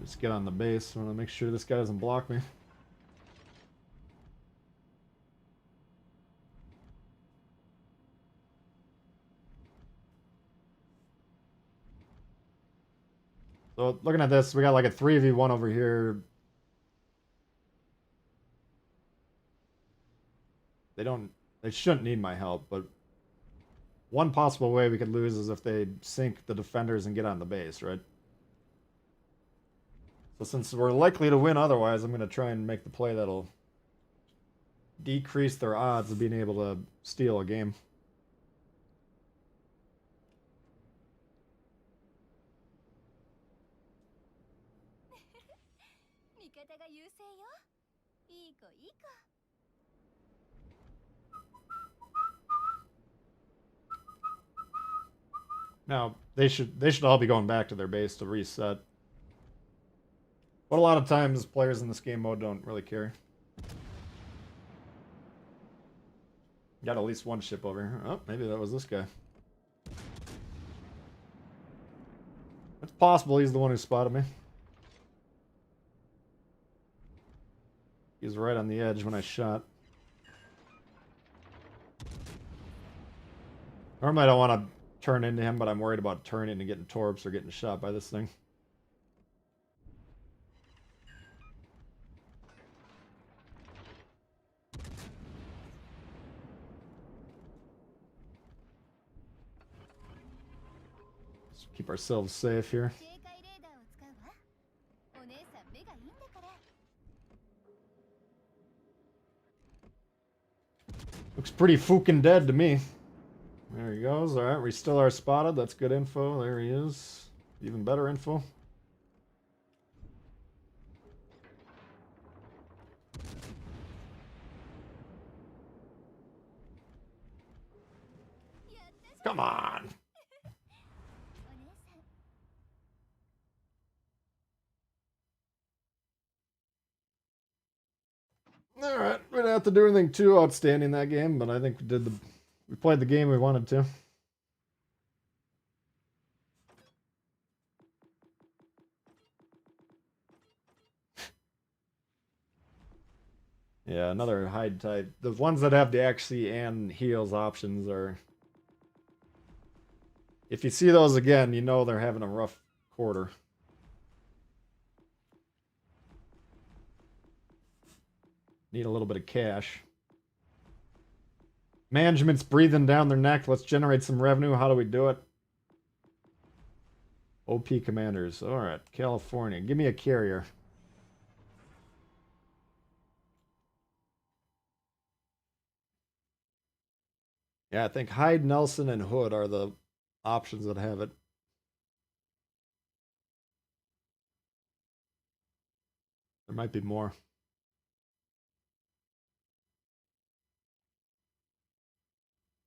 Let's get on the base. I want to make sure this guy doesn't block me. So looking at this, we got like a 3v1 over here. They shouldn't need my help, but one possible way we could lose is if they sink the defenders and get on the base, right? So since we're likely to win otherwise, I'm going to try and make the play that'll decrease their odds of being able to steal a game. Now, they should all be going back to their base to reset. But a lot of times, players in this game mode don't really care. Got at least one ship over here. Oh, maybe that was this guy. It's possible he's the one who spotted me. He was right on the edge when I shot. Normally I don't want to turn into him, but I'm worried about turning and getting torps or getting shot by this thing. Let's keep ourselves safe here. Looks pretty fucking dead to me. There he goes. Alright, we still are spotted. That's good info. There he is. Even better info. Come on! Alright, we didn't have to do anything too outstanding that game, but I think we played the game we wanted to. Yeah, another hide type. The ones that have the accuracy and heals options are... If you see those again, you know they're having a rough quarter. Need a little bit of cash. Management's breathing down their neck. Let's generate some revenue. How do we do it? OP commanders. Alright, California. Give me a carrier. Yeah, I think Hyde, Nelson, and Hood are the options that have it. There might be more.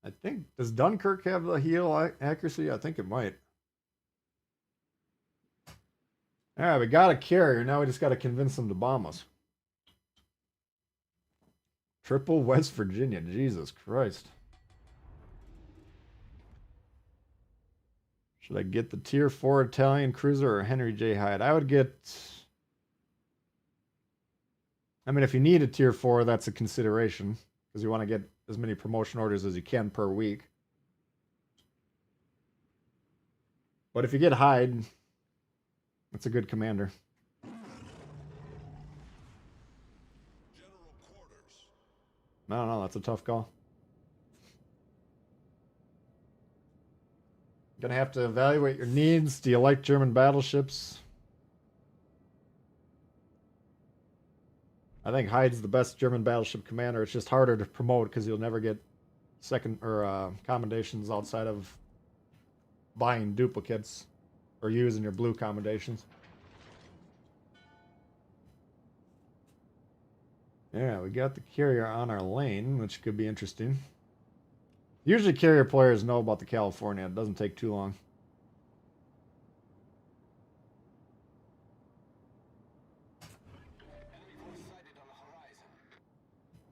I think, does Dunkirk have the heal accuracy? I think it might. Alright, we got a carrier. Now we just got to convince them to bomb us. Triple West Virginia. Jesus Christ. Should I get the Tier 4 Italian cruiser or Henry J. Hyde? I would get... I mean, if you need a Tier 4, that's a consideration. Because you want to get as many promotion orders as you can per week. But if you get Hyde, that's a good commander. General quarters. I don't know, that's a tough call. Gonna have to evaluate your needs. Do you like German battleships? I think Hyde's the best German battleship commander. It's just harder to promote because you'll never get second or commendations outside of buying duplicates or using your blue commendations. Yeah, we got the carrier on our lane, which could be interesting. Usually carrier players know about the California. It doesn't take too long.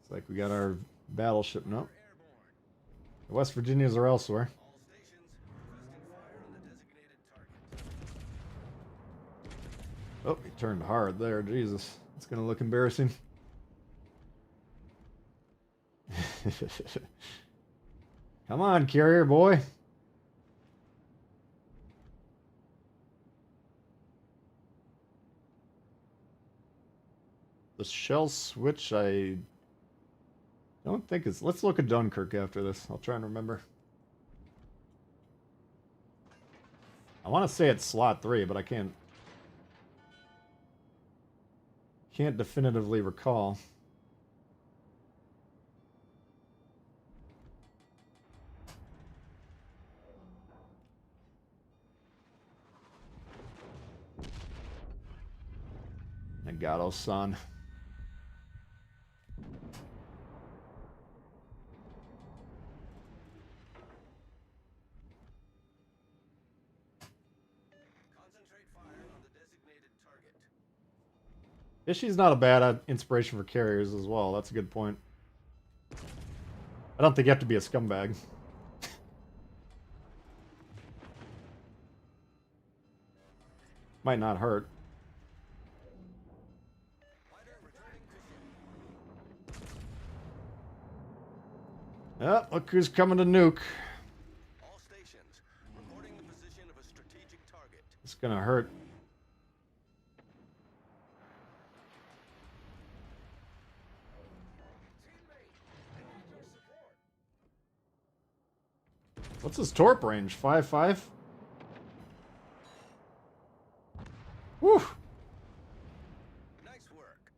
It's like we got our battleship. No. The West Virginias are elsewhere. All stations requesting fire on the designated target. Oh, he turned hard there. Jesus. It's going to look embarrassing. Come on, carrier boy. The shell switch, I don't think it's... Let's look at Dunkirk after this. I'll try and remember. I want to say it's slot 3, but I can't definitively recall. Nagato-san. Concentrate fire on the designated target. Ishi's not a bad inspiration for carriers as well. That's a good point. I don't think you have to be a scumbag. Might not hurt. Fighter returning to ship. Yeah, look who's coming to nuke. All stations reporting the position of a strategic target. It's gonna hurt. What's his torp range? 5.5? Woo! Nice work.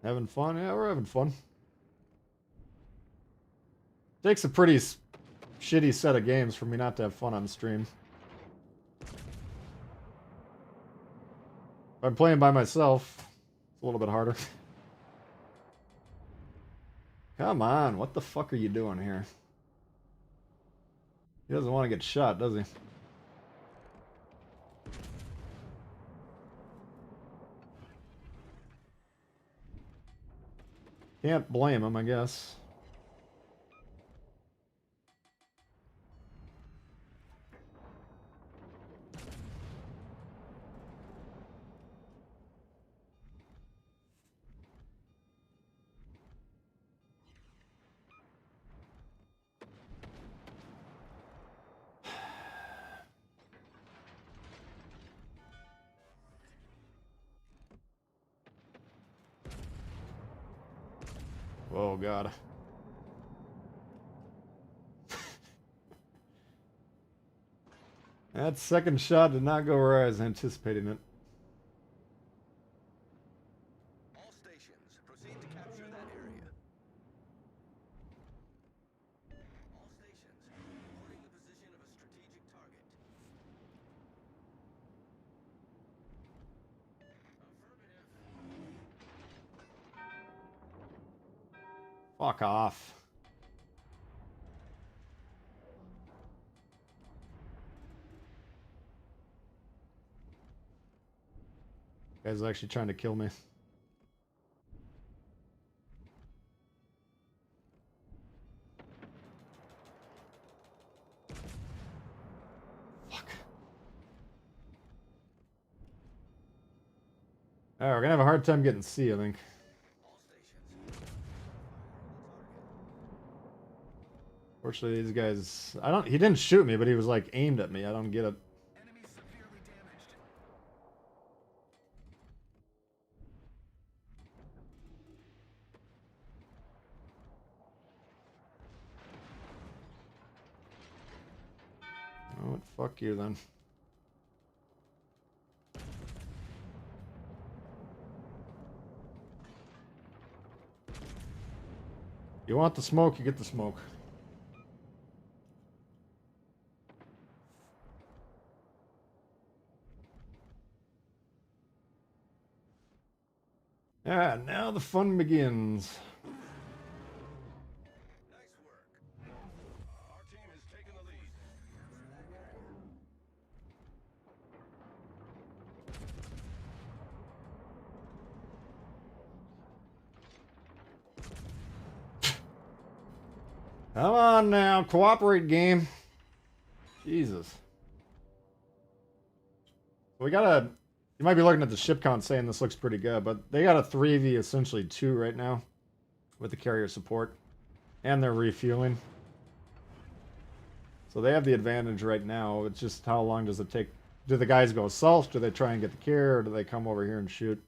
Having fun? Yeah, we're having fun. Takes a pretty shitty set of games for me not to have fun on stream. If I'm playing by myself, it's a little bit harder. Come on, what the fuck are you doing here? He doesn't want to get shot, does he? Can't blame him, I guess. Oh, God. That second shot did not go where I was anticipating it. All stations proceed to capture that area. All stations reporting the position of a strategic target. Affirmative. Fuck off. Guy's actually trying to kill me. Fuck. Alright, we're gonna have a hard time getting C, I think. All stations. Fortunately, these guys... He didn't shoot me, but he was, like, aimed at me. I don't get it. Enemy severely damaged. Oh, fuck you, then. You want the smoke, you get the smoke. Alright, now the fun begins. Nice work. Our team has taken the lead. Come on now, cooperate, game. Jesus. We got a... You might be looking at the ship count saying this looks pretty good, but they got a 3v essentially 2 right now with the carrier support. And they're refueling. So they have the advantage right now. It's just how long does it take? Do the guys go south? Do they try and get the carrier? Or do they come over here and shoot?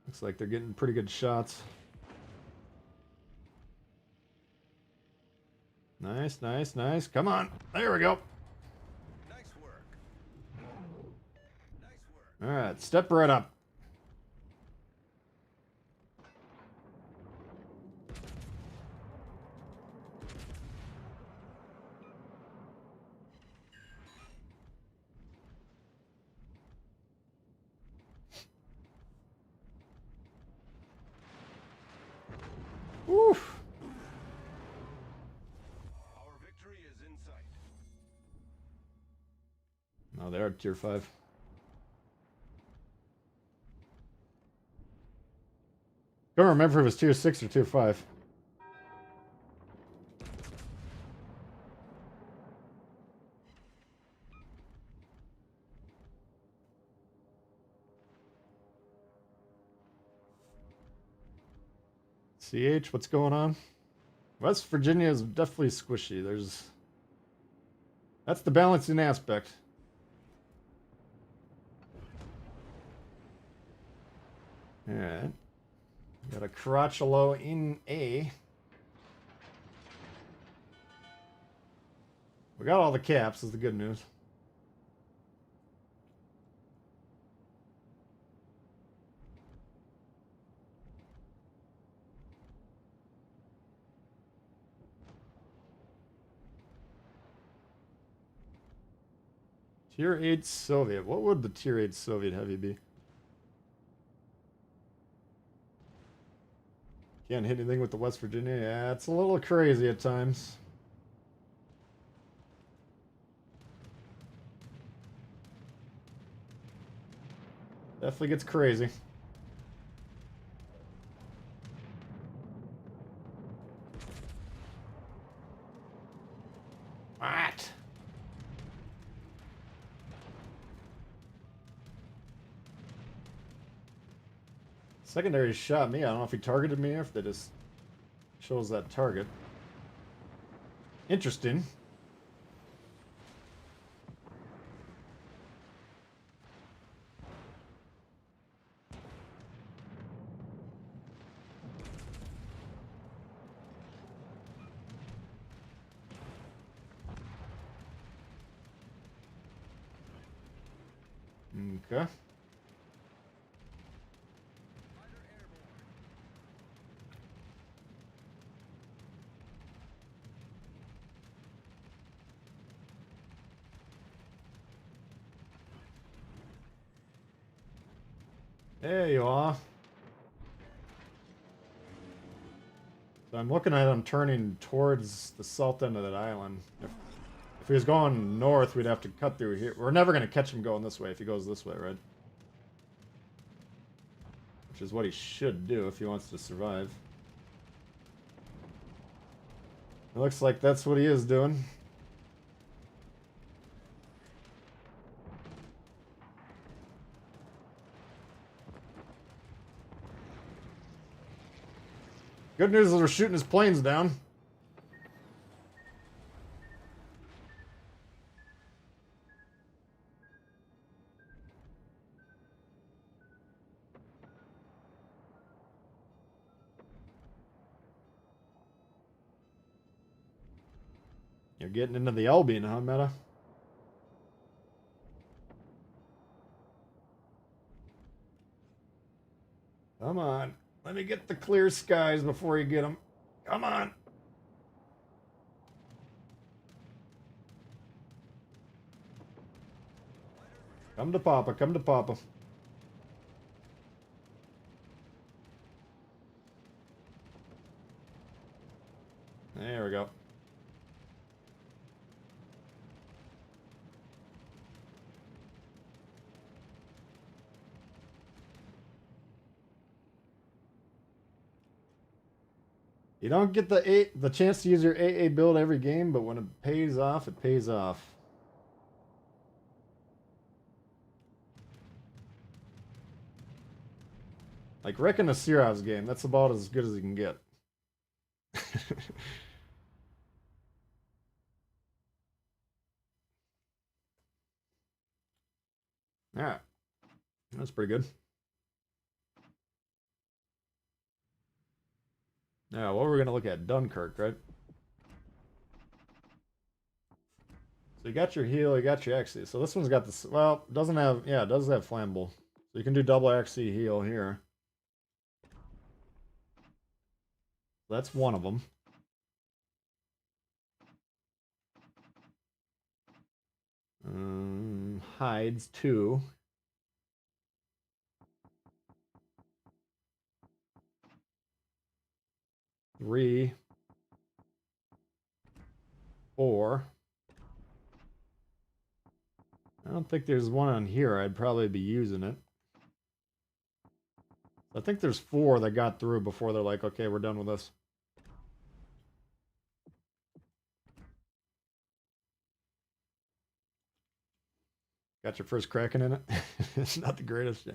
Looks like they're getting pretty good shots. Nice, nice, nice. Come on. There we go. Nice work. Nice work. All right, step right up. Oof. Our victory is in sight. No, they are tier 5. Don't remember if it was tier 6 or tier 5. CH, what's going on? West Virginia is definitely squishy. That's the balancing aspect. Alright. Got a Caracciolo in A. We got all the caps, is the good news. Tier 8 Soviet. What would the Tier 8 Soviet heavy be? Can't hit anything with the West Virginia. Yeah, it's a little crazy at times. Definitely gets crazy. What? Secondary shot me. I don't know if he targeted me or if they just shows that target. Interesting. Okay. There you are. So I'm looking at him turning towards the south end of that island. If he was going north, we'd have to cut through here. We're never going to catch him going this way if he goes this way, right? Which is what he should do if he wants to survive. It looks like that's what he is doing. Good news is we're shooting his planes down. You're getting into the Albion, huh, Meta? Come on. Let me get the clear skies before you get them. Come on. Come to Papa. Come to Papa. There we go. You don't get the chance to use your AA build every game, but when it pays off, it pays off. Like wrecking a Sirov's game, that's about as good as you can get. Alright. That's pretty good. Now, what we're going to look at? Dunkirk, right? So you got your heal, you got your XC. So this one's got this, well, it doesn't have, yeah, it does have flammable. So you can do double XC heal here. That's one of them. Hides 2. Three. 4. I don't think there's one on here. I'd probably be using it. I think there's 4 that got through before they're like, okay, we're done with this. Got your first Kraken in it? It's not the greatest. Yeah.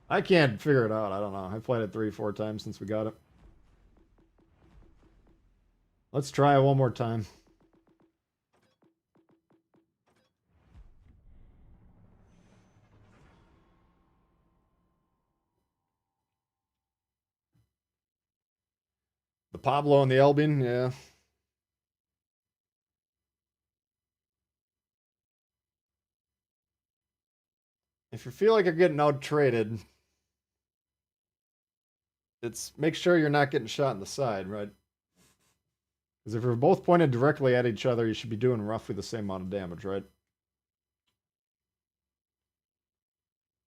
I can't figure it out. I don't know. I played it 3-4 times since we got it. Let's try it one more time. The Pablo and the Albion, yeah. If you feel like you're getting out traded, it's make sure you're not getting shot in the side, right? Because if you're both pointed directly at each other, you should be doing roughly the same amount of damage, right?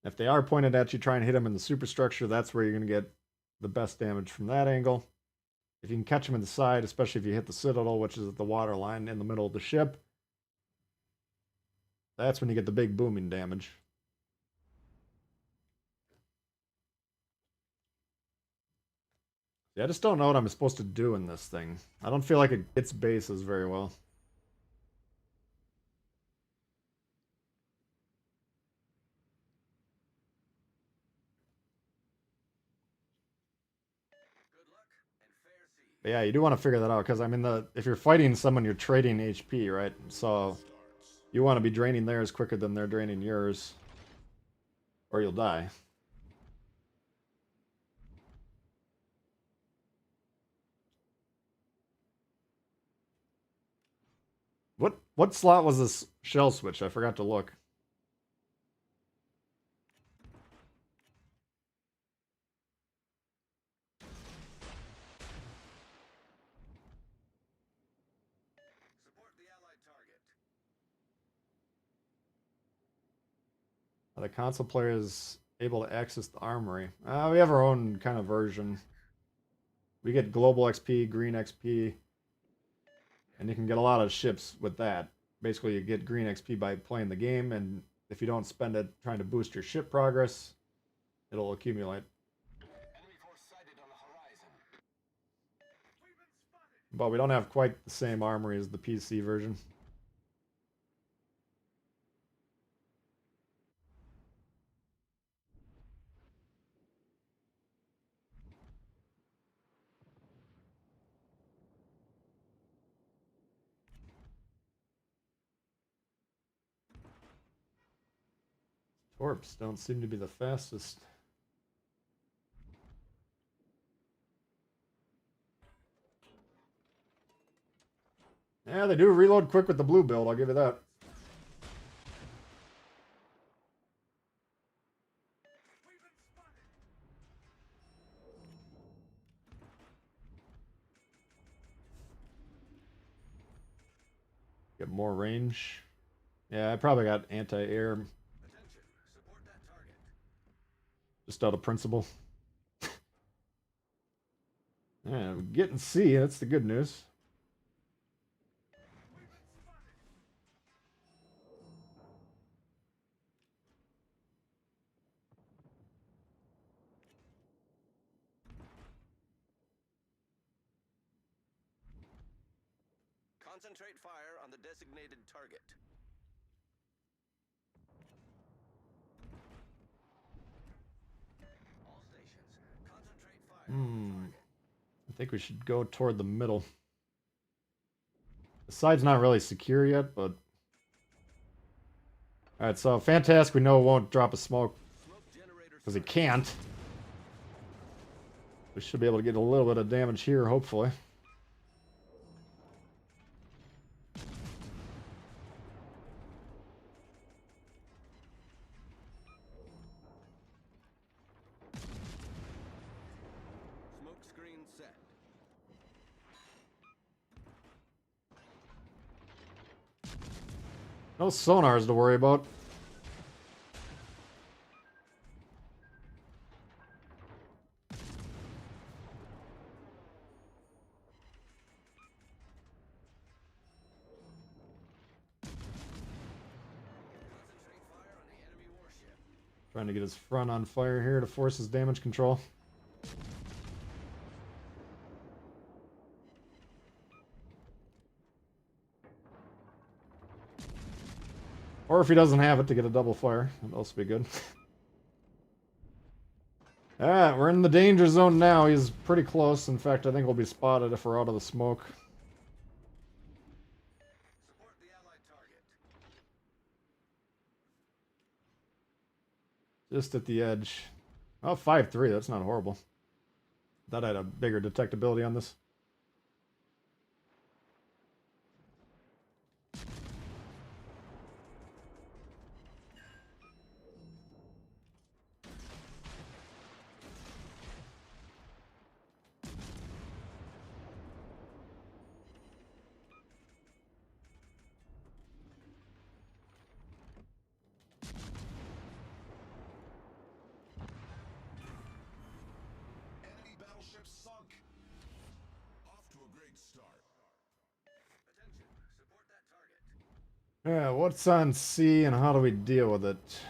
If they are pointed at you, try and hit them in the superstructure. That's where you're going to get the best damage from that angle. If you can catch them in the side, especially if you hit the Citadel, which is at the water line in the middle of the ship, that's when you get the big booming damage. Yeah, I just don't know what I'm supposed to do in this thing. I don't feel like it gets bases very well. But yeah, you do want to figure that out, because I mean, if you're fighting someone, you're trading HP, right? So you want to be draining theirs quicker than they're draining yours, or you'll die. What slot was this shell switch? I forgot to look. The console player is able to access the armory. We have our own kind of version. We get global XP, green XP, and you can get a lot of ships with that. Basically, you get green XP by playing the game, and if you don't spend it trying to boost your ship progress, it'll accumulate. Enemy force sighted on the horizon. But we don't have quite the same armory as the PC version. Torps don't seem to be the fastest. Yeah, they do reload quick with the blue build, I'll give you that. Get more range. Yeah, I probably got anti-air. Attention, support that target. Just out of principle. Yeah, we're getting C, that's the good news. Concentrate fire on the designated target. All stations, concentrate fire on the target. I think we should go toward the middle. The side's not really secure yet, but... Alright, so Fantastic we know won't drop a smoke Smoke generator because he started. can't. We should be able to get a little bit of damage here, hopefully. Smoke screen set. No sonars to worry about. Concentrate fire on the enemy warship. Trying to get his front on fire here to force his damage control. Or if he doesn't have it, to get a double fire. That'd also be good. Alright, we're in the danger zone now. He's pretty close. In fact, I think we'll be spotted if we're out of the smoke. Support the allied target. Just at the edge. Oh, 5-3. That's not horrible. Thought I had a bigger detectability on this. Enemy battleships sunk. Off to a great start. Attention, support that target. Yeah, what's on C and how do we deal with it?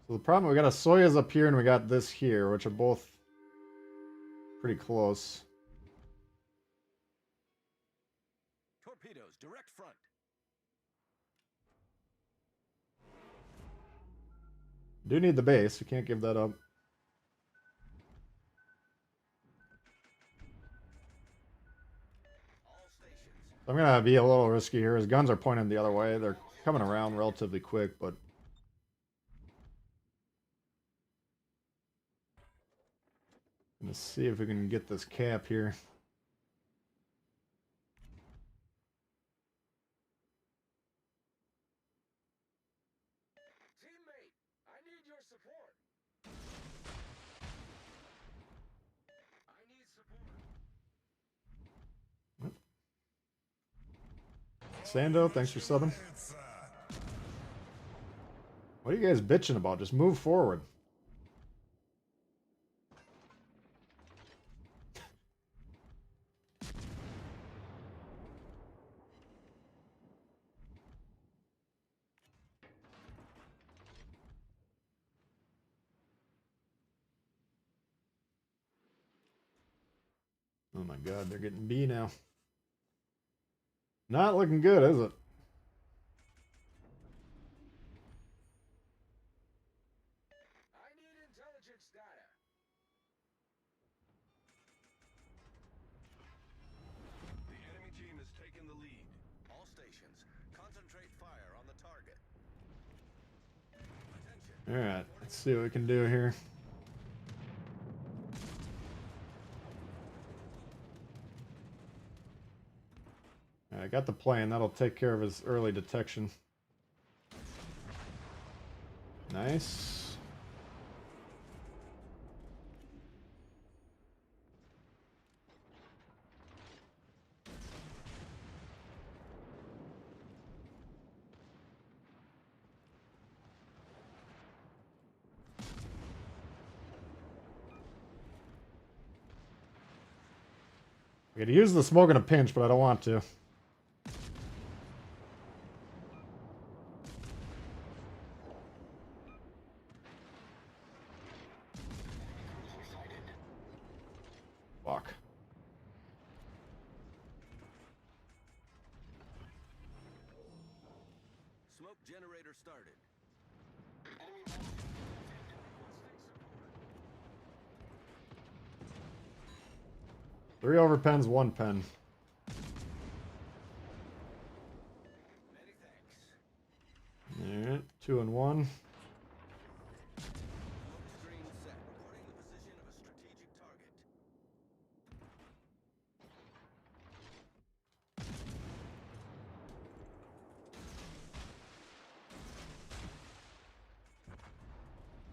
So the problem, we got a Soyuz up here and we got this here, which are both pretty close. Torpedoes, direct front. Do need the base, we can't give that up. All stations. I'm gonna be a little risky here. His guns are pointing the other way. They're coming around relatively quick, but let's see if we can get this cap here. Teammate, I need your support. I need support. Sando, thanks for subbing. What are you guys bitching about? Just move forward. Oh my god, they're getting B now. Not looking good, is it? I need intelligence data. The enemy team has taken the lead. All stations, concentrate fire on the target. Attention. Alright, let's see what we can do here. I got the plane. That'll take care of his early detection. Nice. I could use the smoke in a pinch, but I don't want to. Fuck. Smoke generator started. Three over pens, one pen. Many thanks. Alright, 2 and 1. Smoke screen set. Recording the position of a strategic target.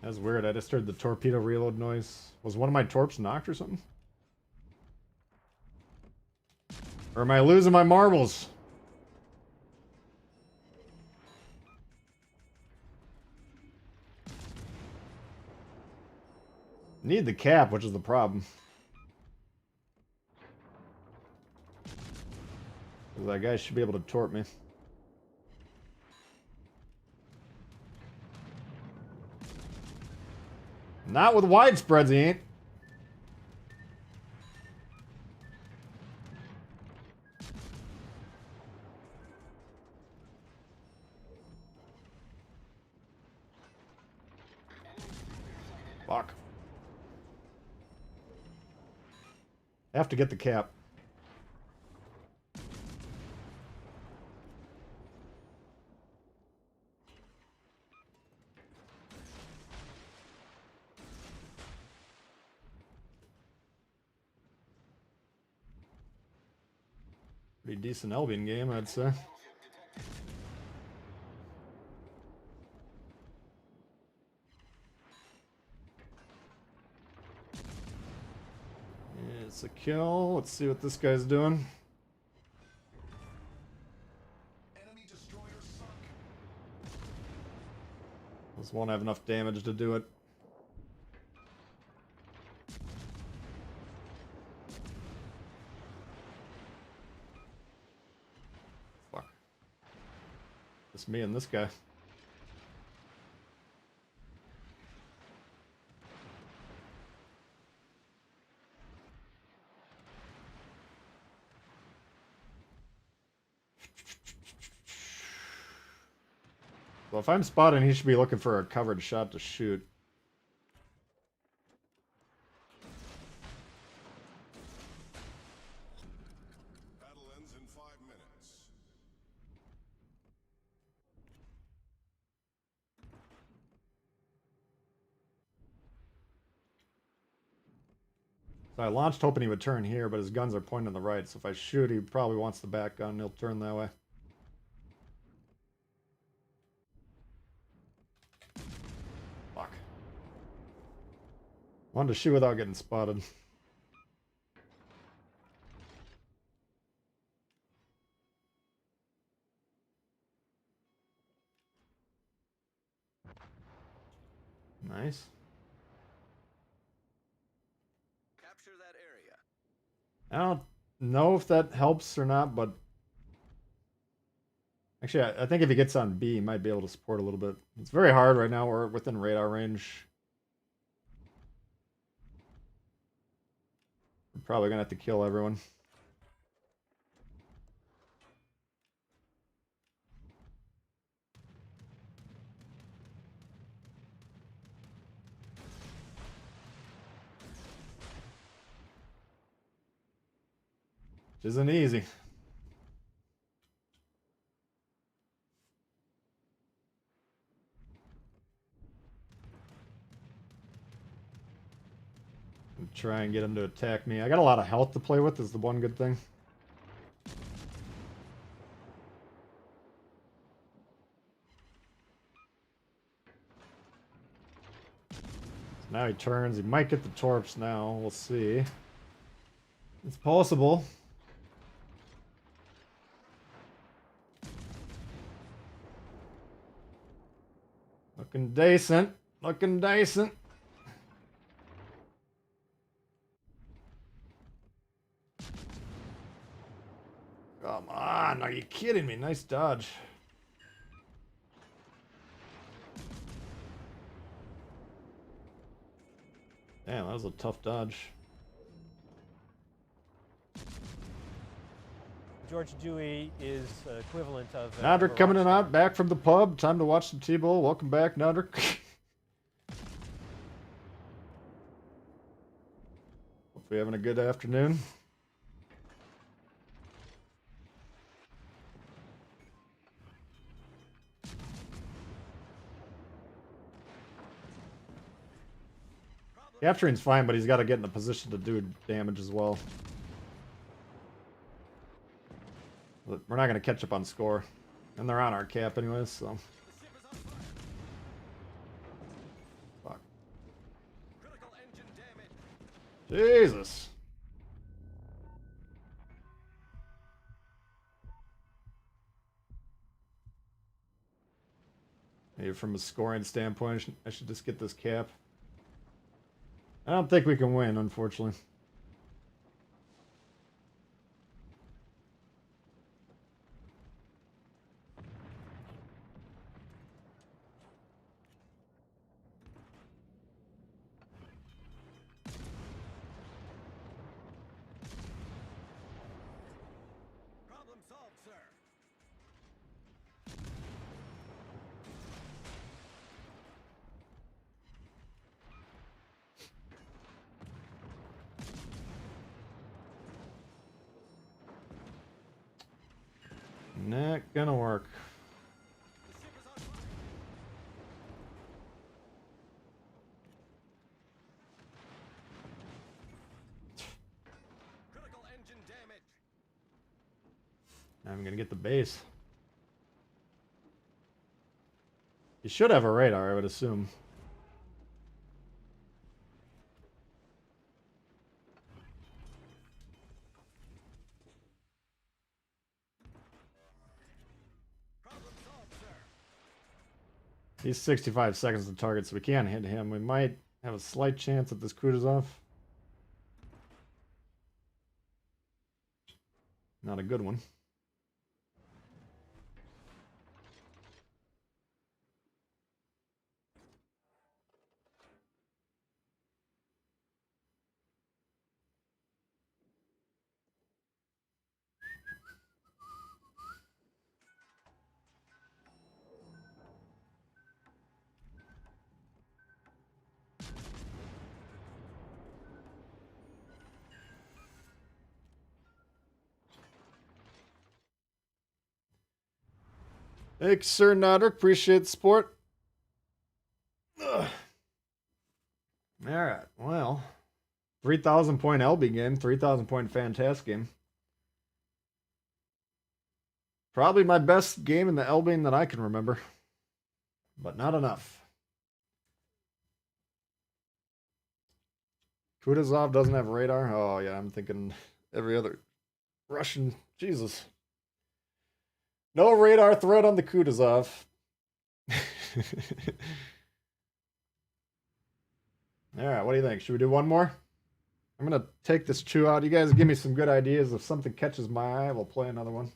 That's weird. I just heard the torpedo reload noise. Was one of my torps knocked or something? Or am I losing my marbles? Need the cap, which is the problem. That guy should be able to torp me. Not with widespreads, he ain't. Fuck. Have to get the cap. Pretty decent Albion game, I'd say. It's a kill. Let's see what this guy's doing. Enemy destroyer sunk. This won't have enough damage to do it. Fuck. Just me and this guy. Well, if I'm spotting, he should be looking for a covered shot to shoot. Battle ends in 5 minutes. So I launched hoping he would turn here, but his guns are pointing on the right. So if I shoot, he probably wants the back gun. He'll turn that way. Fuck. Wanted to shoot without getting spotted. Nice. Capture that area. I don't know if that helps or not, but actually, I think if he gets on B, he might be able to support a little bit. It's very hard right now. We're within radar range. We're probably gonna have to kill everyone. Which isn't easy. Try and get him to attack me. I got a lot of health to play with, is the one good thing. So now he turns. He might get the torps now. We'll see. It's possible. Looking decent. Looking decent. Come on, are you kidding me? Nice dodge. Damn, that was a tough dodge. George Dewey is equivalent of. Nodrick coming in out, back from the pub. Time to watch some Tbull. Welcome back, Nodrick. Hope you're having a good afternoon. Capturing's fine, but he's got to get in a position to do damage as well. But we're not going to catch up on score. And they're on our cap anyways, so. Fuck. Critical engine damage. Jesus. Maybe from a scoring standpoint, I should just get this cap. I don't think we can win, unfortunately. Problem solved, sir. Not gonna work. The ship is on fire. Critical engine damage. I'm gonna get the base. You should have a radar, I would assume. Problem solved, sir. He's 65 seconds to target, so we can't hit him. We might have a slight chance at this Kutuzov. Not a good one. Thanks, Sir Nodrick. Appreciate the support. Ugh. All right. Well, 3,000 point LB game, 3,000 point fantastic game. Probably my best game in the LB that I can remember, but not enough. Kutuzov doesn't have radar. Oh yeah, I'm thinking every other Russian. Jesus. No radar threat on the Kutuzov. Alright, what do you think? Should we do one more? I'm gonna take this chew out. You guys give me some good ideas. If something catches my eye, we'll play another one.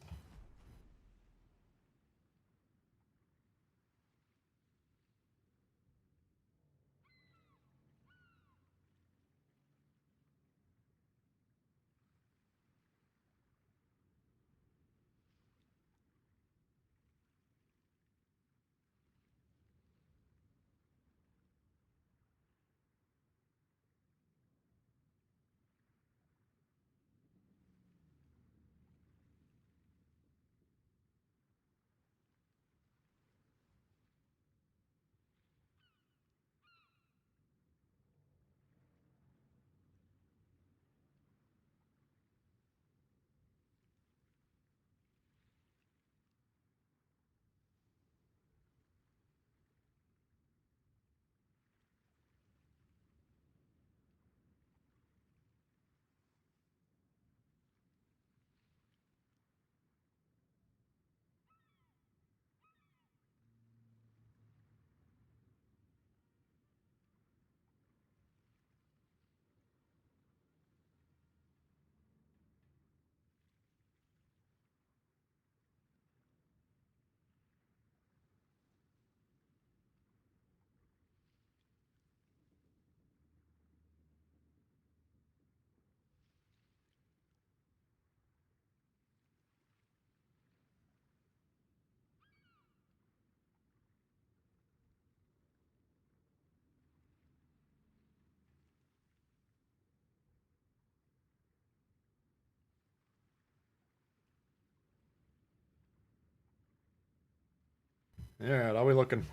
Alright, how we looking?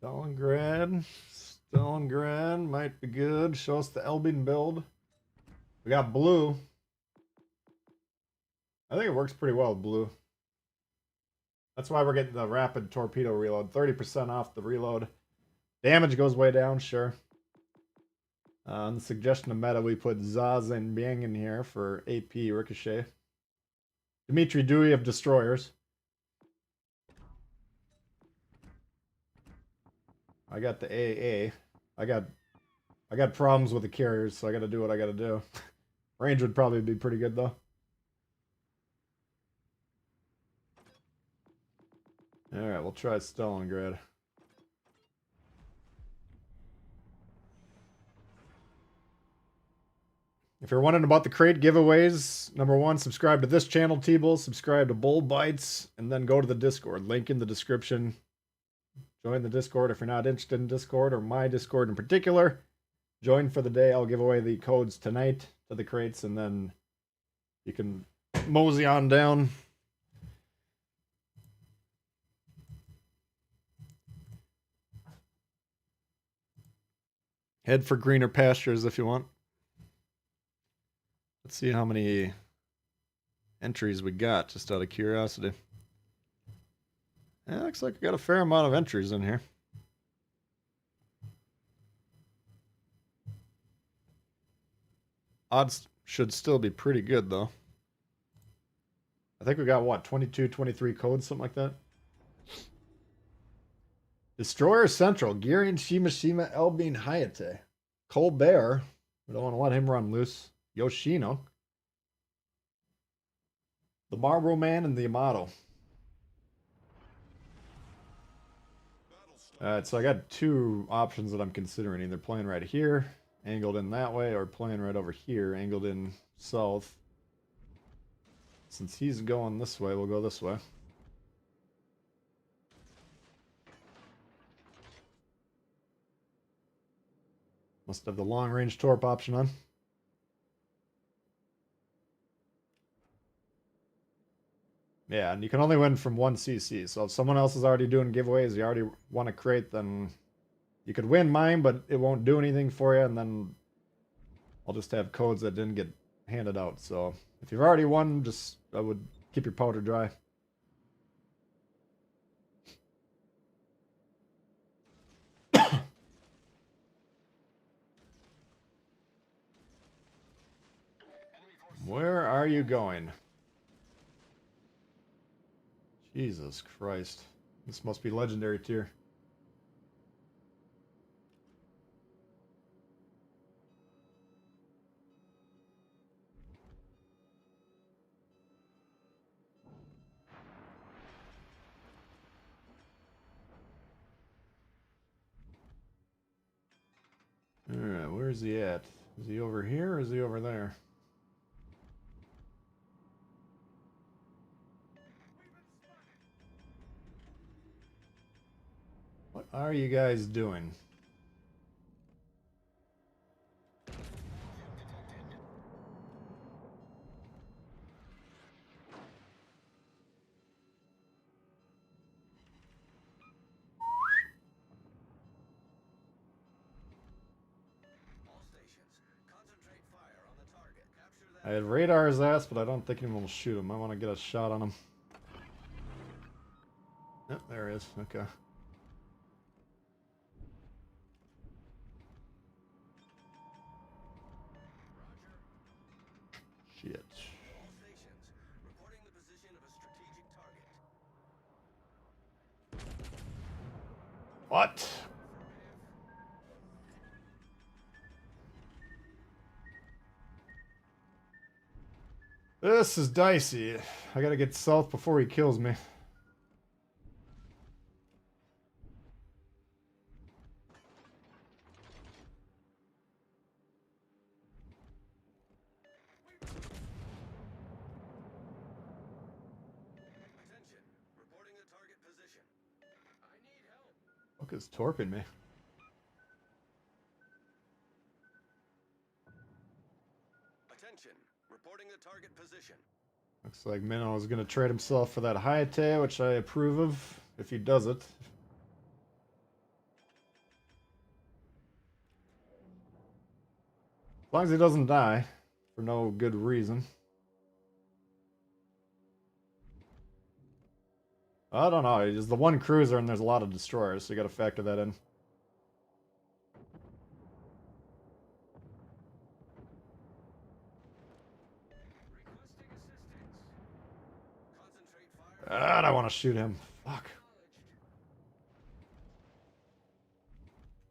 Stalingrad. Stalingrad might be good. Show us the Elbin build. We got blue. I think it works pretty well with blue. That's why we're getting the rapid torpedo reload. 30% off the reload. Damage goes way down, sure. On the suggestion of meta, we put Zaz and Biang in here for AP Ricochet. Dimitri Dewey of Destroyers. I got the AA. I got problems with the carriers, so I gotta do what I gotta do. Range would probably be pretty good though. Alright, we'll try Stalingrad. If you're wondering about the crate giveaways, number one, subscribe to this channel, Tbull, subscribe to Bull Bites, and then go to the Discord. Link in the description. Join the Discord if you're not interested in Discord, or my Discord in particular. Join for the day. I'll give away the codes tonight to the crates, and then you can mosey on down. Head for greener pastures if you want. Let's see how many entries we got, just out of curiosity. Yeah, looks like we got a fair amount of entries in here. Odds should still be pretty good, though. I think we got, what, 22, 23 codes, something like that? Destroyer Central, Girion, Shimashima, Elbin, Hayate. Colbert, we don't want to let him run loose. Yoshino. The Marlboro Man and the Yamato. Alright, so I got two options that I'm considering. Either playing right here, angled in that way, or playing right over here, angled in south. Since he's going this way, we'll go this way. Must have the long-range torp option on. Yeah, and you can only win from one CC. So if someone else is already doing giveaways, you already want to create, then you could win mine, but it won't do anything for you, and then I'll just have codes that didn't get handed out. So if you've already won, I would keep your powder dry. Where are you going? Jesus Christ. This must be legendary tier. Where's he at? Is he over here or is he over there? What are you guys doing? All stations, concentrate fire on the target. Capture I that. had radar's ass, but I don't think anyone will shoot him. I want to get a shot on him. Yep, there he is. Okay. Shit. All stations, reporting the position of a strategic target. What? This is dicey. I gotta get south before he kills me. Attention, reporting the target position. I need help. Fuck is torping me? Attention, reporting the target position. Looks like Minnow is gonna trade himself for that Hayate, which I approve of, if he does it. As long as he doesn't die, for no good reason. I don't know, he's the one cruiser and there's a lot of destroyers, so you gotta factor that in. Requesting assistance. Concentrate fire. I don't want to shoot him. Fuck.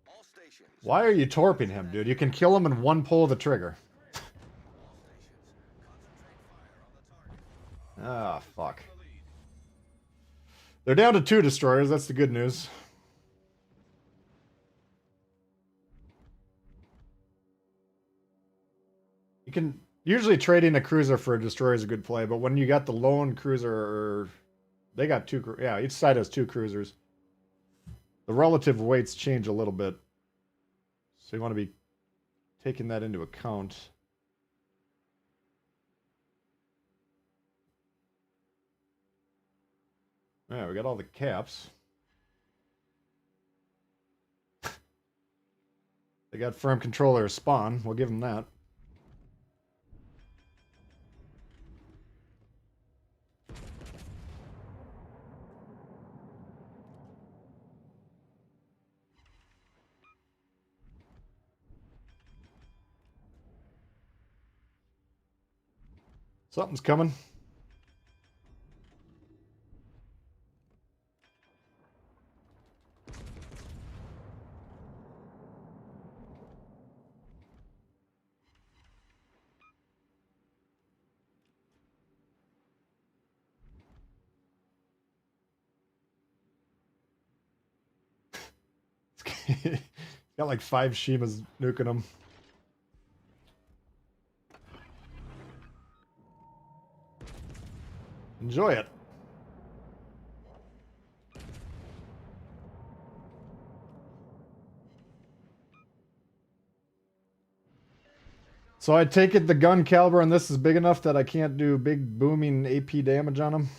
All stations. Why are you torping him, dude? You can kill him in one pull of the trigger. All stations, concentrate fire on the target. Ah, fuck. The lead. They're down to 2 destroyers, that's the good news. You can... Usually trading a cruiser for a destroyer is a good play, but when you got the lone cruiser, or... They got 2... Yeah, each side has 2 cruisers. The relative weights change a little bit. So you want to be taking that into account. Yeah, we got all the caps. They got firm control of their spawn. We'll give them that. Something's coming. He's got like 5 Shimas nuking him. Enjoy it. So I take it the gun caliber on this is big enough that I can't do big booming AP damage on him.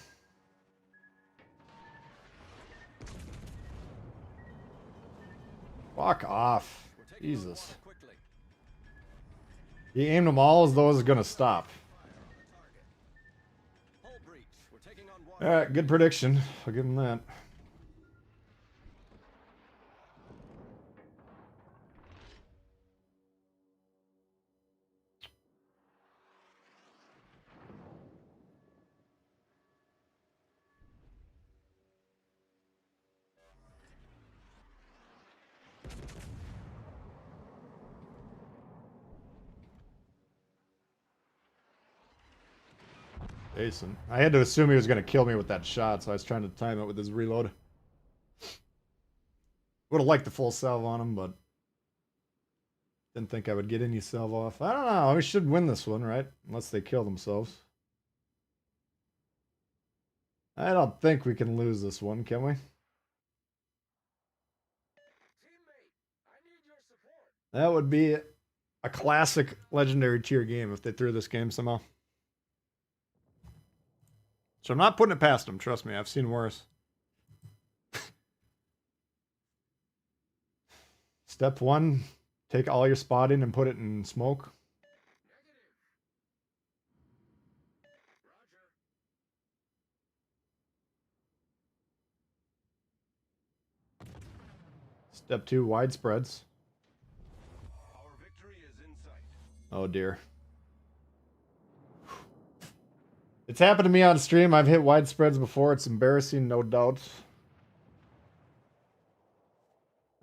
Fuck off. We're taking on Jesus. water quickly. He aimed them all as though it was gonna stop. Fire on the target. Hull breach. We're taking on water. Alright, good prediction. I'll give him that. Decent. I had to assume he was going to kill me with that shot, so I was trying to time it with his reload. Would have liked the full salve on him, but Didn't think I would get any salvo off. I don't know. We should win this one, right? Unless they kill themselves. I don't think we can lose this one, can we? That would be a classic legendary tier game if they threw this game somehow. So I'm not putting it past them, trust me, I've seen worse. Step 1, take all your spotting and put it in smoke. Step 2, wide spreads. Our victory is in sight. Oh dear. It's happened to me on stream. I've hit wide spreads before. It's embarrassing, no doubt.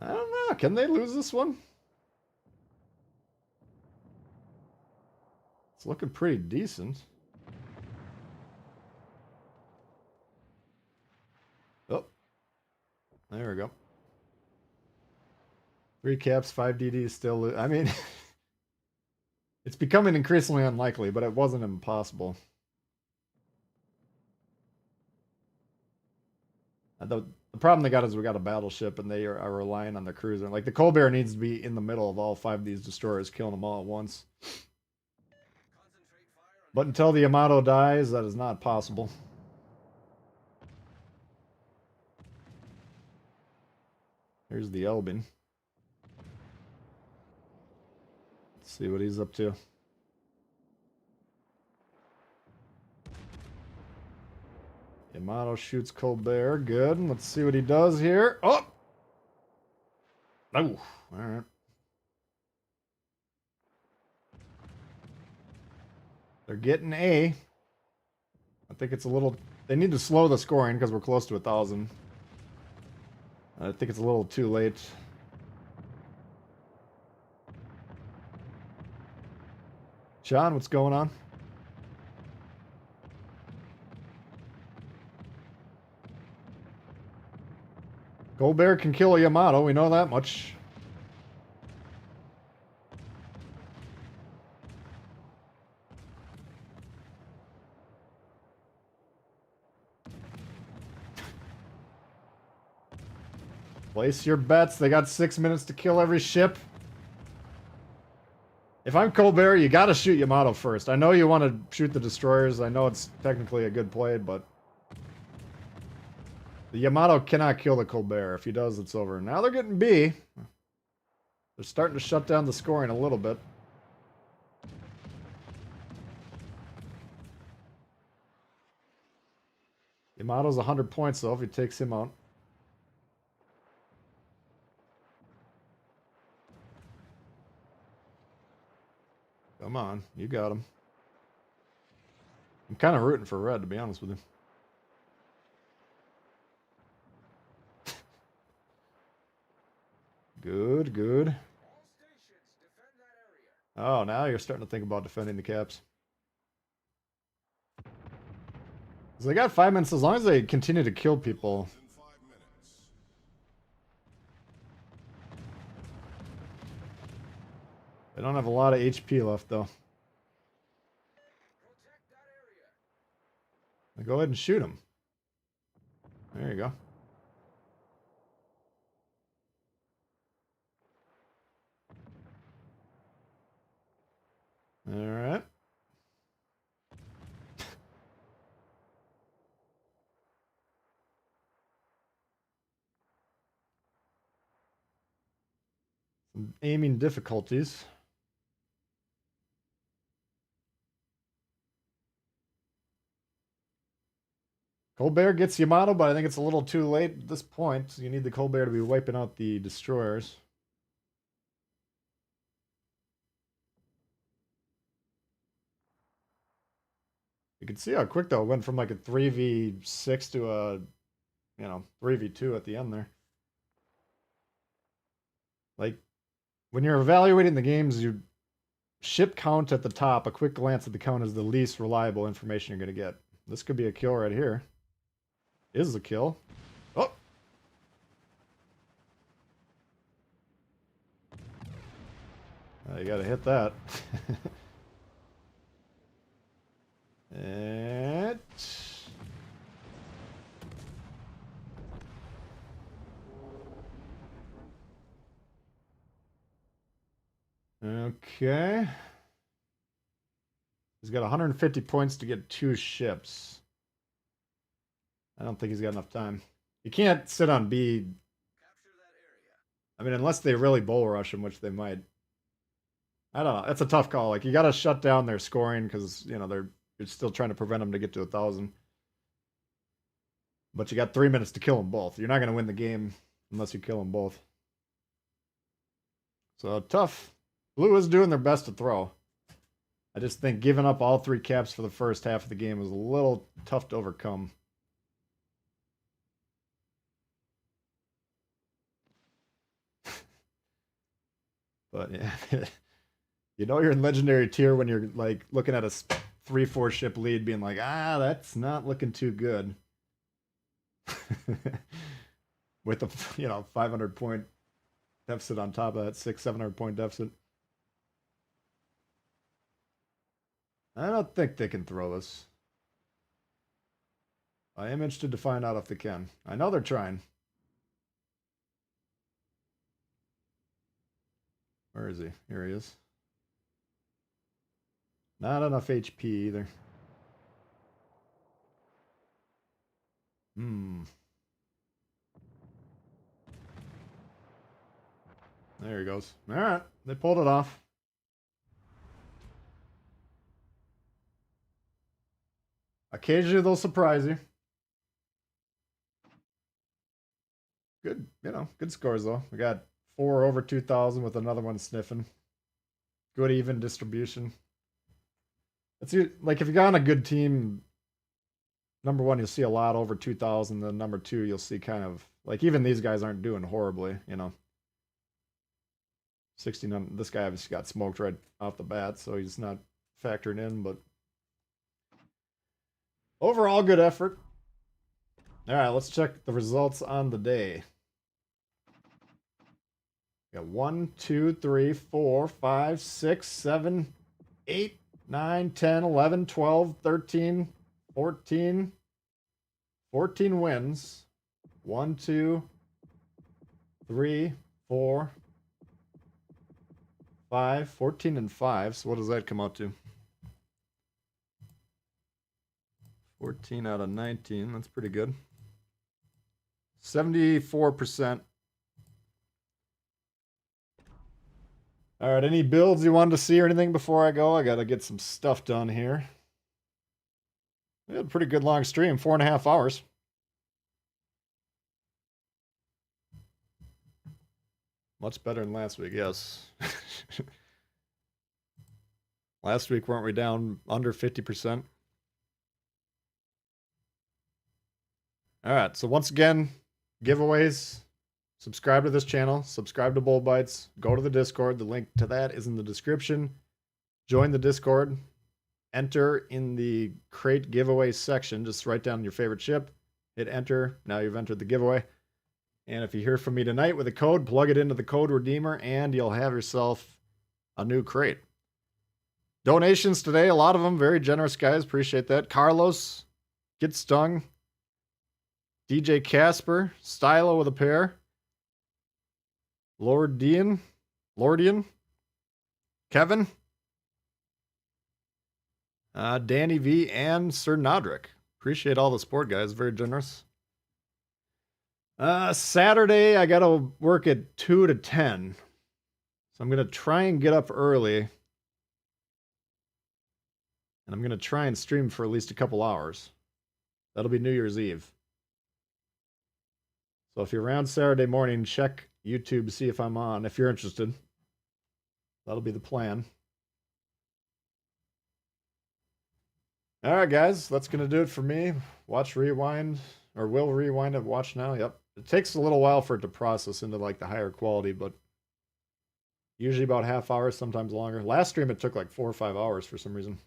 I don't know. Can they lose this one? It's looking pretty decent. Oh. There we go. 3 caps, 5 DDs still. I mean, it's becoming increasingly unlikely, but it wasn't impossible. The problem they got is we got a battleship and they are relying on the cruiser. Like the Colbert needs to be in the middle of all 5 of these destroyers, killing them all at once. But until the Yamato dies, that is not possible. Here's the Elbin. Let's see what he's up to. Yamato shoots Colbert. Good. Let's see what he does here. Oh! Oh! Alright. They're getting A. I think it's a little... They need to slow the scoring because we're close to 1,000. I think it's a little too late. John, what's going on? Colbert can kill a Yamato, we know that much. Place your bets. They got 6 minutes to kill every ship. If I'm Colbert, you gotta shoot Yamato first. I know you want to shoot the destroyers. I know it's technically a good play, but... The Yamato cannot kill the Colbert. If he does, it's over. Now they're getting B. They're starting to shut down the scoring a little bit. Yamato's 100 points, though, if he takes him out. Come on, you got him. I'm kind of rooting for red, to be honest with you. Good, good. Oh, now you're starting to think about defending the caps. So they got 5 minutes. As long as they continue to kill people. They don't have a lot of HP left, though. Now go ahead and shoot them. There you go. All right. Some aiming difficulties. Colbert gets Yamato, but I think it's a little too late at this point. So you need the Colbert to be wiping out the destroyers. You can see how quick, though, it went from like a 3v6 to a, 3v2 at the end there. Like, when you're evaluating the games, you ship count at the top. A quick glance at the count is the least reliable information you're going to get. This could be a kill right here. Is a kill. Oh! You gotta hit that. And... Okay. He's got 150 points to get 2 ships. I don't think he's got enough time. You can't sit on B. Capture that area. I mean, unless they really bull rush him, which they might. I don't know. It's a tough call. Like, you got to shut down their scoring because, you know, you're still trying to prevent them to get to 1,000. But you got 3 minutes to kill them both. You're not going to win the game unless you kill them both. So, tough. Blue is doing their best to throw. I just think giving up all 3 caps for the first half of the game was a little tough to overcome. But yeah, you know you're in legendary tier when you're like looking at a 3-4 ship lead being like, that's not looking too good. With a 500 point deficit on top of that, 600-700 point deficit. I don't think they can throw this. I am interested to find out if they can. I know they're trying. Where is he? Here he is. Not enough HP either. There he goes. All right. They pulled it off. Occasionally they'll surprise you. Good, good scores though. We got 4 over 2,000 with another one sniffing. Good even distribution. It's like if you got on a good team, number 1 you'll see a lot over 2,000. Then number 2 you'll see kind of like even these guys aren't doing horribly, 16. This guy obviously got smoked right off the bat, so he's not factoring in. But overall, good effort. All right, let's check the results on the day. Got 1, 2, 3, 4, 5, 6, 7, 8, 9, 10, 11, 12, 13, 14. 14 wins. 1, 2, 3, 4, 5. 14 and 5. So what does that come out to? 14 out of 19. That's pretty good. 74%. All right, any builds you wanted to see or anything before I go? I got to get some stuff done here. We had a pretty good long stream, 4.5 hours. Much better than last week, yes. Last week, weren't we down under 50%? All right, so once again, giveaways. Subscribe to this channel. Subscribe to Bull Bites. Go to the Discord. The link to that is in the description. Join the Discord. Enter in the crate giveaway section. Just write down your favorite ship. Hit enter. Now you've entered the giveaway. And if you hear from me tonight with a code, plug it into the code redeemer and you'll have yourself a new crate. Donations today, a lot of them. Very generous guys. Appreciate that. Carlos, Get Stung, DJ Casper, Stylo with a pair, Lordian, Kevin, Danny V, and Sir Nodrick. Appreciate all the support, guys. Very generous. Saturday, I got to work at 2 to 10. So I'm going to try and get up early. And I'm going to try and stream for at least a couple hours. That'll be New Year's Eve. So if you're around Saturday morning, check YouTube, see if I'm on, if you're interested. That'll be the plan. All right, guys, that's going to do it for me. Watch, rewind, or will rewind and watch now. Yep. It takes a little while for it to process into like the higher quality, but usually about half hour, sometimes longer. Last stream, it took like 4 or 5 hours for some reason.